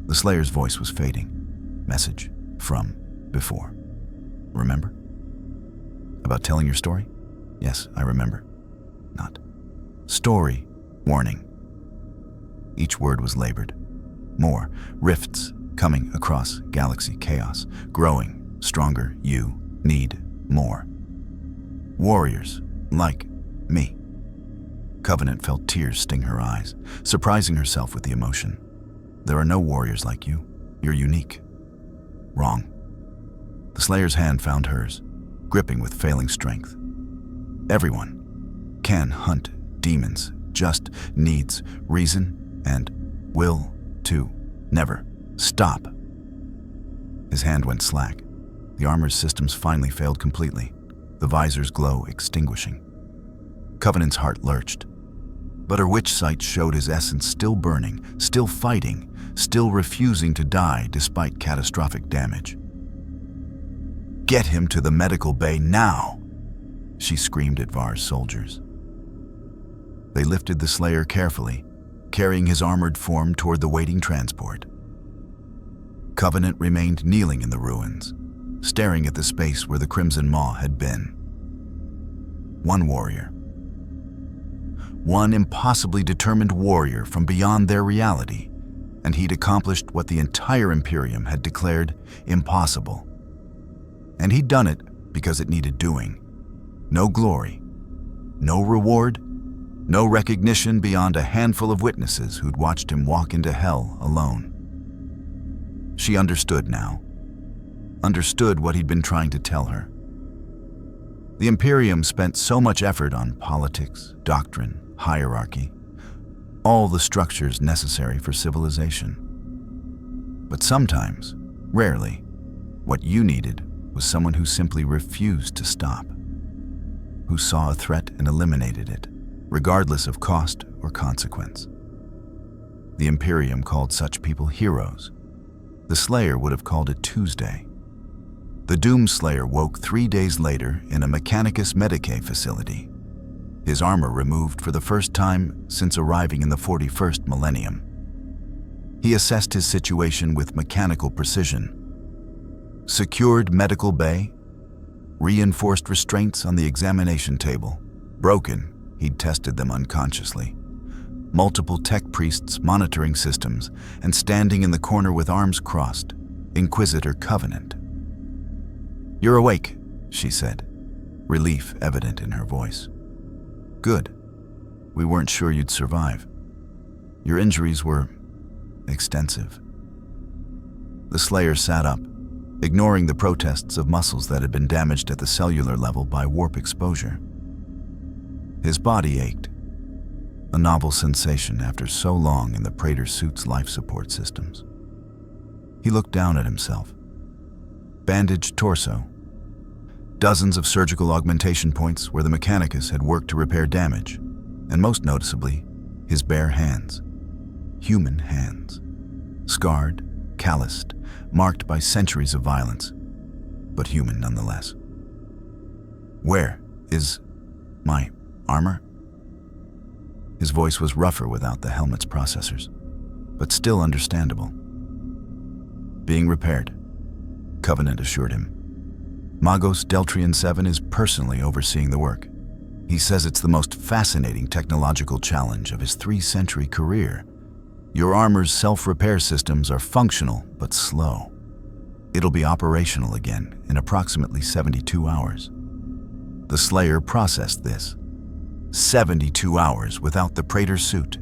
The Slayer's voice was fading. Message from before. Remember? About telling your story? Yes, I remember. Not. Story. Warning. Each word was labored. More. Rifts coming across galaxy chaos. Growing. Stronger. You need more. Warriors. Like me. Covenant felt tears sting her eyes, surprising herself with the emotion. There are no warriors like you. You're unique. Wrong. The Slayer's hand found hers, gripping with failing strength. Everyone can hunt demons, just needs reason and will to never stop. His hand went slack. The armor's systems finally failed completely, the visor's glow extinguishing. Covenant's heart lurched, but her witch sight showed his essence still burning, still fighting, still refusing to die despite catastrophic damage. Get him to the medical bay now, she screamed at Var's soldiers. They lifted the Slayer carefully, carrying his armored form toward the waiting transport. Covenant remained kneeling in the ruins, staring at the space where the Crimson Maw had been. One warrior. One impossibly determined warrior from beyond their reality, and he'd accomplished what the entire Imperium had declared impossible. And he'd done it because it needed doing. No glory, no reward, no recognition beyond a handful of witnesses who'd watched him walk into hell alone. She understood now. Understood what he'd been trying to tell her. The Imperium spent so much effort on politics, doctrine, hierarchy, all the structures necessary for civilization. But sometimes, rarely, what you needed was someone who simply refused to stop, who saw a threat and eliminated it, regardless of cost or consequence. The Imperium called such people heroes. The Slayer would have called it Tuesday. The Doomslayer woke 3 days later in a Mechanicus Medicae facility, his armor removed for the first time since arriving in the 41st millennium. He assessed his situation with mechanical precision. Secured medical bay, reinforced restraints on the examination table. Broken, he'd tested them unconsciously. Multiple tech priests monitoring systems, and standing in the corner with arms crossed, Inquisitor Covenant. "You're awake," she said, relief evident in her voice. "Good. We weren't sure you'd survive. Your injuries were extensive." The Slayer sat up, ignoring the protests of muscles that had been damaged at the cellular level by warp exposure. His body ached, a novel sensation after so long in the Praetor suit's life support systems. He looked down at himself. Bandaged torso. Dozens of surgical augmentation points where the Mechanicus had worked to repair damage, and most noticeably, his bare hands. Human hands. Scarred, calloused, marked by centuries of violence, but human nonetheless. "Where is my armor?" His voice was rougher without the helmet's processors, but still understandable. "Being repaired," Covenant assured him. "Magos Deltrian 7 is personally overseeing the work. He says it's the most fascinating technological challenge of his 3-century career. Your armor's self-repair systems are functional but slow. It'll be operational again in approximately 72 hours. The Slayer processed this. 72 hours without the Praetor suit.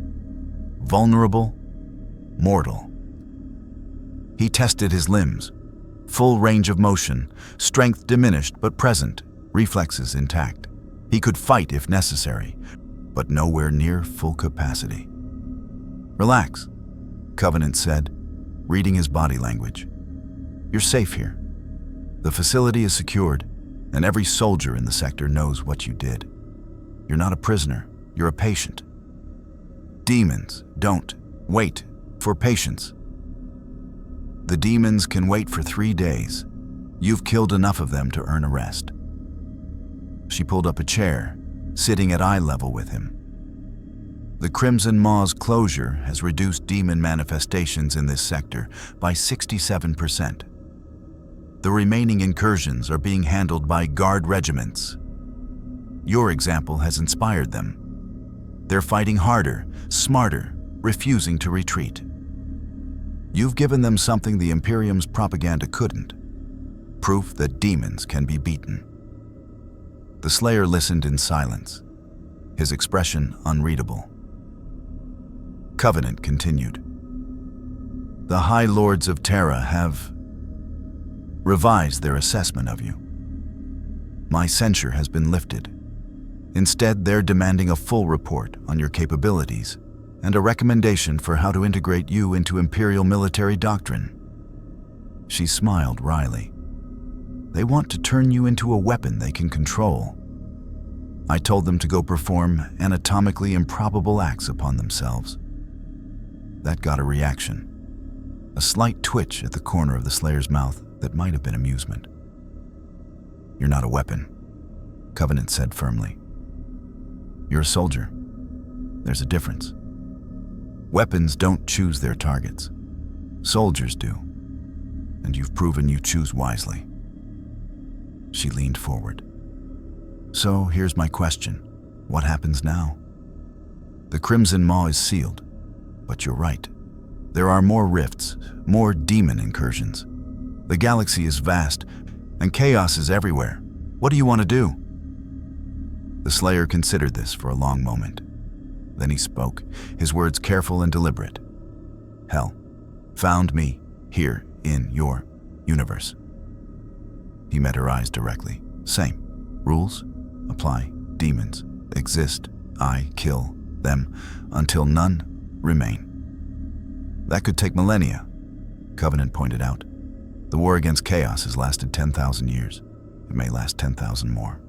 Vulnerable, mortal. He tested his limbs. Full range of motion, strength diminished but present, reflexes intact. He could fight if necessary, but nowhere near full capacity. Relax, Covenant said, reading his body language. You're safe here. The facility is secured, and every soldier in the sector knows what you did. You're not a prisoner, you're a patient. Demons don't wait for patience. The demons can wait for 3 days. You've killed enough of them to earn a rest. She pulled up a chair, sitting at eye level with him. The Crimson Maw's closure has reduced demon manifestations in this sector by 67%. The remaining incursions are being handled by guard regiments. Your example has inspired them. They're fighting harder, smarter, refusing to retreat. You've given them something the Imperium's propaganda couldn't: proof that demons can be beaten. The Slayer listened in silence, his expression unreadable. Covenant continued. The High Lords of Terra have revised their assessment of you. My censure has been lifted. Instead, they're demanding a full report on your capabilities and a recommendation for how to integrate you into Imperial military doctrine. She smiled wryly. They want to turn you into a weapon they can control. I told them to go perform anatomically improbable acts upon themselves. That got a reaction. A slight twitch at the corner of the Slayer's mouth that might have been amusement. You're not a weapon, Covenant said firmly. You're a soldier. There's a difference. Weapons don't choose their targets. Soldiers do. And you've proven you choose wisely. She leaned forward. So here's my question. What happens now? The Crimson Maw is sealed, but you're right. There are more rifts, more demon incursions. The galaxy is vast, and chaos is everywhere. What do you want to do? The Slayer considered this for a long moment. Then he spoke, his words careful and deliberate. Hell found me here in your universe. He met her eyes directly. Same. Rules apply. Demons exist. I kill them until none remain. That could take millennia, Covenant pointed out. The war against chaos has lasted 10,000 years. It may last 10,000 more.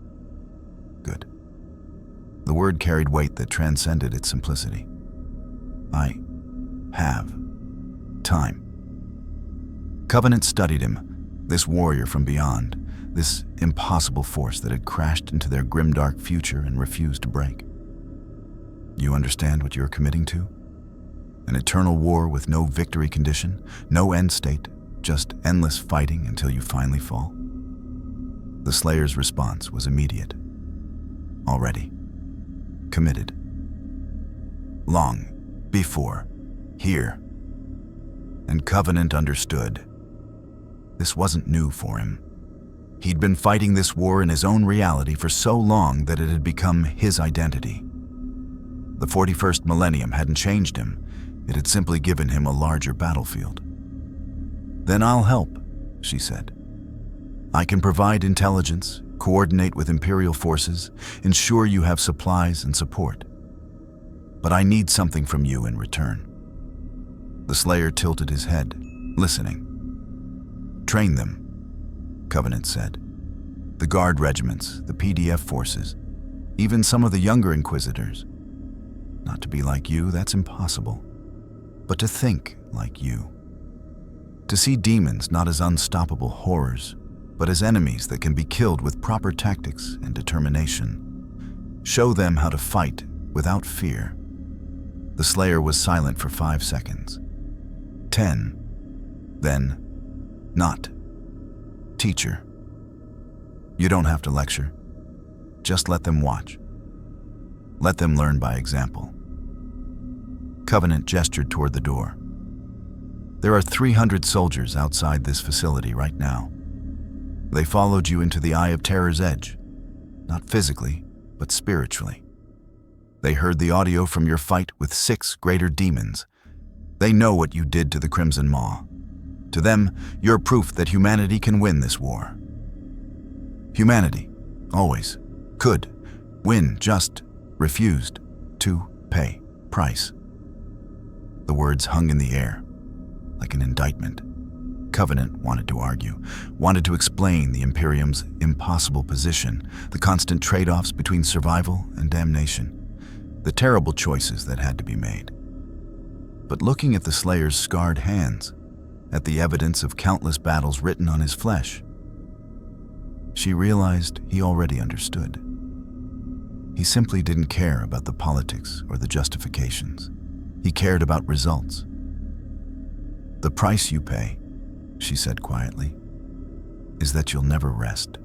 Good. The word carried weight that transcended its simplicity. I have time. Covenant studied him, this warrior from beyond, this impossible force that had crashed into their grimdark future and refused to break. You understand what you're committing to? An eternal war with no victory condition, no end state, just endless fighting until you finally fall? The Slayer's response was immediate. Already. Committed. Long before. Here. And Covenant understood. This wasn't new for him. He'd been fighting this war in his own reality for so long that it had become his identity. The 41st millennium hadn't changed him. It had simply given him a larger battlefield. Then I'll help, she said. I can provide intelligence, coordinate with Imperial forces, ensure you have supplies and support. But I need something from you in return. The Slayer tilted his head, listening. Train them, Covenant said. The guard regiments, the PDF forces, even some of the younger Inquisitors. Not to be like you, that's impossible. But to think like you. To see demons not as unstoppable horrors, but as enemies that can be killed with proper tactics and determination. Show them how to fight without fear. The Slayer was silent for 5 seconds. 10. Then, not. Teacher. You don't have to lecture. Just let them watch. Let them learn by example. Covenant gestured toward the door. There are 300 soldiers outside this facility right now. They followed you into the Eye of Terror's edge. Not physically, but spiritually. They heard the audio from your fight with 6 greater demons. They know what you did to the Crimson Maw. To them, you're proof that humanity can win this war. Humanity, always, could, win, just refused to pay price. The words hung in the air, like an indictment. Covenant wanted to argue, wanted to explain the Imperium's impossible position, the constant trade-offs between survival and damnation, the terrible choices that had to be made. But looking at the Slayer's scarred hands, at the evidence of countless battles written on his flesh, she realized he already understood. He simply didn't care about the politics or the justifications. He cared about results. "The price you pay," she said quietly, "is that you'll never rest,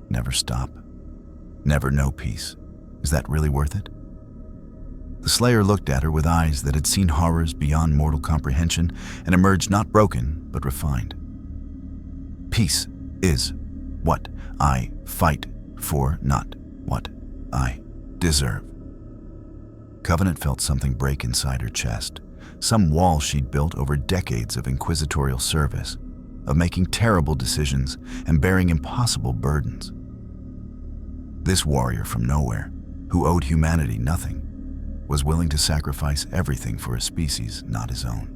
never stop, never know peace. Is that really worth it?" The Slayer looked at her with eyes that had seen horrors beyond mortal comprehension and emerged not broken, but refined. "Peace is what I fight for, not what I deserve." Covenant felt something break inside her chest, some wall she'd built over decades of inquisitorial service, of making terrible decisions and bearing impossible burdens. This warrior from nowhere, who owed humanity nothing, was willing to sacrifice everything for a species not his own,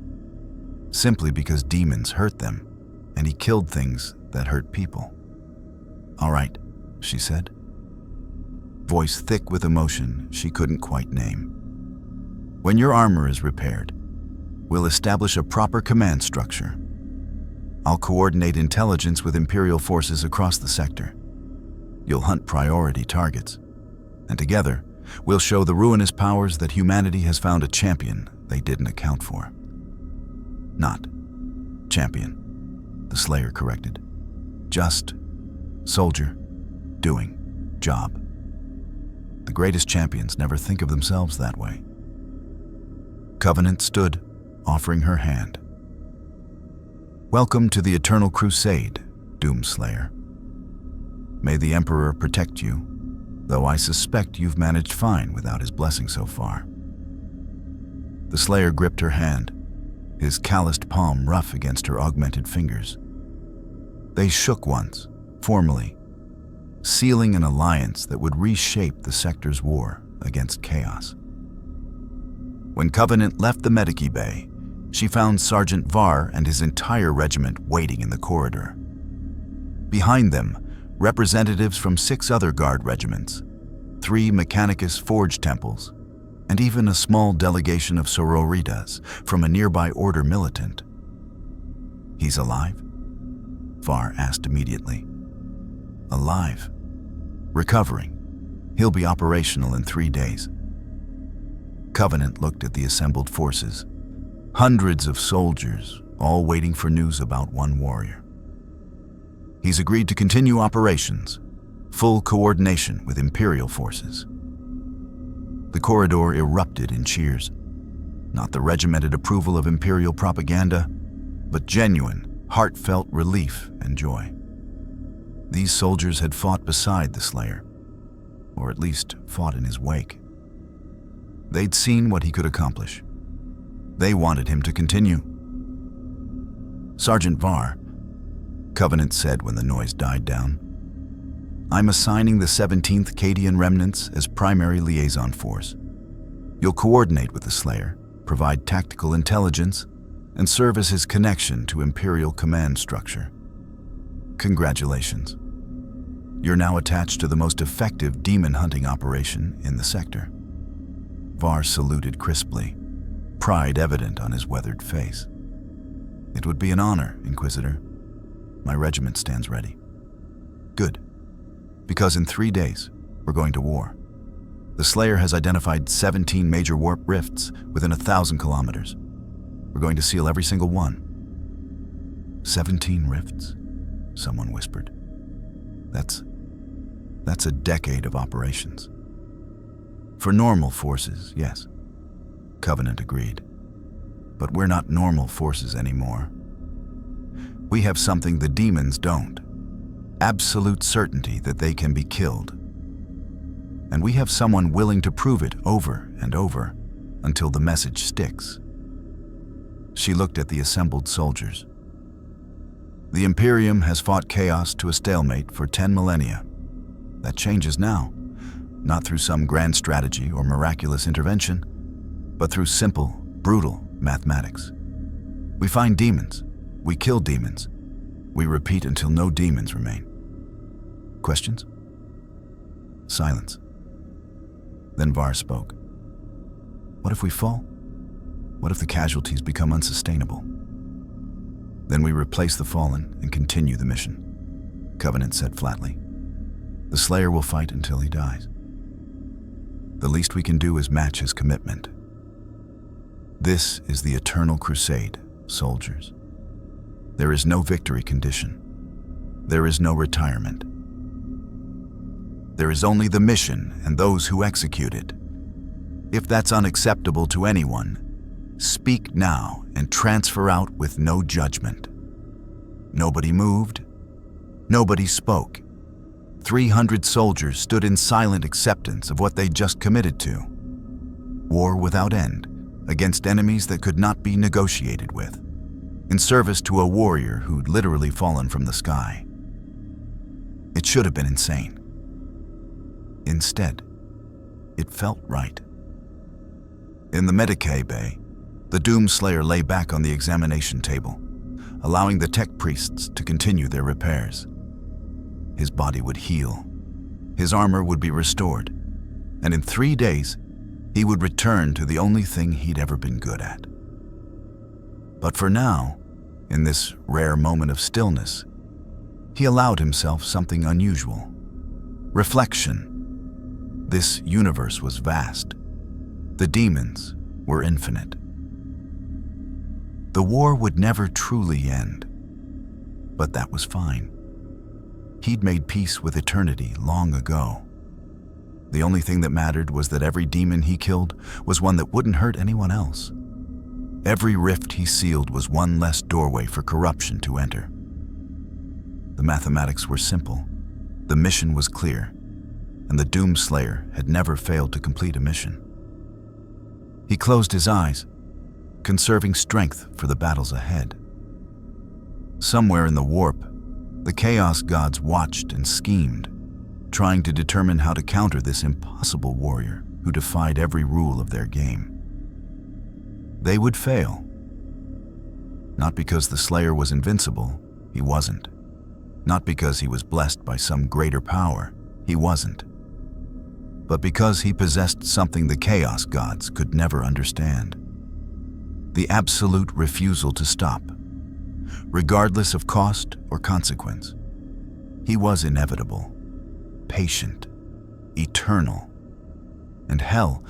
simply because demons hurt them, and he killed things that hurt people. "All right," she said, voice thick with emotion she couldn't quite name. "When your armor is repaired, we'll establish a proper command structure. I'll coordinate intelligence with Imperial forces across the sector. You'll hunt priority targets, and together, we'll show the ruinous powers that humanity has found a champion they didn't account for." "Not champion," the Slayer corrected. "Just soldier doing job. The greatest champions never think of themselves that way." Covenant stood, offering her hand. "Welcome to the Eternal Crusade, Doomslayer. May the Emperor protect you, though I suspect you've managed fine without his blessing so far." The Slayer gripped her hand, his calloused palm rough against her augmented fingers. They shook once, formally, sealing an alliance that would reshape the sector's war against chaos. When Covenant left the Medici Bay, she found Sergeant Var and his entire regiment waiting in the corridor. Behind them, representatives from 6 other guard regiments, 3 Mechanicus forge temples, and even a small delegation of sororitas from a nearby order militant. "He's alive?" Var asked immediately. "Alive. Recovering. He'll be operational in 3 days." Covenant looked at the assembled forces, hundreds of soldiers, all waiting for news about one warrior. "He's agreed to continue operations, full coordination with Imperial forces." The corridor erupted in cheers, not the regimented approval of Imperial propaganda, but genuine, heartfelt relief and joy. These soldiers had fought beside the Slayer, or at least fought in his wake. They'd seen what he could accomplish. They wanted him to continue. "Sergeant Var," Covenant said when the noise died down, "I'm assigning the 17th Cadian Remnants as primary liaison force. You'll coordinate with the Slayer, provide tactical intelligence, and serve as his connection to Imperial command structure. Congratulations. You're now attached to the most effective demon hunting operation in the sector." Var saluted crisply, pride evident on his weathered face. "It would be an honor, Inquisitor. My regiment stands ready." "Good. Because in 3 days, we're going to war. The Slayer has identified 17 major warp rifts within 1,000 kilometers. We're going to seal every single one." 17 rifts? Someone whispered. That's a decade of operations." "For normal forces, yes," Covenant agreed. "But we're not normal forces anymore. We have something the demons don't. Absolute certainty that they can be killed. And we have someone willing to prove it over and over until the message sticks." She looked at the assembled soldiers. "The Imperium has fought chaos to a stalemate for 10 millennia. That changes now, not through some grand strategy or miraculous intervention, but through simple, brutal mathematics. We find demons. We kill demons. We repeat until no demons remain. Questions? Silence. Then Var spoke. What if we fall? What if the casualties become unsustainable? Then we replace the fallen and continue the mission, Covenant said flatly. The Slayer will fight until he dies. The least we can do is match his commitment. This is the eternal crusade, soldiers. There is no victory condition. There is no retirement. There is only the mission and those who execute it. If that's unacceptable to anyone, speak now and transfer out with no judgment. Nobody moved. Nobody spoke. 300 soldiers stood in silent acceptance of what they just committed to. War without end, against enemies that could not be negotiated with, in service to a warrior who'd literally fallen from the sky. It should have been insane. Instead, it felt right. In the Medicae Bay, the Doomslayer lay back on the examination table, allowing the tech priests to continue their repairs. His body would heal, his armor would be restored, and in 3 days, he would return to the only thing he'd ever been good at. But for now, in this rare moment of stillness, he allowed himself something unusual. Reflection. This universe was vast. The demons were infinite. The war would never truly end, but that was fine. He'd made peace with eternity long ago. The only thing that mattered was that every demon he killed was one that wouldn't hurt anyone else. Every rift he sealed was one less doorway for corruption to enter. The mathematics were simple. The mission was clear, and the Doomslayer had never failed to complete a mission. He closed his eyes, conserving strength for the battles ahead. Somewhere in the warp, the Chaos Gods watched and schemed, trying to determine how to counter this impossible warrior who defied every rule of their game. They would fail. Not because the Slayer was invincible, he wasn't. Not because he was blessed by some greater power, he wasn't. But because he possessed something the Chaos Gods could never understand. The absolute refusal to stop, regardless of cost or consequence. He was inevitable, patient, eternal, and hell,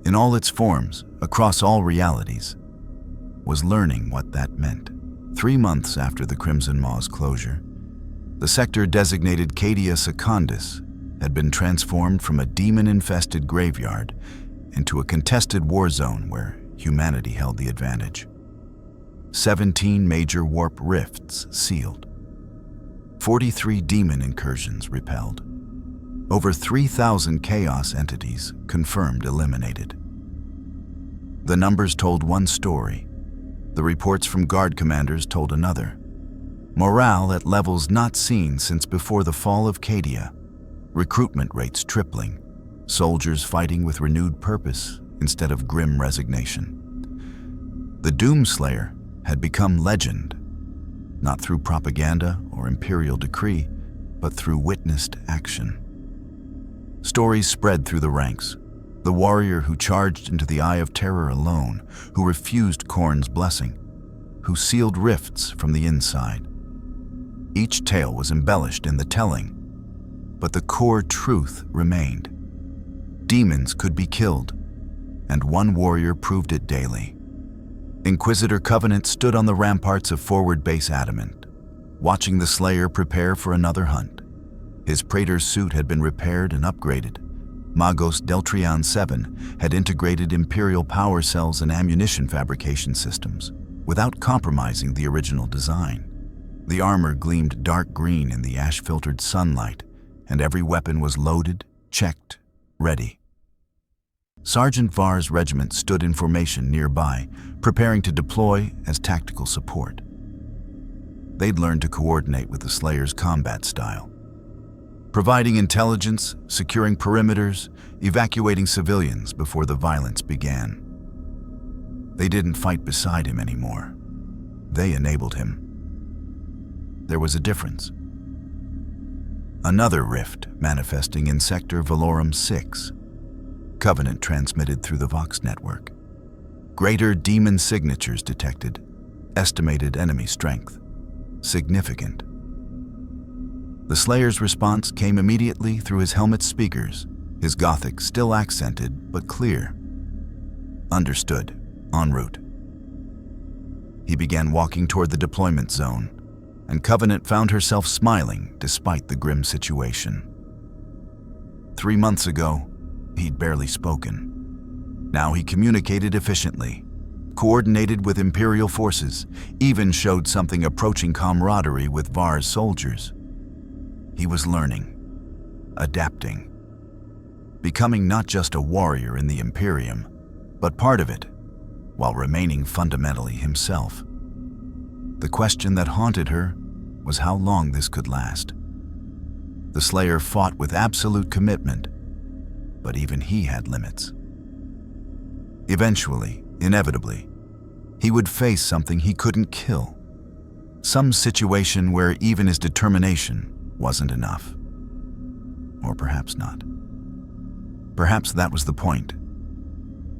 in all its forms, across all realities, was learning what that meant. 3 months after the Crimson Maw's closure, the sector designated Cadia Secundus had been transformed from a demon-infested graveyard into a contested war zone where humanity held the advantage. 17 major warp rifts sealed. 43 demon incursions repelled. Over 3,000 chaos entities confirmed eliminated. The numbers told one story. The reports from guard commanders told another. Morale at levels not seen since before the fall of Cadia. Recruitment rates tripling. Soldiers fighting with renewed purpose instead of grim resignation. The Doomslayer had become legend, not through propaganda or imperial decree, but through witnessed action. Stories spread through the ranks. The warrior who charged into the Eye of Terror alone, who refused Khorne's blessing, who sealed rifts from the inside. Each tale was embellished in the telling, but the core truth remained. Demons could be killed, and one warrior proved it daily. Inquisitor Covenant stood on the ramparts of Forward Base Adamant, watching the Slayer prepare for another hunt. His Praetor's suit had been repaired and upgraded. Magos Deltrion 7 had integrated Imperial power cells and ammunition fabrication systems, without compromising the original design. The armor gleamed dark green in the ash-filtered sunlight, and every weapon was loaded, checked, ready. Sergeant Var's regiment stood in formation nearby, preparing to deploy as tactical support. They'd learned to coordinate with the Slayer's combat style, providing intelligence, securing perimeters, evacuating civilians before the violence began. They didn't fight beside him anymore. They enabled him. There was a difference. Another rift manifesting in Sector Valorum 6. Covenant transmitted through the Vox network. Greater demon signatures detected. Estimated enemy strength. Significant. The Slayer's response came immediately through his helmet's speakers, his Gothic still accented but clear. Understood. En route. He began walking toward the deployment zone, and Covenant found herself smiling despite the grim situation. 3 months ago, he'd barely spoken. Now he communicated efficiently, coordinated with Imperial forces, even showed something approaching camaraderie with Var's soldiers. He was learning, adapting, becoming not just a warrior in the Imperium, but part of it, while remaining fundamentally himself. The question that haunted her was how long this could last. The Slayer fought with absolute commitment, but even he had limits. Eventually, inevitably, he would face something he couldn't kill. Some situation where even his determination wasn't enough. Or perhaps not. Perhaps that was the point.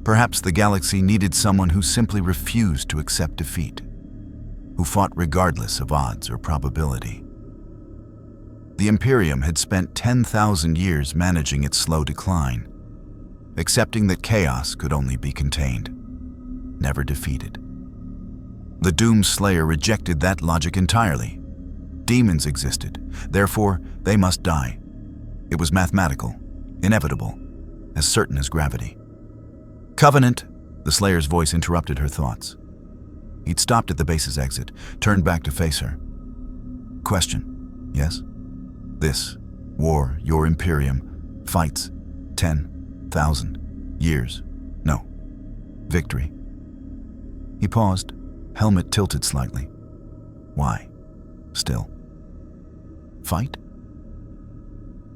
Perhaps the galaxy needed someone who simply refused to accept defeat, who fought regardless of odds or probability. The Imperium had spent 10,000 years managing its slow decline, accepting that chaos could only be contained, never defeated. The Doomslayer rejected that logic entirely. Demons existed, therefore they must die. It was mathematical, inevitable, as certain as gravity. Covenant, the Slayer's voice interrupted her thoughts. He'd stopped at the base's exit, turned back to face her. Question, yes? This war, your Imperium, fights 10,000 years. No. Victory. He paused, helmet tilted slightly. Why? Still. Fight?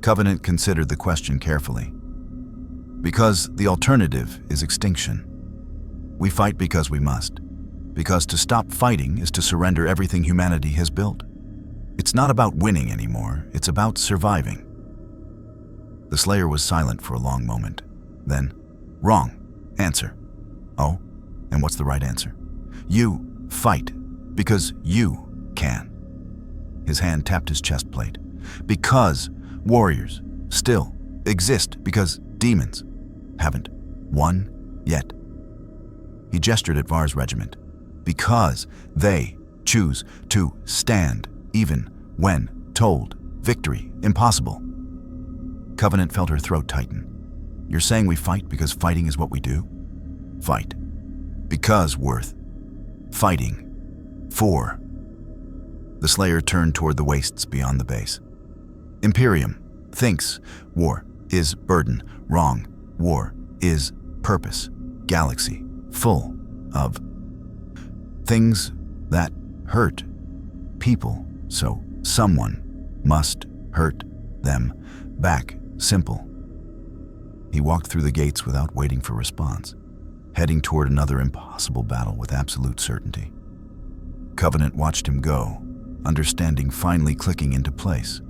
Covenant considered the question carefully. Because the alternative is extinction. We fight because we must. Because to stop fighting is to surrender everything humanity has built. It's not about winning anymore, it's about surviving. The Slayer was silent for a long moment. Then, wrong. Answer. Oh, and what's the right answer? You fight because you can. His hand tapped his chest plate. Because warriors still exist, because demons haven't won yet. He gestured at Var's regiment. Because they choose to stand even when told victory impossible. Covenant felt her throat tighten. You're saying we fight because fighting is what we do? Fight. Because worth fighting for. The Slayer turned toward the wastes beyond the base. Imperium thinks war is burden. Wrong. War is purpose. Galaxy full of things that hurt people, so someone must hurt them back. Simple. He walked through the gates without waiting for response, heading toward another impossible battle with absolute certainty. Covenant watched him go, understanding finally clicking into place.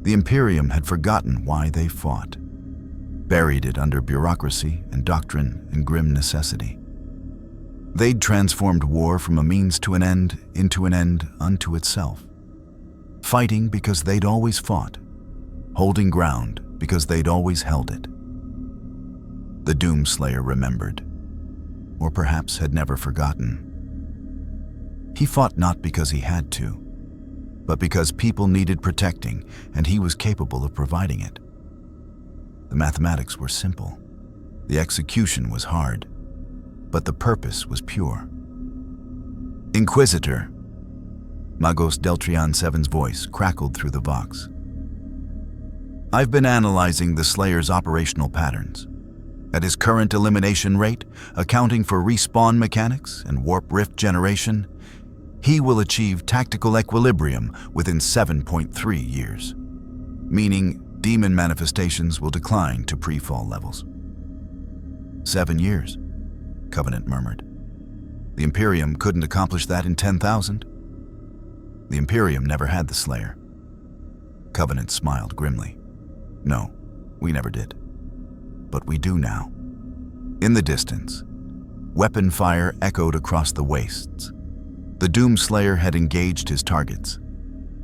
The Imperium had forgotten why they fought, buried it under bureaucracy and doctrine and grim necessity. They'd transformed war from a means to an end into an end unto itself. Fighting because they'd always fought, holding ground because they'd always held it. The Doomslayer remembered, or perhaps had never forgotten. He fought not because he had to, but because people needed protecting and he was capable of providing it. The mathematics were simple. The execution was hard, but the purpose was pure. Inquisitor. Magos Deltrian VII's voice crackled through the Vox. I've been analyzing the Slayer's operational patterns. At his current elimination rate, accounting for respawn mechanics and warp rift generation, he will achieve tactical equilibrium within 7.3 years, meaning demon manifestations will decline to pre-fall levels. 7 years. Covenant murmured. The Imperium couldn't accomplish that in 10,000. The Imperium never had the Slayer. Covenant smiled grimly. No, we never did. But we do now. In the distance, weapon fire echoed across the wastes. The Doomslayer had engaged his targets.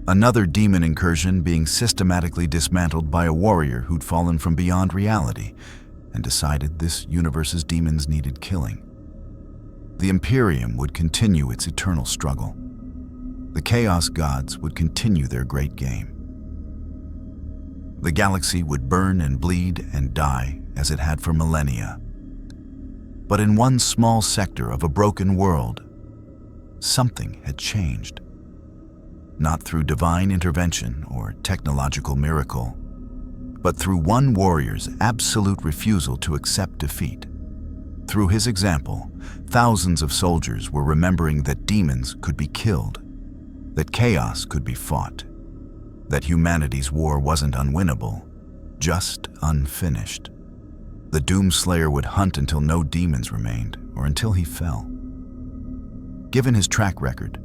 Another demon incursion being systematically dismantled by a warrior who'd fallen from beyond reality and decided this universe's demons needed killing. The Imperium would continue its eternal struggle. The Chaos Gods would continue their great game. The galaxy would burn and bleed and die as it had for millennia. But in one small sector of a broken world, something had changed. Not through divine intervention or technological miracle, but through one warrior's absolute refusal to accept defeat. Through his example, thousands of soldiers were remembering that demons could be killed, that chaos could be fought, that humanity's war wasn't unwinnable, just unfinished. The Doomslayer would hunt until no demons remained, or until he fell. Given his track record,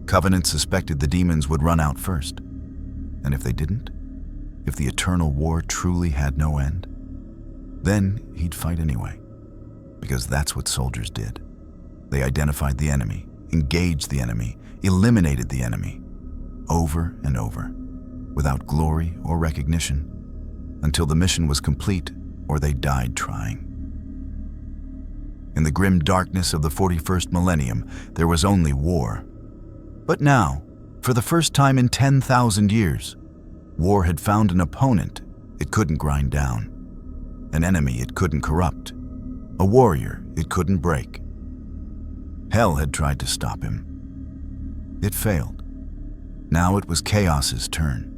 Covenant suspected the demons would run out first. And if they didn't, if the eternal war truly had no end, then he'd fight anyway. Because that's what soldiers did. They identified the enemy, engaged the enemy, eliminated the enemy, over and over, without glory or recognition, until the mission was complete or they died trying. In the grim darkness of the 41st millennium, there was only war. But now, for the first time in 10,000 years, war had found an opponent it couldn't grind down, an enemy it couldn't corrupt, a warrior it couldn't break. Hell had tried to stop him. It failed. Now it was Chaos's turn.